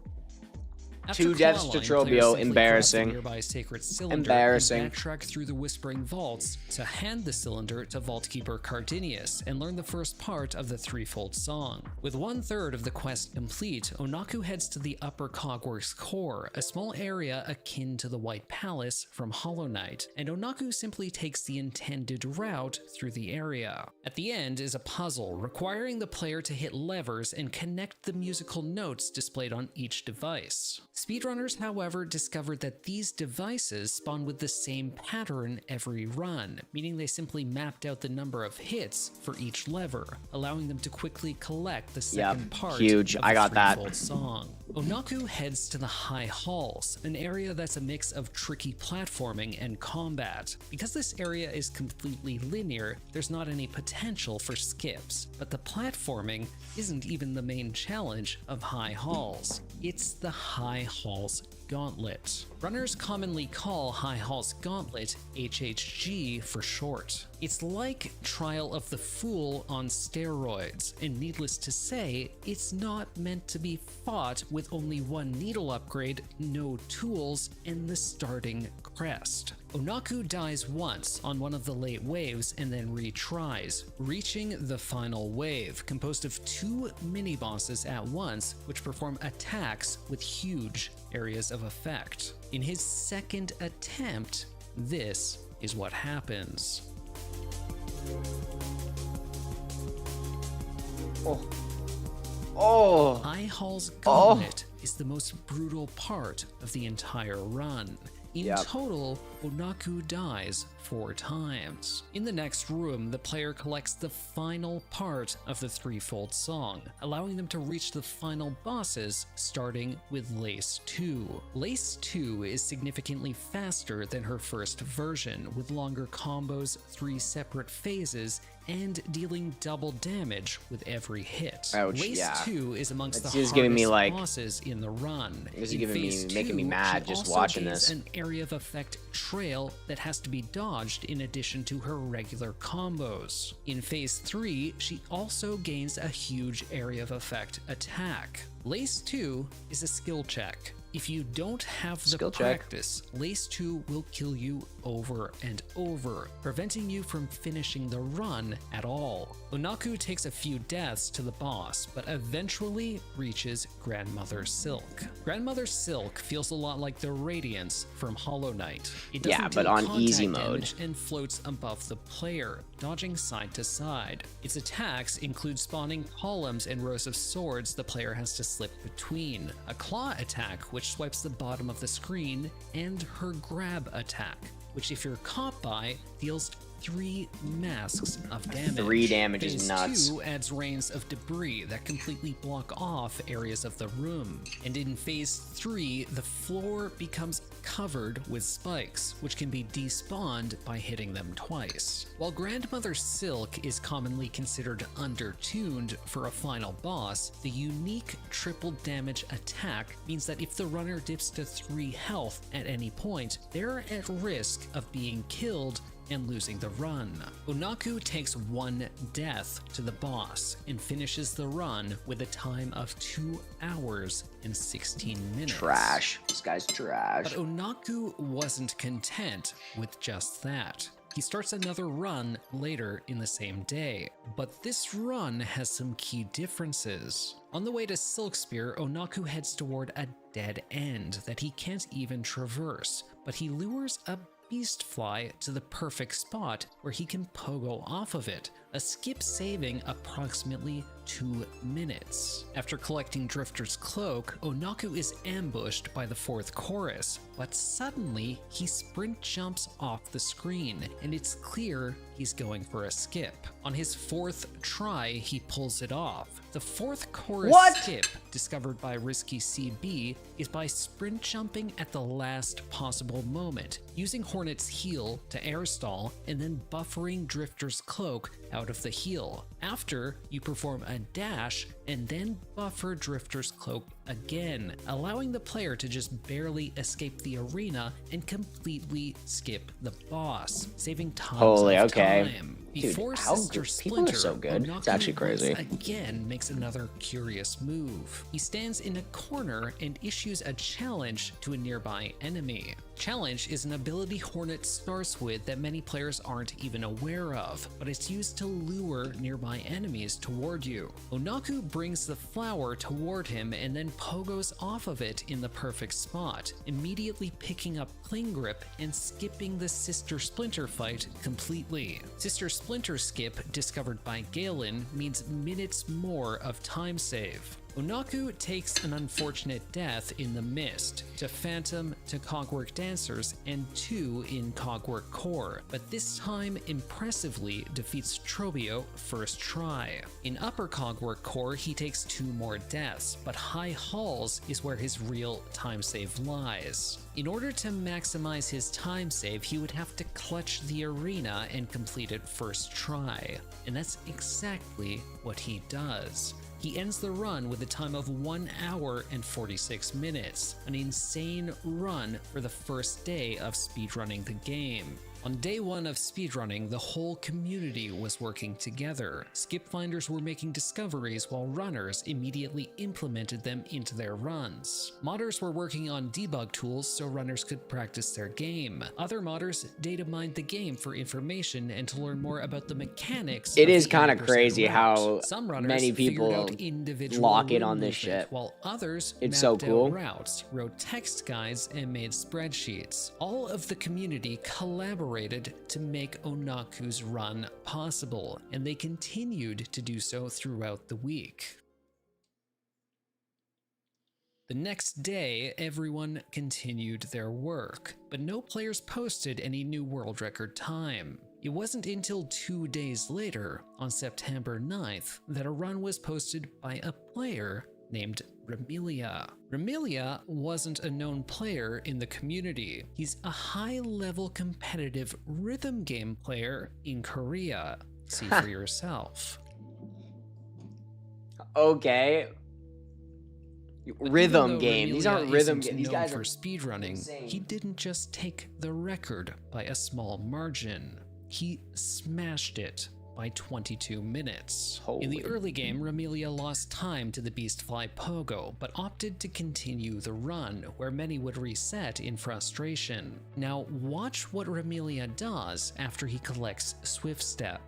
After 2 deaths to Clawline, players Trobio, simply embarrassing. collect the nearby sacred cylinder Embarrassing. and backtrack through the Whispering Vaults to hand the cylinder to Vaultkeeper Cardinius and learn the first part of the threefold song. With 1/3 of the quest complete, Onaku heads to the Upper Cogworks Core, a small area akin to the White Palace from Hollow Knight, and Onaku simply takes the intended route through the area. At the end is a puzzle requiring the player to hit levers and connect the musical notes displayed on each device. Speedrunners, however, discovered that these devices spawn with the same pattern every run, meaning they simply mapped out the number of hits for each lever, allowing them to quickly collect the second part huge. of I the got that. threefold song. Onaku heads to the High Halls, an area that's a mix of tricky platforming and combat. Because this area is completely linear, there's not any potential for skips, but the platforming isn't even the main challenge of High Halls. It's the High Halls Gauntlet. Runners commonly call High Halls Gauntlet HHG for short. It's like Trial of the Fool on steroids, and needless to say, it's not meant to be fought with only 1 needle upgrade, no tools, and the starting crest. Onaku dies once on one of the late waves and then retries, reaching the final wave, composed of 2 mini-bosses at once, which perform attacks with huge areas of effect. In his second attempt, this is what happens. Oh. High Hall's Gauntlet is the most brutal part of the entire run. In total, Onaku dies 4 times. In the next room, the player collects the final part of the threefold song, allowing them to reach the final bosses, starting with Lace 2. Lace 2 is significantly faster than her first version, with longer combos, 3 separate phases, and dealing double damage with every hit. Ouch, Lace yeah. 2 is amongst the It's hardest just giving me, like, bosses in the run. This is In giving me, phase making me 2, mad she just also watching gains this. an area of effect trail that has to be dodged in addition to her regular combos. In phase 3, she also gains a huge area of effect attack. Lace 2 is a skill check. If you don't have the Skill check. practice, Lace 2 will kill you over and over, preventing you from finishing the run at all. Onaku takes a few deaths to the boss, but eventually reaches Grandmother Silk. Grandmother Silk feels a lot like the Radiance from Hollow Knight. It doesn't Yeah, but take on contact easy mode. damage and floats above the player, dodging side to side. Its attacks include spawning columns and rows of swords the player has to slip between, a claw attack which swipes the bottom of the screen, and her grab attack, which if you're caught by, deals 3 masks of damage. 3 damage is Phase nuts. 2 adds rains of debris that completely block off areas of the room. And in phase 3, the floor becomes covered with spikes, which can be despawned by hitting them twice. While Grandmother Silk is commonly considered undertuned for a final boss, the unique triple damage attack means that if the runner dips to 3 health at any point, they're at risk of being killed and losing the run. Onaku takes 1 death to the boss and finishes the run with a time of 2 hours and 16 minutes. Trash. This guy's trash. But Onaku wasn't content with just that. He starts another run later in the same day, but this run has some key differences. On the way to Silk Spear, Onaku heads toward a dead end that he can't even traverse, but he lures a beast fly to the perfect spot where he can pogo off of it, a skip saving approximately 2 minutes. After collecting Drifter's cloak, Onaku is ambushed by the fourth chorus, but suddenly he sprint jumps off the screen, and it's clear he's going for a skip. On his fourth try, he pulls it off. The fourth chorus skip, discovered by Risky CB, is by sprint jumping at the last possible moment, using Hornet's heal to air stall, and then buffering Drifter's cloak out of the heal. After, you perform a dash and then buffer Drifter's cloak again, allowing the player to just barely escape the arena and completely skip the boss, saving tons of time. Before Dude, Sister Splinter, people are so good. Onaku It's actually crazy. again makes another curious move. He stands in a corner and issues a challenge to a nearby enemy. Challenge is an ability Hornet starts with that many players aren't even aware of, but it's used to lure nearby enemies toward you. Onaku brings the flower toward him and then pogos off of it in the perfect spot, immediately picking up Cling Grip and skipping the Sister Splinter fight completely. Sister Splinter skip, discovered by Galen, means minutes more of time save. Onaku takes an unfortunate death in the mist, to Phantom, to Cogwork Dancers, and 2 in Cogwork Core, but this time impressively defeats Trobio first try. In Upper Cogwork Core, he takes 2 more deaths, but High Halls is where his real time save lies. In order to maximize his time save, he would have to clutch the arena and complete it first try, and that's exactly what he does. He ends the run with a time of 1 hour and 46 minutes, an insane run for the first day of speedrunning the game. On day 1 of speedrunning, the whole community was working together. Skip finders were making discoveries while runners immediately implemented them into their runs. Modders were working on debug tools so runners could practice their game. Other modders data mined the game for information and to learn more about the mechanics. It is kind of crazy how some runners many people lock in on this shit. While others It's so cool. routes, wrote text guides, and made spreadsheets. All of the community collaborated to make Onaku's run possible, and they continued to do so throughout the week. The next day, everyone continued their work, but no players posted any new world record time. It wasn't until 2 days later, on September 9th, that a run was posted by a player named Remilia. Remilia wasn't a known player in the community. He's a high-level competitive rhythm game player in Korea. See for yourself. Okay. Rhythm game. These aren't rhythm games. games. These guys for are speedrunning. insane. He didn't just take the record by a small margin. He smashed it by 22 minutes. In the early game, Remilia lost time to the Beastfly Pogo, but opted to continue the run, where many would reset in frustration. Now watch what Remilia does after he collects Swift Step.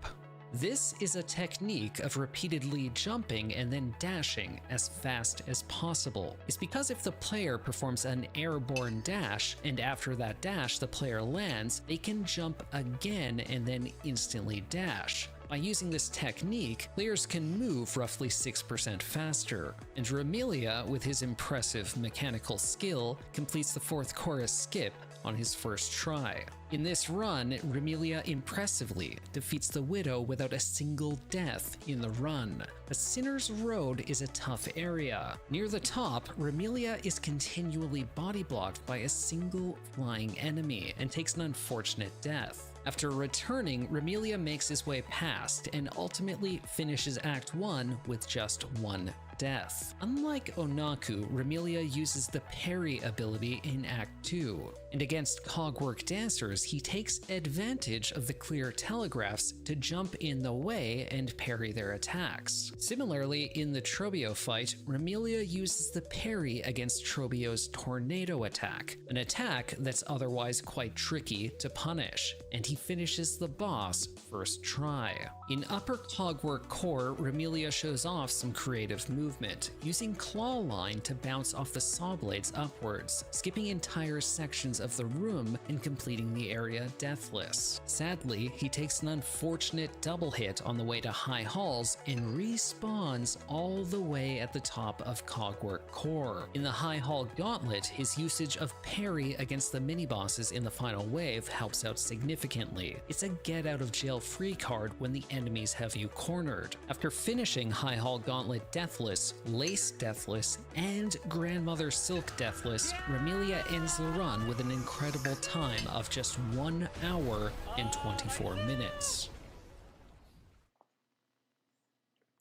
This is a technique of repeatedly jumping and then dashing as fast as possible. It's because if the player performs an airborne dash, and after that dash the player lands, they can jump again and then instantly dash. By using this technique, players can move roughly 6% faster, and Remilia, with his impressive mechanical skill, completes the fourth chorus skip on his first try. In this run, Remilia impressively defeats the Widow without a single death in the run. But Sinner's Road is a tough area. Near the top, Remilia is continually body blocked by a single flying enemy and takes an unfortunate death. After returning, Remilia makes his way past and ultimately finishes Act 1 with just 1 death. Unlike Onaku, Remilia uses the parry ability in Act 2, and against Cogwork Dancers, he takes advantage of the clear telegraphs to jump in the way and parry their attacks. Similarly, in the Trobio fight, Remilia uses the parry against Trobio's tornado attack, an attack that's otherwise quite tricky to punish, and he finishes the boss first try. In upper cogwork core, Remelia shows off some creative movement, using claw line to bounce off the saw blades upwards, skipping entire sections of the room and completing the area deathless. Sadly, he takes an unfortunate double hit on the way to high halls and respawns all the way at the top of cogwork core. In the high hall gauntlet, his usage of parry against the mini-bosses in the final wave helps out significantly. It's a get out of jail free card when the enemies have you cornered. After finishing High Hall Gauntlet Deathless, Lace Deathless, and Grandmother Silk Deathless, Remelia ends the run with an incredible time of just 1 hour and 24 minutes.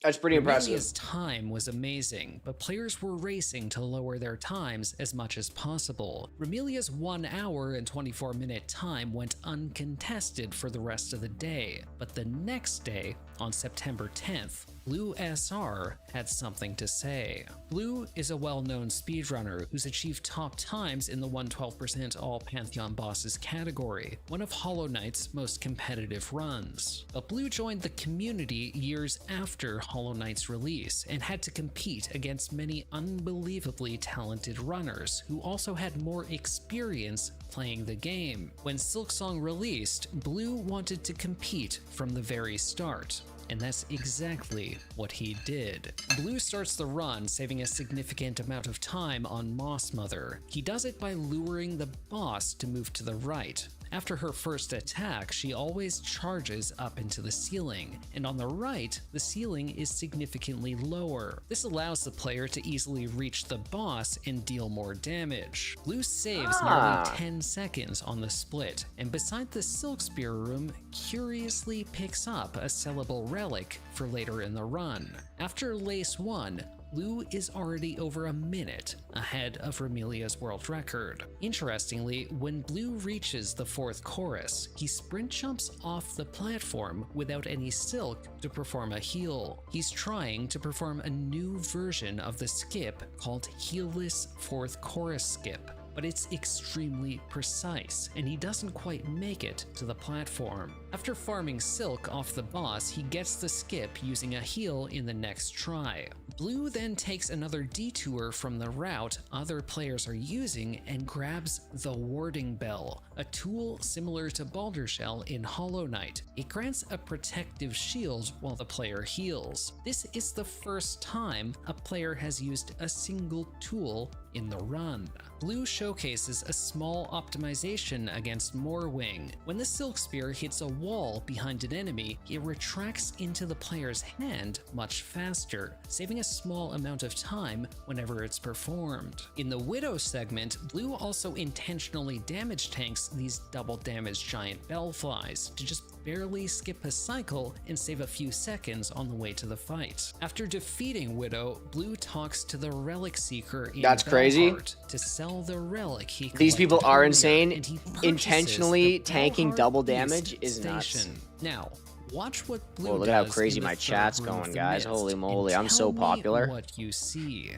That's pretty impressive. Remelia's time was amazing, but players were racing to lower their times as much as possible. Remelia's 1 hour and 24 minute time went uncontested for the rest of the day, but the next day, on September 10th, Blue SR had something to say. Blue is a well-known speedrunner who's achieved top times in the 112% all Pantheon bosses category, one of Hollow Knight's most competitive runs. But Blue joined the community years after Hollow Knight's release and had to compete against many unbelievably talented runners who also had more experience playing the game. When Silksong released, Blue wanted to compete from the very start. And that's exactly what he did. Blue starts the run, saving a significant amount of time on Moss Mother. He does it by luring the boss to move to the right. After her first attack, she always charges up into the ceiling, and on the right, the ceiling is significantly lower. This allows the player to easily reach the boss and deal more damage. Blue saves nearly 10 seconds on the split, and beside the Silk Spear room, curiously picks up a sellable relic for later in the run. After Lace 1, Blue is already over a minute ahead of Remelia's world record. Interestingly, when Blue reaches the 4th chorus, he sprint jumps off the platform without any silk to perform a heal. He's trying to perform a new version of the skip called Heelless 4th Chorus Skip, but it's extremely precise, and he doesn't quite make it to the platform. After farming Silk off the boss, he gets the skip using a heal in the next try. Blue then takes another detour from the route other players are using and grabs the Warding Bell, a tool similar to Baldur Shell in Hollow Knight. It grants a protective shield while the player heals. This is the first time a player has used a single tool in the run. Blue showcases a small optimization against Moorwing. When the Silk Spear hits a wall behind an enemy, it retracts into the player's hand much faster, saving a small amount of time whenever it's performed. In the Widow segment, Blue also intentionally damage tanks these double damage giant bellflies to just barely skip a cycle and save a few seconds on the way to the fight. After defeating Widow, Blue talks to the Relic Seeker in That's crazy. to sell the relic he These people collected are earlier, insane. and he purchases Intentionally the tanking Bellheart double East damage is nuts. station. Now, watch what Blue Whoa, look at how does crazy in the my third chat's room of going, the guys. mist, Holy and moly, I'm tell so me popular. what you see.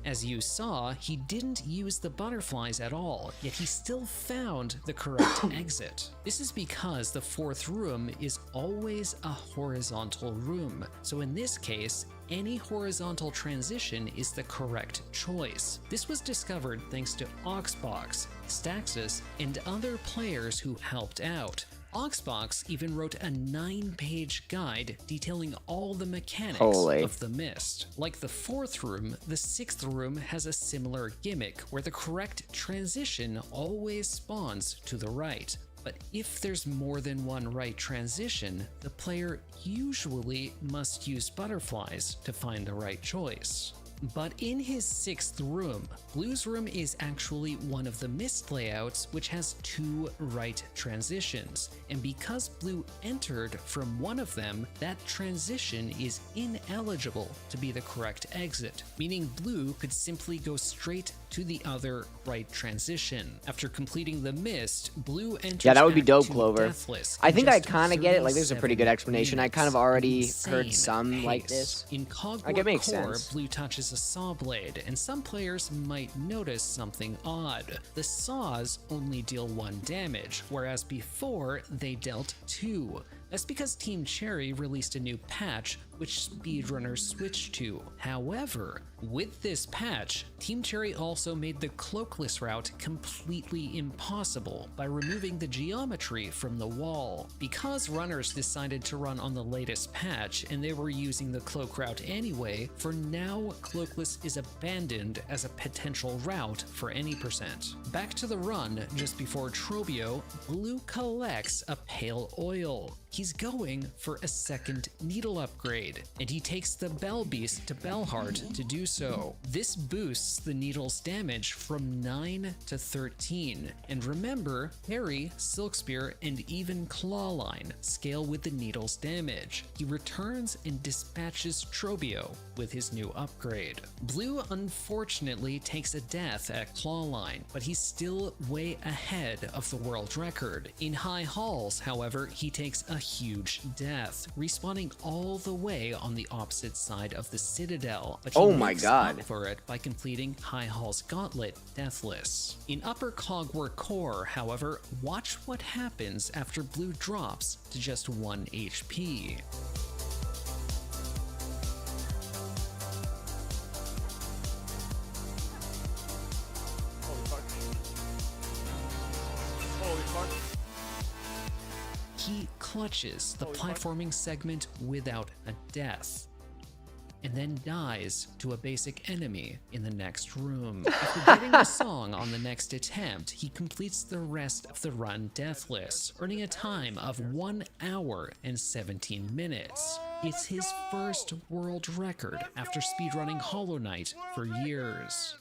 As you saw, he didn't use the butterflies at all, yet he still found the correct exit. This is because the 4th room is always a horizontal room, so in this case, any horizontal transition is the correct choice. This was discovered thanks to Oxbox, Staxis, and other players who helped out. Oxbox even wrote a 9-page guide detailing all the mechanics of the mist. Like the 4th room, the 6th room has a similar gimmick where the correct transition always spawns to the right. But if there's more than one right transition, the player usually must use butterflies to find the right choice. But in his 6th room, Blue's room is actually one of the mist layouts which has 2 right transitions, and because Blue entered from one of them, that transition is ineligible to be the correct exit, meaning Blue could simply go straight to the other right transition. After completing the mist, Blue enters Yeah, that would be Act dope, 2 Clover. deathless I in think I just kind of get it. Like, there's a pretty good 37 explanation. I kind of minutes. already heard Insane some like pace. this. In Cog Like, War it makes Core, sense. Blue touches a saw blade, and some players might notice something odd. The saws only deal 1 damage, whereas before they dealt 2. That's because Team Cherry released a new patch which speedrunners switched to. However, with this patch, Team Cherry also made the cloakless route completely impossible by removing the geometry from the wall. Because runners decided to run on the latest patch and they were using the cloak route anyway, for now cloakless is abandoned as a potential route for any percent. Back to the run, just before Trobio, Blue collects a pale oil. He's going for a second needle upgrade, and he takes the Bell Beast to Bellheart to do so. This boosts the needle's damage from 9 to 13, and remember, Harry, Silkspear, and even Clawline scale with the needle's damage. He returns and dispatches Trobio with his new upgrade. Blue unfortunately takes a death at Clawline, but he's still way ahead of the world record. In High Halls, however, he takes a huge death, respawning all the way on the opposite side of the Citadel, but he Oh my makes God. up for it by completing High Hall's Gauntlet deathless. In Upper Cog War Core, however, watch what happens after Blue drops to just 1 HP. Holy fuck. He clutches the platforming segment without a death, and then dies to a basic enemy in the next room. After getting a song on the next attempt, he completes the rest of the run deathless, earning a time of 1 hour and 17 minutes. It's his first world record after speedrunning Hollow Knight for years.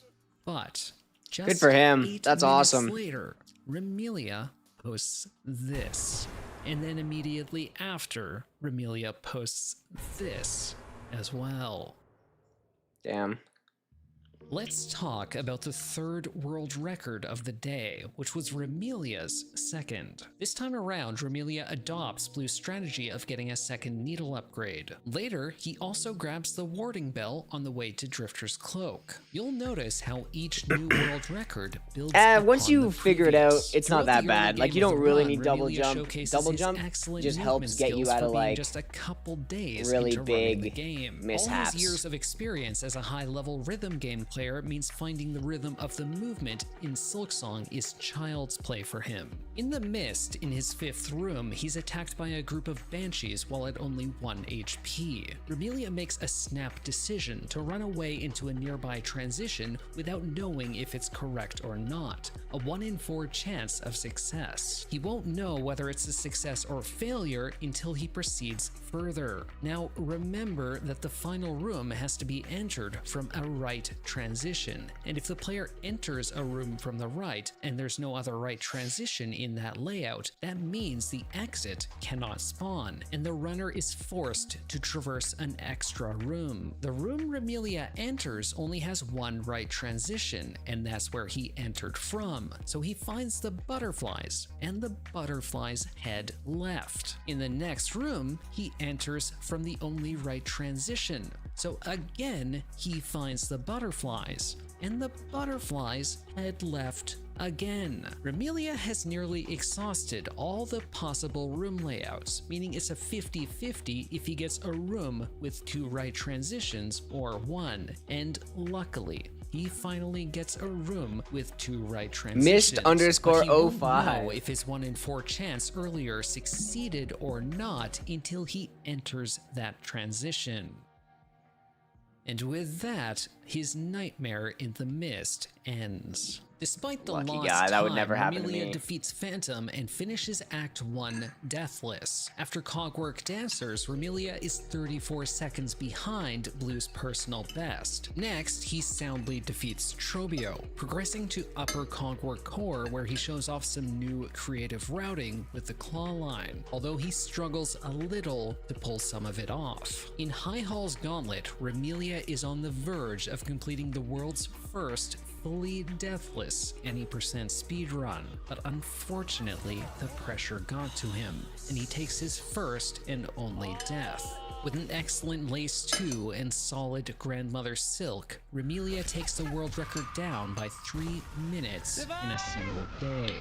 But just Good for him. 8 That's minutes awesome. later, Remelia posts this. And then immediately after, Remelia posts this as well. Damn. Let's talk about the 3rd world record of the day, which was Remelia's second. This time around, Remelia adopts Blue's strategy of getting a second needle upgrade. Later, he also grabs the warding bell on the way to Drifter's Cloak. You'll notice how each new world record builds Once upon you the figure it out, previous. it's not Throughout that the bad. early Like, game you of don't the really run, need double Remelia jump. showcases Double his jump excellent just movement helps get you skills out for of, being like, just a couple days really into running the big game. mishaps. All his years of experience as a high-level rhythm game player means finding the rhythm of the movement in Silksong is child's play for him. In the mist, in his 5th room, he's attacked by a group of banshees while at only 1 HP. Remelia makes a snap decision to run away into a nearby transition without knowing if it's correct or not, a 1 in 4 chance of success. He won't know whether it's a success or failure until he proceeds further. Now remember that the final room has to be entered from a right transition, and if the player enters a room from the right and there's no other right transition in that layout, that means the exit cannot spawn and the runner is forced to traverse an extra room. The room Remelia enters only has 1 right transition, and that's where he entered from, so he finds the butterflies and the butterflies head left. In the next room, he enters from the only right transition, so again he finds the butterflies and the butterflies head left again. Remelia has nearly exhausted all the possible room layouts, meaning it's a 50-50 if he gets a room with 2 right transitions or 1, and luckily, he finally gets a room with 2 right transitions. Mist_05. But he won't know if his 1 in 4 chance earlier succeeded or not until he enters that transition. And with that, his nightmare in the mist ends. Despite the Lucky lost guy, that would time, never happen to Remelia me. defeats Phantom and finishes Act 1 deathless. After Cogwork Dancers, Remelia is 34 seconds behind Blue's personal best. Next, he soundly defeats Trobio, progressing to Upper Cogwork Core where he shows off some new creative routing with the claw line, although he struggles a little to pull some of it off. In High Hall's Gauntlet, Remelia is on the verge of completing the world's first fully deathless any percent speedrun, but unfortunately the pressure got to him, and he takes his first and only death. With an excellent Lace 2 and solid Grandmother Silk, Remelia takes the world record down by 3 minutes in a single day.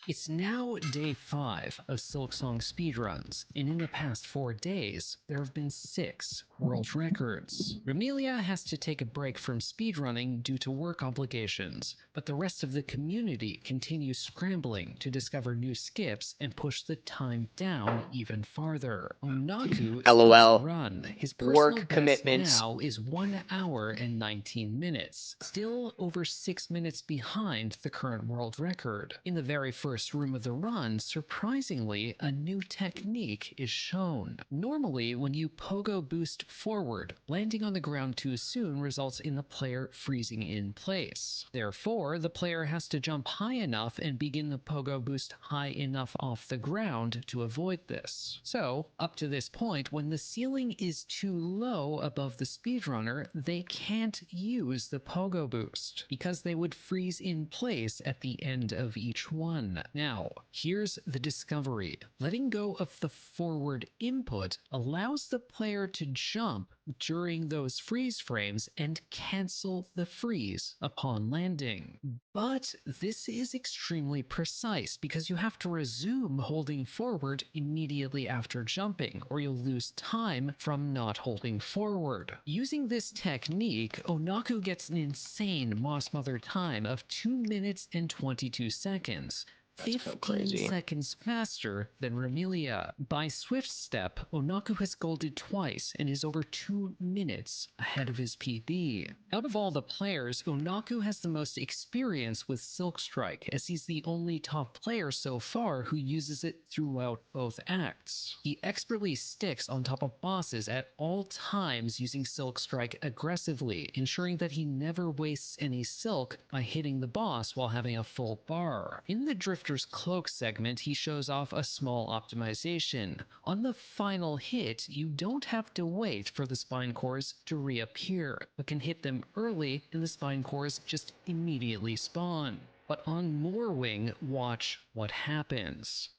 It's now day 5 of Silksong speedruns, and in the past 4 days, there have been 6 world records. Remelia has to take a break from speedrunning due to work obligations, but the rest of the community continues scrambling to discover new skips and push the time down even farther. Onaku LOL. run. His personal Work best commitments. now is 1 hour and 19 minutes, still over 6 minutes behind the current world record. In the very first room of the run, surprisingly, a new technique is shown. Normally, when you pogo boost forward, landing on the ground too soon results in the player freezing in place. Therefore, the player has to jump high enough and begin the pogo boost high enough off the ground to avoid this. So, up to this point, when the ceiling is too low above the speedrunner, they can't use the pogo boost, because they would freeze in place at the end of each one. Now, here's the discovery. Letting go of the forward input allows the player to jump during those freeze frames and cancel the freeze upon landing. But this is extremely precise because you have to resume holding forward immediately after jumping, or you'll lose time from not holding forward. Using this technique, Onaku gets an insane Moss Mother time of 2 minutes and 22 seconds. That's so 15 crazy. seconds faster than Remelia. By Swift Step, Onaku has golded twice and is over 2 minutes ahead of his PB. Out of all the players, Onaku has the most experience with Silk Strike, as he's the only top player so far who uses it throughout both acts. He expertly sticks on top of bosses at all times using Silk Strike aggressively, ensuring that he never wastes any silk by hitting the boss while having a full bar. In the Drifter's Cloak segment, he shows off a small optimization. On the final hit, you don't have to wait for the spine cores to reappear, but can hit them early and the spine cores just immediately spawn. But on Moorwing, watch what happens.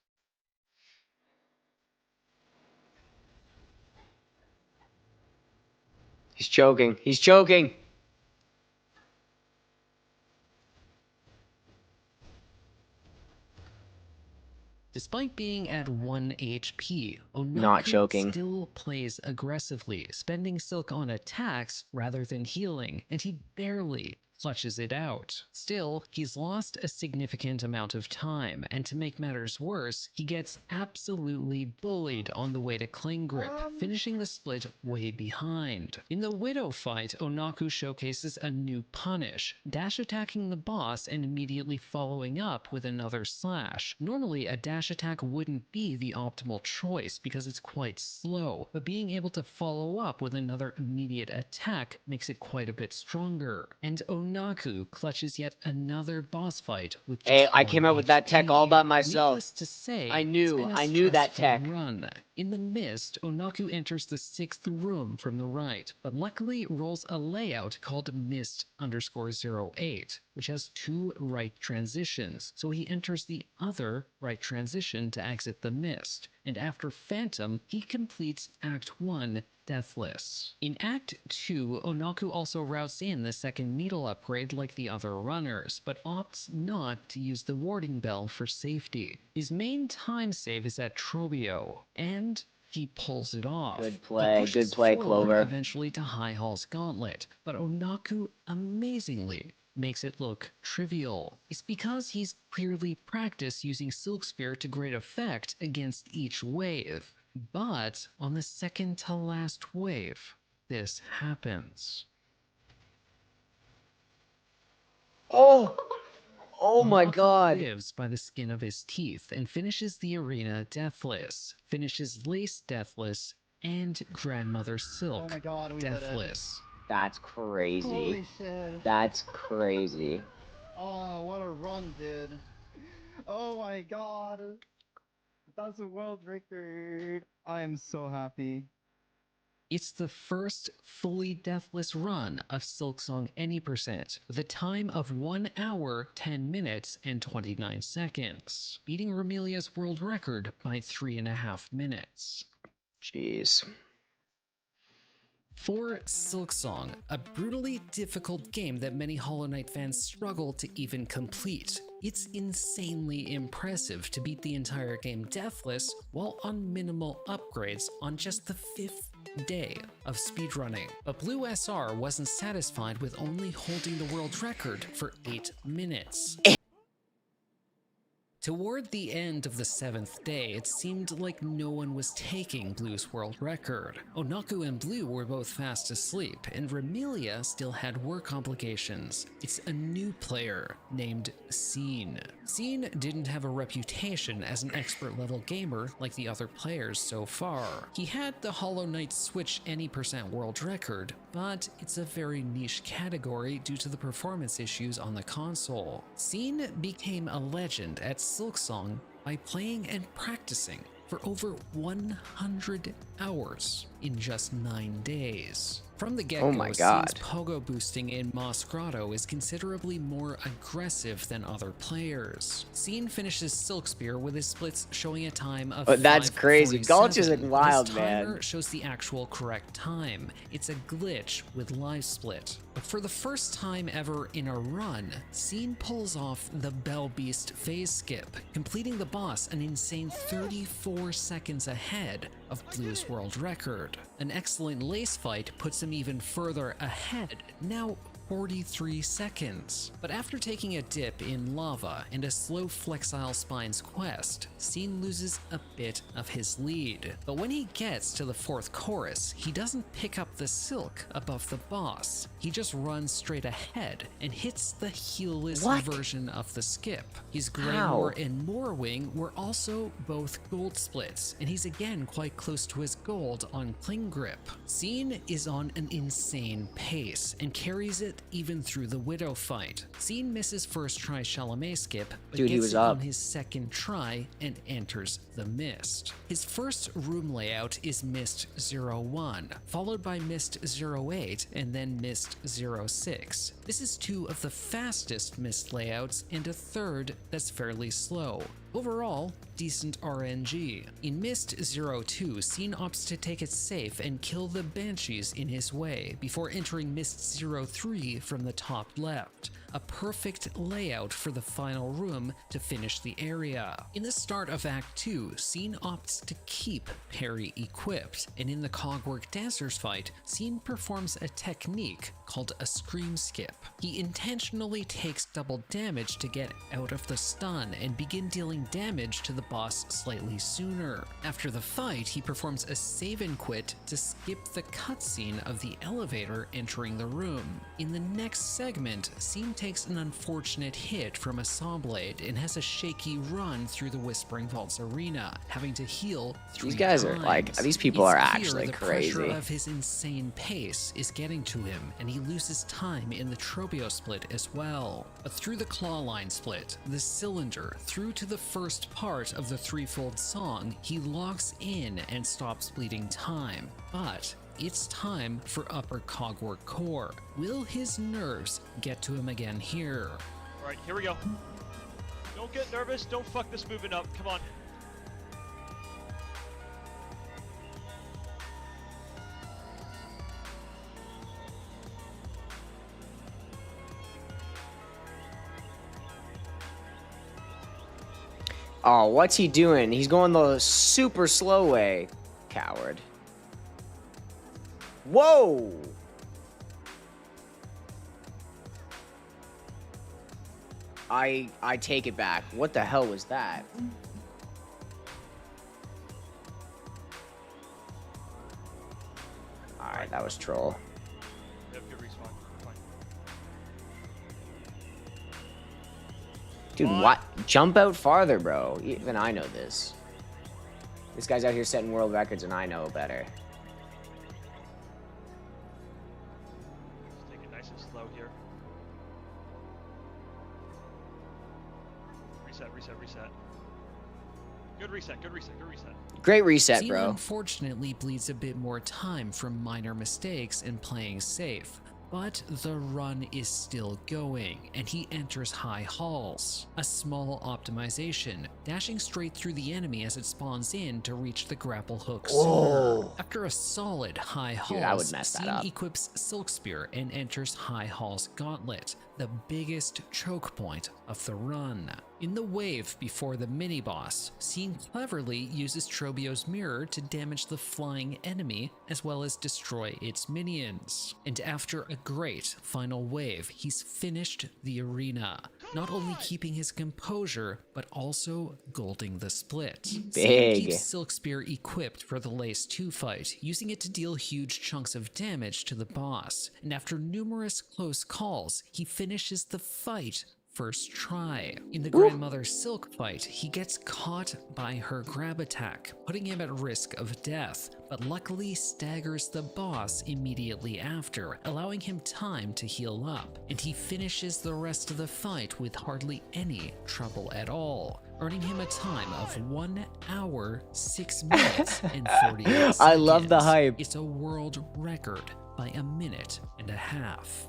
He's choking. He's choking. Despite being at 1 HP, Not Onaku choking. still plays aggressively, spending silk on attacks rather than healing, and he barely clutches it out. Still, he's lost a significant amount of time, and to make matters worse, he gets absolutely bullied on the way to Cling Grip, finishing the split way behind. In the Widow fight, Onaku showcases a new punish, dash attacking the boss and immediately following up with another slash. Normally, a dash attack wouldn't be the optimal choice because it's quite slow, but being able to follow up with another immediate attack makes it quite a bit stronger. And Onaku clutches yet another boss fight with just Hey, I came 1 out with that tech HP. all by myself. Needless to say, I it's knew been a that stressful tech. run. In the mist, Onaku enters the 6th room from the right, but luckily rolls a layout called Mist_08, which has 2 right transitions, so he enters the other right transition to exit the mist, and after Phantom, he completes Act 1 deathless. In Act 2, Onaku also routes in the second needle upgrade like the other runners, but opts not to use the warding bell for safety. His main time save is at Trobio, and he pulls it off. Good He play, pushes good play, forward Clover. eventually to High Hall's Gauntlet, but Onaku amazingly makes it look trivial. It's because he's clearly practiced using Silk Spear to great effect against each wave. But on the second to last wave, this happens. Oh! Oh my Onaku god. lives by the skin of his teeth and finishes the arena deathless, finishes Lace deathless, and Grandmother Silk Oh my god, we did it. deathless. That's crazy. Holy shit. That's crazy. Oh, what a run, dude. Oh my god. That's a world record. I am so happy. It's the first fully deathless run of Silksong Any Percent, with a time of 1 hour, 10 minutes, and 29 seconds, beating Remelia's world record by 3.5 minutes. Jeez. For Silksong, a brutally difficult game that many Hollow Knight fans struggle to even complete, it's insanely impressive to beat the entire game deathless while on minimal upgrades on just the 5th day of speedrunning. But Blue SR wasn't satisfied with only holding the world record for 8 minutes. Toward the end of the 7th day, it seemed like no one was taking Blue's world record. Onaku and Blue were both fast asleep, and Remelia still had work obligations. It's a new player named Scene. Scene didn't have a reputation as an expert-level gamer like the other players so far. He had the Hollow Knight Switch Any Percent world record, but it's a very niche category due to the performance issues on the console. Scene became a legend at Silksong by playing and practicing for over 100 hours in just 9 days. From the get-go, Oh my God. Scene's pogo boosting in Moss Grotto is considerably more aggressive than other players. Scene finishes Silk Spear with his splits showing a time of That's crazy. Gulch is 5:47, wild, but his timer man. shows the actual correct time. It's a glitch with live split. But for the first time ever in a run, Scene pulls off the Bell Beast phase skip, completing the boss an insane 34 seconds ahead of Blue's world record. An excellent lace fight puts him even further ahead, now 43 seconds. But after taking a dip in lava and a slow flexile spine's quest, Scene loses a bit of his lead. But when he gets to the 4th chorus, he doesn't pick up the silk above the boss. He just runs straight ahead and hits the heelless version of the skip. His Greymore and Moorwing were also both gold splits, and he's again quite close to his gold on Cling Grip. Scene is on an insane pace and carries it even through the Widow fight. Scene misses first try Chalamet skip, but Dude, he gets was it up on his 2nd try and enters the Mist. His first room layout is Mist 01, followed by Mist 08, and then Mist 06. This is 2 of the fastest Mist layouts and a 3rd that's fairly slow. Overall, decent RNG. In Mist 02, Scene opts to take it safe and kill the Banshees in his way before entering Mist 03 from the top left. A perfect layout for the final room to finish the area. In the start of Act 2, Scene opts to keep Parry equipped, and in the Cogwork Dancers fight, Scene performs a technique called a Scream Skip. He intentionally takes double damage to get out of the stun and begin dealing damage to the boss slightly sooner. After the fight, he performs a save and quit to skip the cutscene of the elevator entering the room. In the next segment, Scene takes an unfortunate hit from a saw blade and has a shaky run through the Whispering Vaults arena, having to heal 3 These guys times. are like, these people It's are clear actually the crazy. pressure of his insane pace is getting to him, and he loses time in the Trobio split as well. But through the Clawline split, the cylinder, through to the first part of the threefold song, he locks in and stops bleeding time. But it's time for Upper Cogwork Core. Will his nerves get to him again here? Alright, here we go. Don't get nervous, don't fuck this movement up, come on. Oh, what's he doing? He's going the super slow way. Coward. Whoa! I take it back. What the hell was that? Alright, that was troll. Yep, good respawn. Fine. Dude, What? what? Jump out farther, bro. Even I know this. This guy's out here setting world records and I know better. Just take it nice and slow here. Reset, reset, reset. Good reset, good reset, good reset. Great reset, Zima bro. unfortunately bleeds a bit more time from minor mistakes and playing safe, but the run is still going, and he enters high halls. A small optimization, dashing straight through the enemy as it spawns in to reach the grapple hook sooner. Whoa. After a solid high Dude, halls, I would mess that Seam up. equips Silk Spear and enters high halls gauntlet, the biggest choke point of the run. In the wave before the mini-boss, Seam cleverly uses Trobio's mirror to damage the flying enemy as well as destroy its minions. And after a great final wave, he's finished the arena, not only keeping his composure, but also golding the split. Seam Big. keeps Silk Spear equipped for the Lace 2 fight, using it to deal huge chunks of damage to the boss, and after numerous close calls, he finishes the fight first try. In the Grandmother Silk fight, he gets caught by her grab attack, putting him at risk of death, but luckily staggers the boss immediately after, allowing him time to heal up, and he finishes the rest of the fight with hardly any trouble at all, earning him a time of 1 hour, 6 minutes, and 48 seconds. I love the hype. It's a world record by a minute and a half.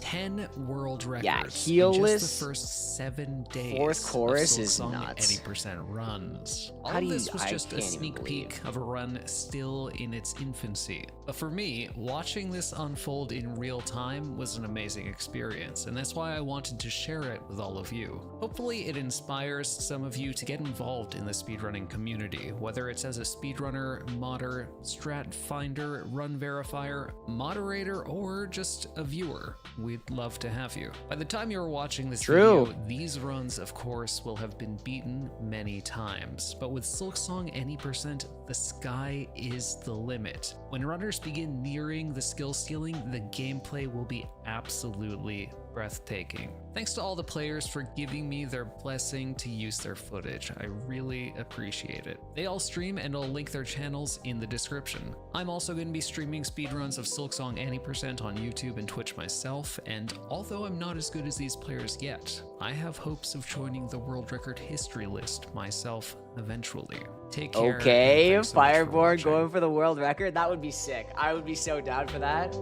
10 world records Yeah, in heelless. just the first 7 days. Fourth chorus of is Silksong nuts. 80% runs. All How of do you- this was I just a can't even sneak believe. peek of a run still in its infancy. But for me, watching this unfold in real time was an amazing experience, and that's why I wanted to share it with all of you. Hopefully it inspires some of you to get involved in the speedrunning community, whether it's as a speedrunner, modder, strat finder, run verifier, moderator, or just a viewer. We'd love to have you. By the time you're watching this True. video, these runs, of course, will have been beaten many times, but with Silksong any percent, the sky is the limit. When runners begin nearing the skill ceiling, the gameplay will be absolutely breathtaking. Thanks to all the players for giving me their blessing to use their footage. I really appreciate it. They all stream, and I'll link their channels in the description. I'm also going to be streaming speedruns of Silksong any percent on YouTube and Twitch myself, and although I'm not as good as these players yet, I have hopes of joining the world record history list myself eventually. Take care. and Okay, thanks so much for Fireborn watching. going for the world record. That would be sick. I would be so down for that.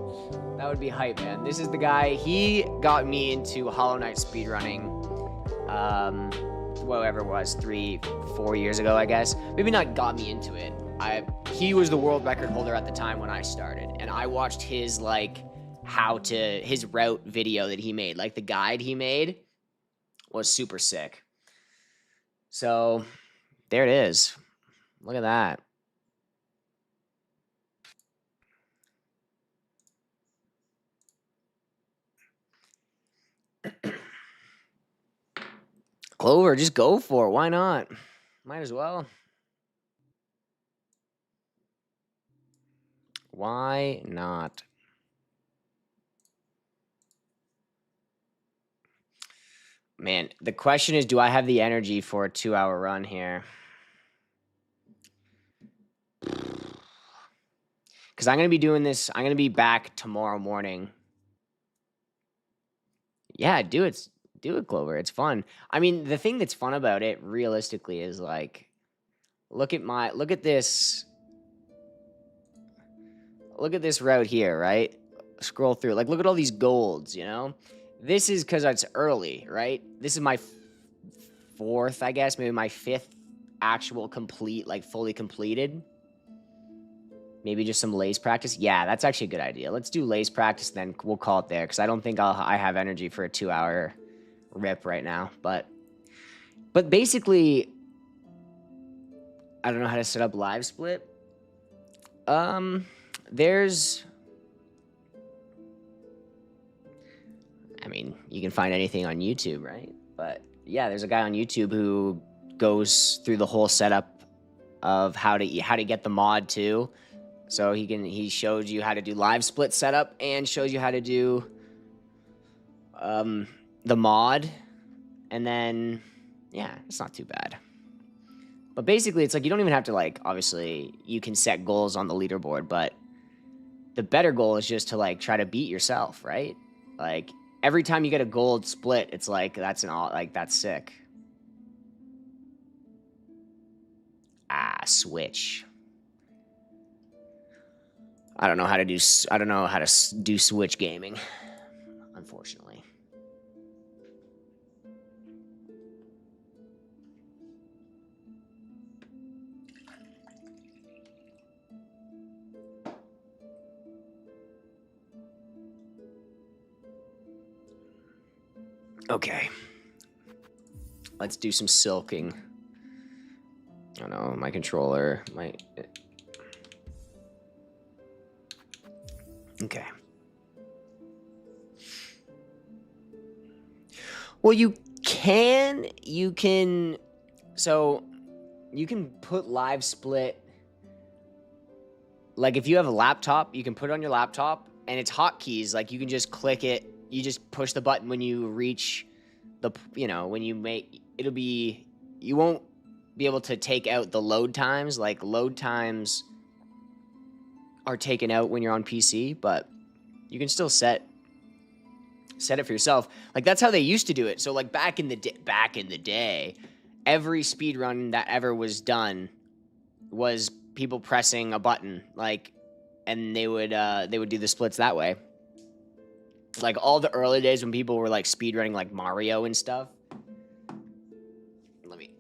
That would be hype, man. This is the guy. He got me into Hollow Knight speedrunning. Whatever it was, 3-4 years ago, I guess. Maybe not got me into it. He was the world record holder at the time when I started, and I watched his his route video that he made, like the guide he made, was super sick. So there it is. Look at that. Clover, just go for it. Why not? Might as well. Why not? Man, the question is, do I have the energy for a 2-hour run here? Because I'm going to be doing this. I'm going to be back tomorrow morning. Yeah, do it. Do it, Clover. It's fun. I mean, the thing that's fun about it, realistically, is like, look at this. Look at this route here, right? Scroll through. Like, look at all these golds, you know? This is because it's early, right? This is my fourth, I guess, maybe my fifth actual complete, like, fully completed. Maybe just some lace practice. Yeah, that's actually a good idea. Let's do lace practice, then we'll call it there, because I don't think I have energy for a 2-hour rip right now. But basically, I don't know how to set up live split. There's, I mean, you can find anything on YouTube, right? But yeah, there's a guy on YouTube who goes through the whole setup of how to get the mod too. So he shows you how to do live split setup and shows you how to do the mod, and then yeah, it's not too bad. But basically, it's like you don't even have to, like, obviously you can set goals on the leaderboard, but the better goal is just to, like, try to beat yourself, right? Like, every time you get a gold split, it's like that's that's sick. Ah, switch. I don't know how to do switch gaming, unfortunately. Okay. Let's do some silking. Oh no, my controller, Okay. Well, you can put live split. Like if you have a laptop, you can put it on your laptop and it's hotkeys. Like you can just click it. You just push the button when you reach the, when you make, you won't be able to take out the load times. Like load times are taken out when you're on PC, but you can still set it for yourself. Like that's how they used to do it. So like back in the day, every speedrun that ever was done was people pressing a button, like, and they would do the splits that way. Like all the early days when people were like speedrunning like Mario and stuff. Let me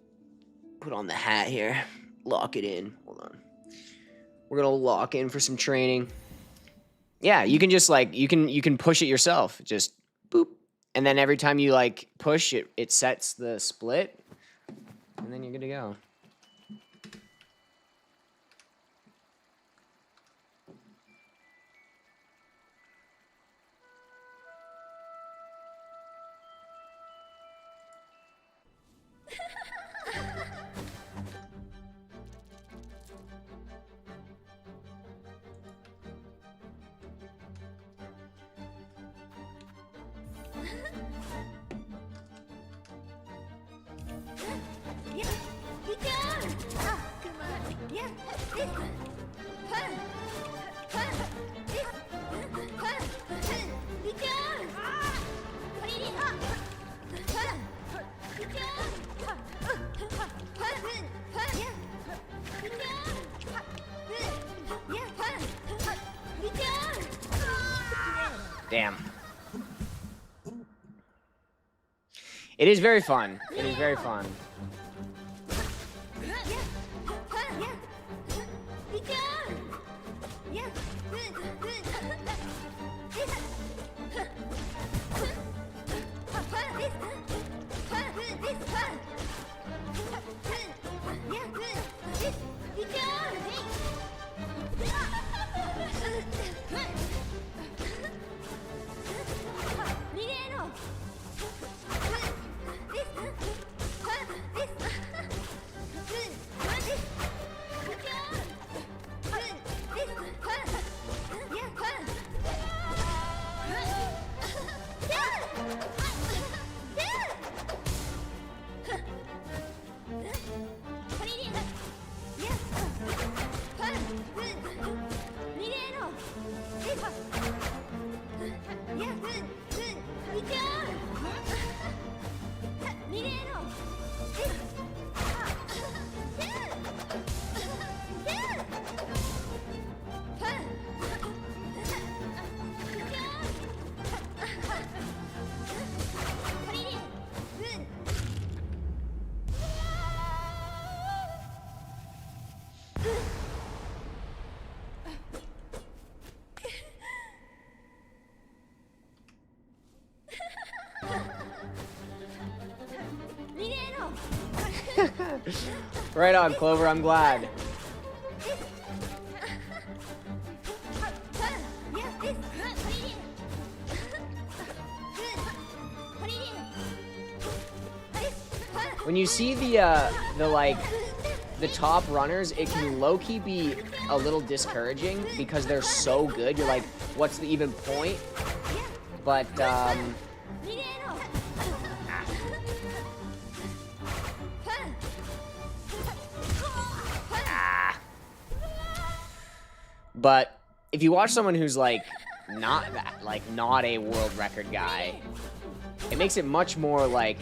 put on the hat here. Lock it in. Hold on. We're gonna lock in for some training. Yeah, you can just like you can push it yourself. Just boop. And then every time you like push it, it sets the split. And then you're good to go. Damn. It is very fun. It is very fun. Right on, Clover, I'm glad. When you see the top runners, it can low-key be a little discouraging because they're so good. You're like, what's the even point? But But if you watch someone who's like not a world record guy. It makes it much more like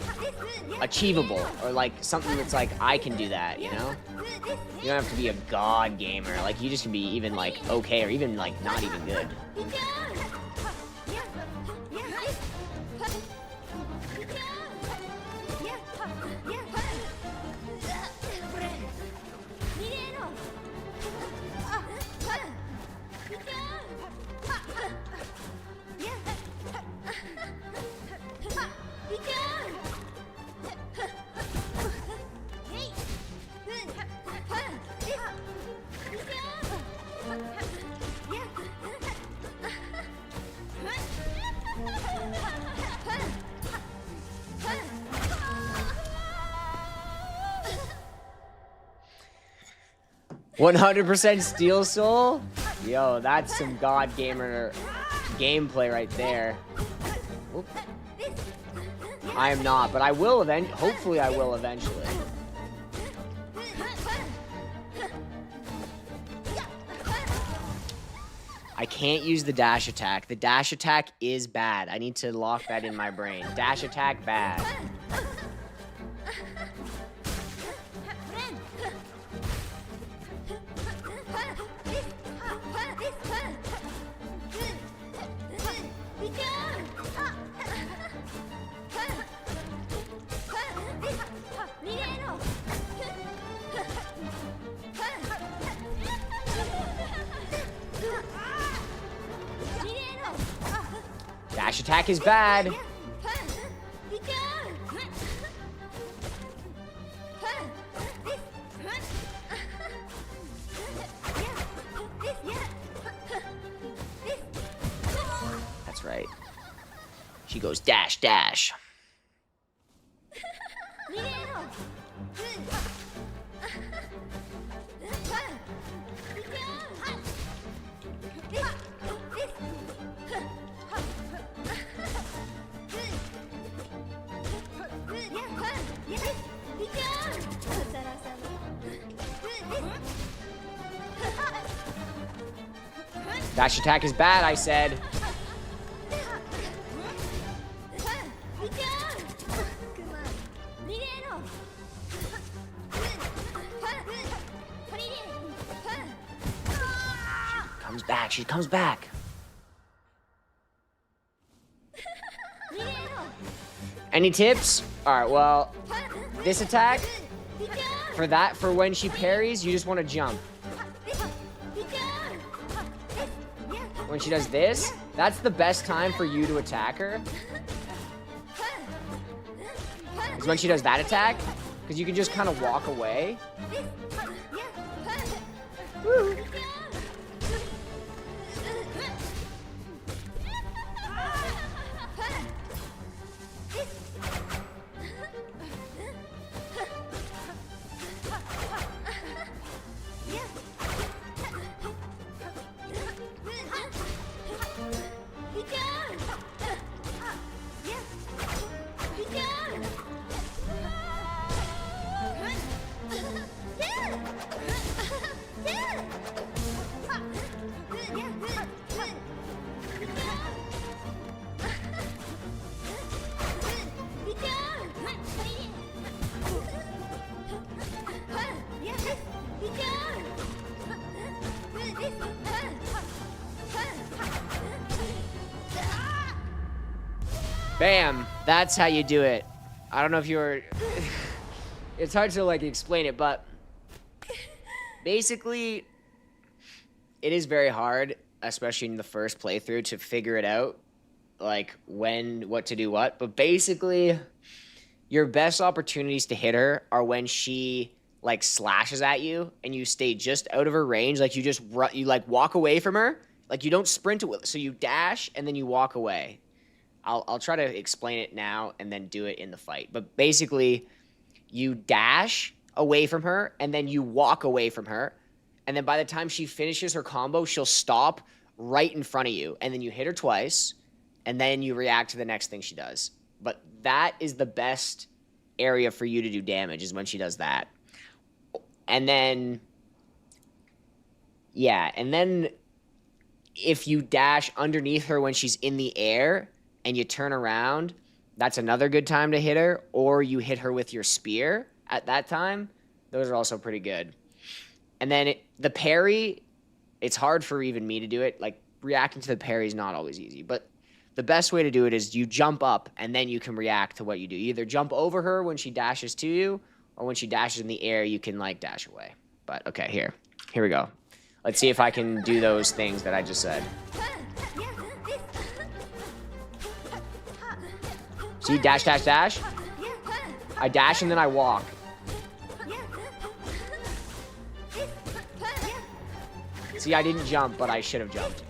achievable, or like something that's like I can do that, you know? You don't have to be a god gamer. Like you just can be even like okay, or even like not even good. "100% Steel Soul? Yo, that's some god gamer gameplay right there. Oop. I am not, but I will hopefully I will eventually. I can't use the dash attack. The dash attack is bad. I need to lock that in my brain. Dash attack bad. Dash attack is bad. That's right. She goes dash, dash. Dash attack is bad, I said. Comes back, she comes back. Any tips? Alright, well, this attack, for when she parries, you just want to jump. When she does this, that's the best time for you to attack her. Is when she does that attack, because you can just kind of walk away. Woo. Bam! That's how you do it. I don't know if you were... It's hard to, like, explain it, but... Basically, it is very hard, especially in the first playthrough, to figure it out. Like, what to do what. But basically, your best opportunities to hit her are when she, like, slashes at you, and you stay just out of her range. Like, you like, walk away from her. Like, you don't sprint it, so you dash, and then you walk away. I'll try to explain it now and then do it in the fight. But basically, you dash away from her, and then you walk away from her. And then by the time she finishes her combo, she'll stop right in front of you. And then you hit her twice, and then you react to the next thing she does. But that is the best area for you to do damage, is when she does that. And then... Yeah, and then... if you dash underneath her when she's in the air and you turn around, that's another good time to hit her, or you hit her with your spear at that time. Those are also pretty good. And then the parry, it's hard for even me to do it. Like, reacting to the parry is not always easy, but the best way to do it is you jump up and then you can react to what you do. You either jump over her when she dashes to you, or when she dashes in the air, you can like dash away. But okay, here we go. Let's see if I can do those things that I just said. See, dash, dash, dash. I dash and then I walk. See, I didn't jump, but I should have jumped.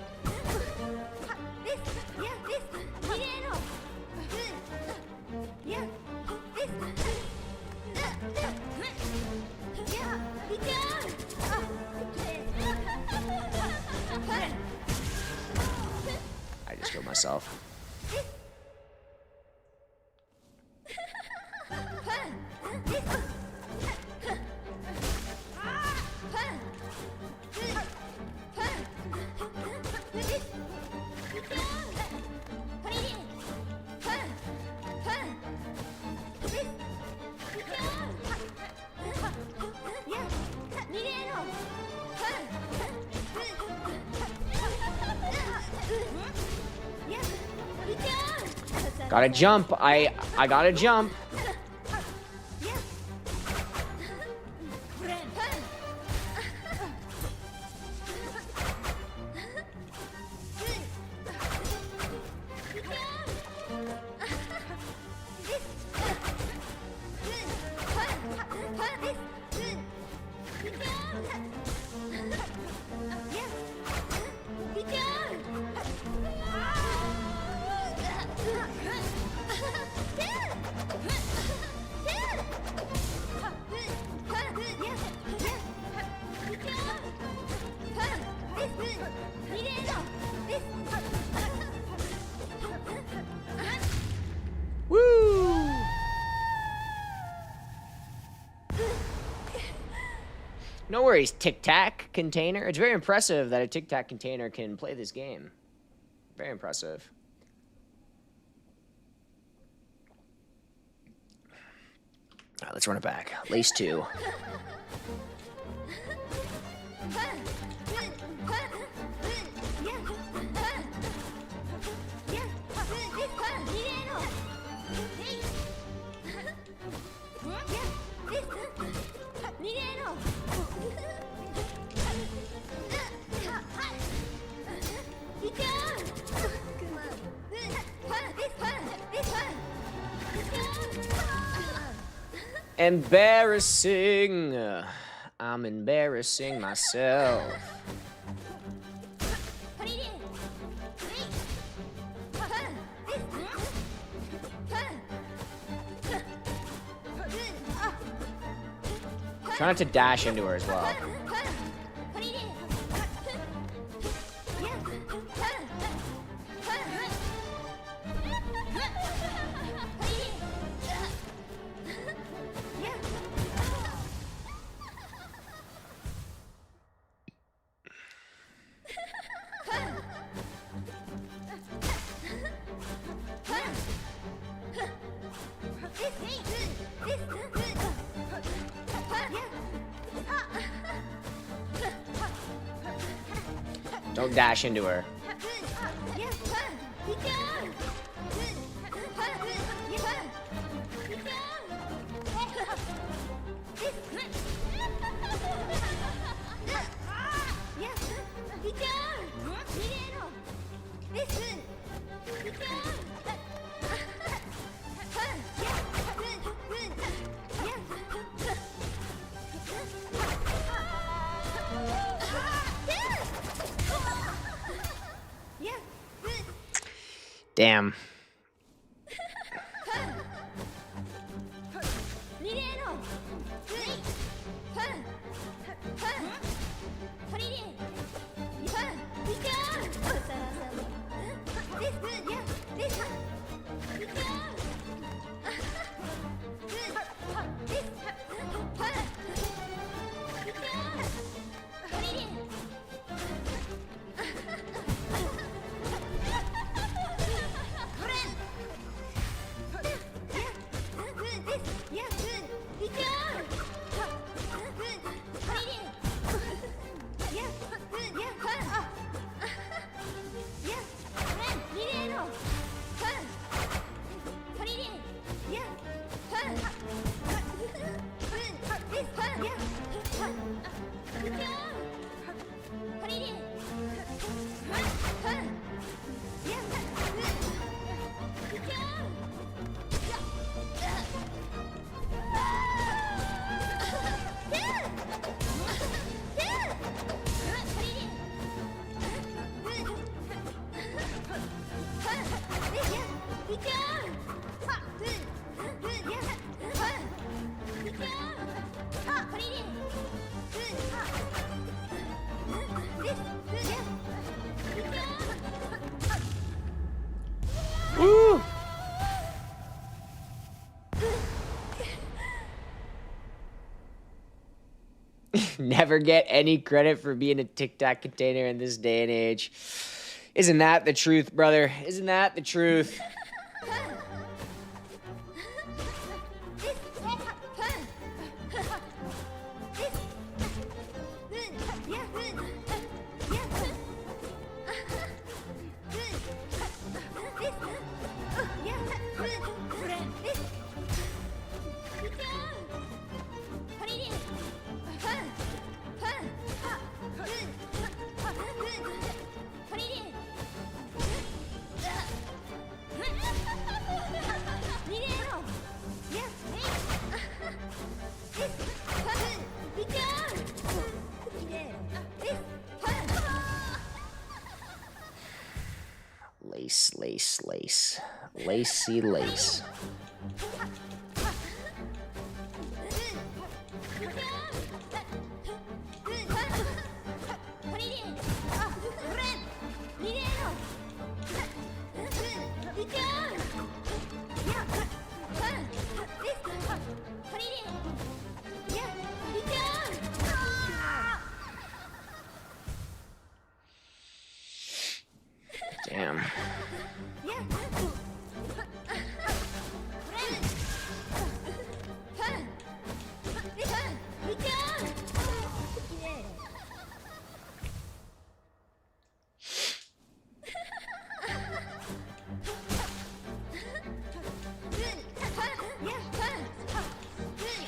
I just killed myself. Gotta jump. I gotta jump. No worries, Tic Tac container. It's very impressive that a Tic Tac container can play this game. Very impressive. All right, let's run it back. Lace 2. Embarrassing. I'm embarrassing myself. Try not to dash into her as well. Don't dash into her. Damn. Woo! Never get any credit for being a Tic Tac container in this day and age. Isn't that the truth, brother? Isn't that the truth? Lace, lace, lace. Lacy lace. Damn.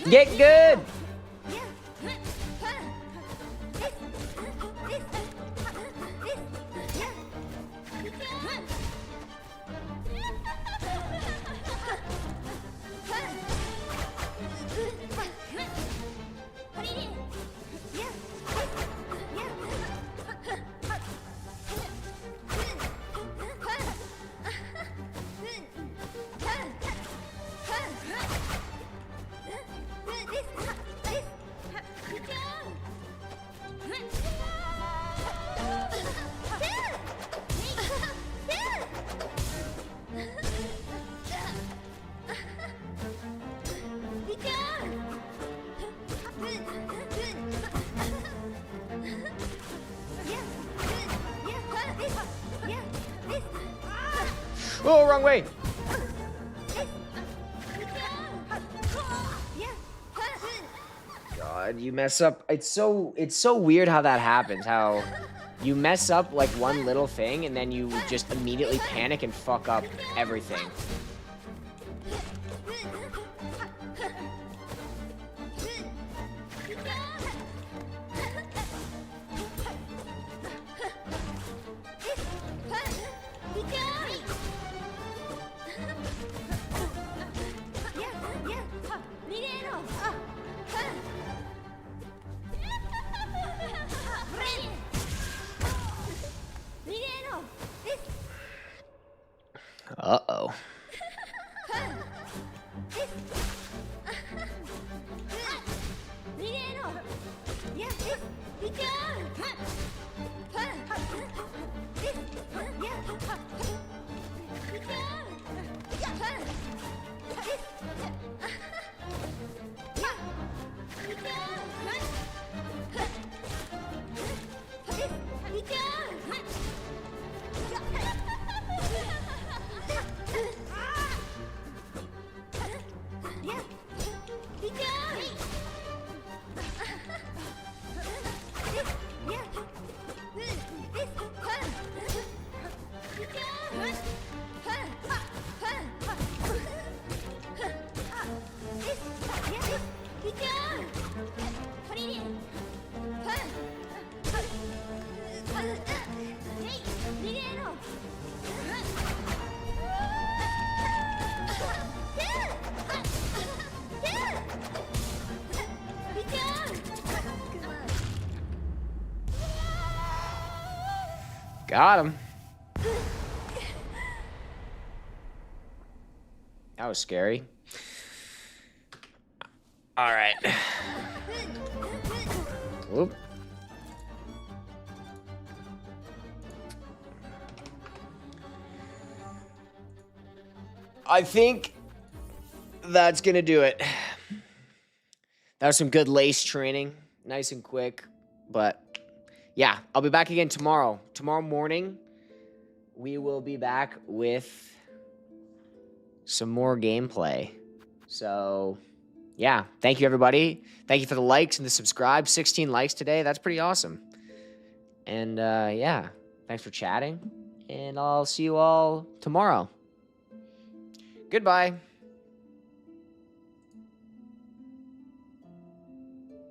Get good! Oh, wrong way. God, you mess up. It's so weird how that happens. How you mess up like one little thing and then you just immediately panic and fuck up everything. Uh-oh. Got him. That was scary. All right. Whoop. I think that's gonna do it. That was some good lace training. Nice and quick. But yeah, I'll be back again tomorrow. Tomorrow morning, we will be back with some more gameplay. So yeah, thank you everybody. Thank you for the likes and the subscribe. 16 likes today. That's pretty awesome. And yeah, thanks for chatting. And I'll see you all tomorrow. Goodbye.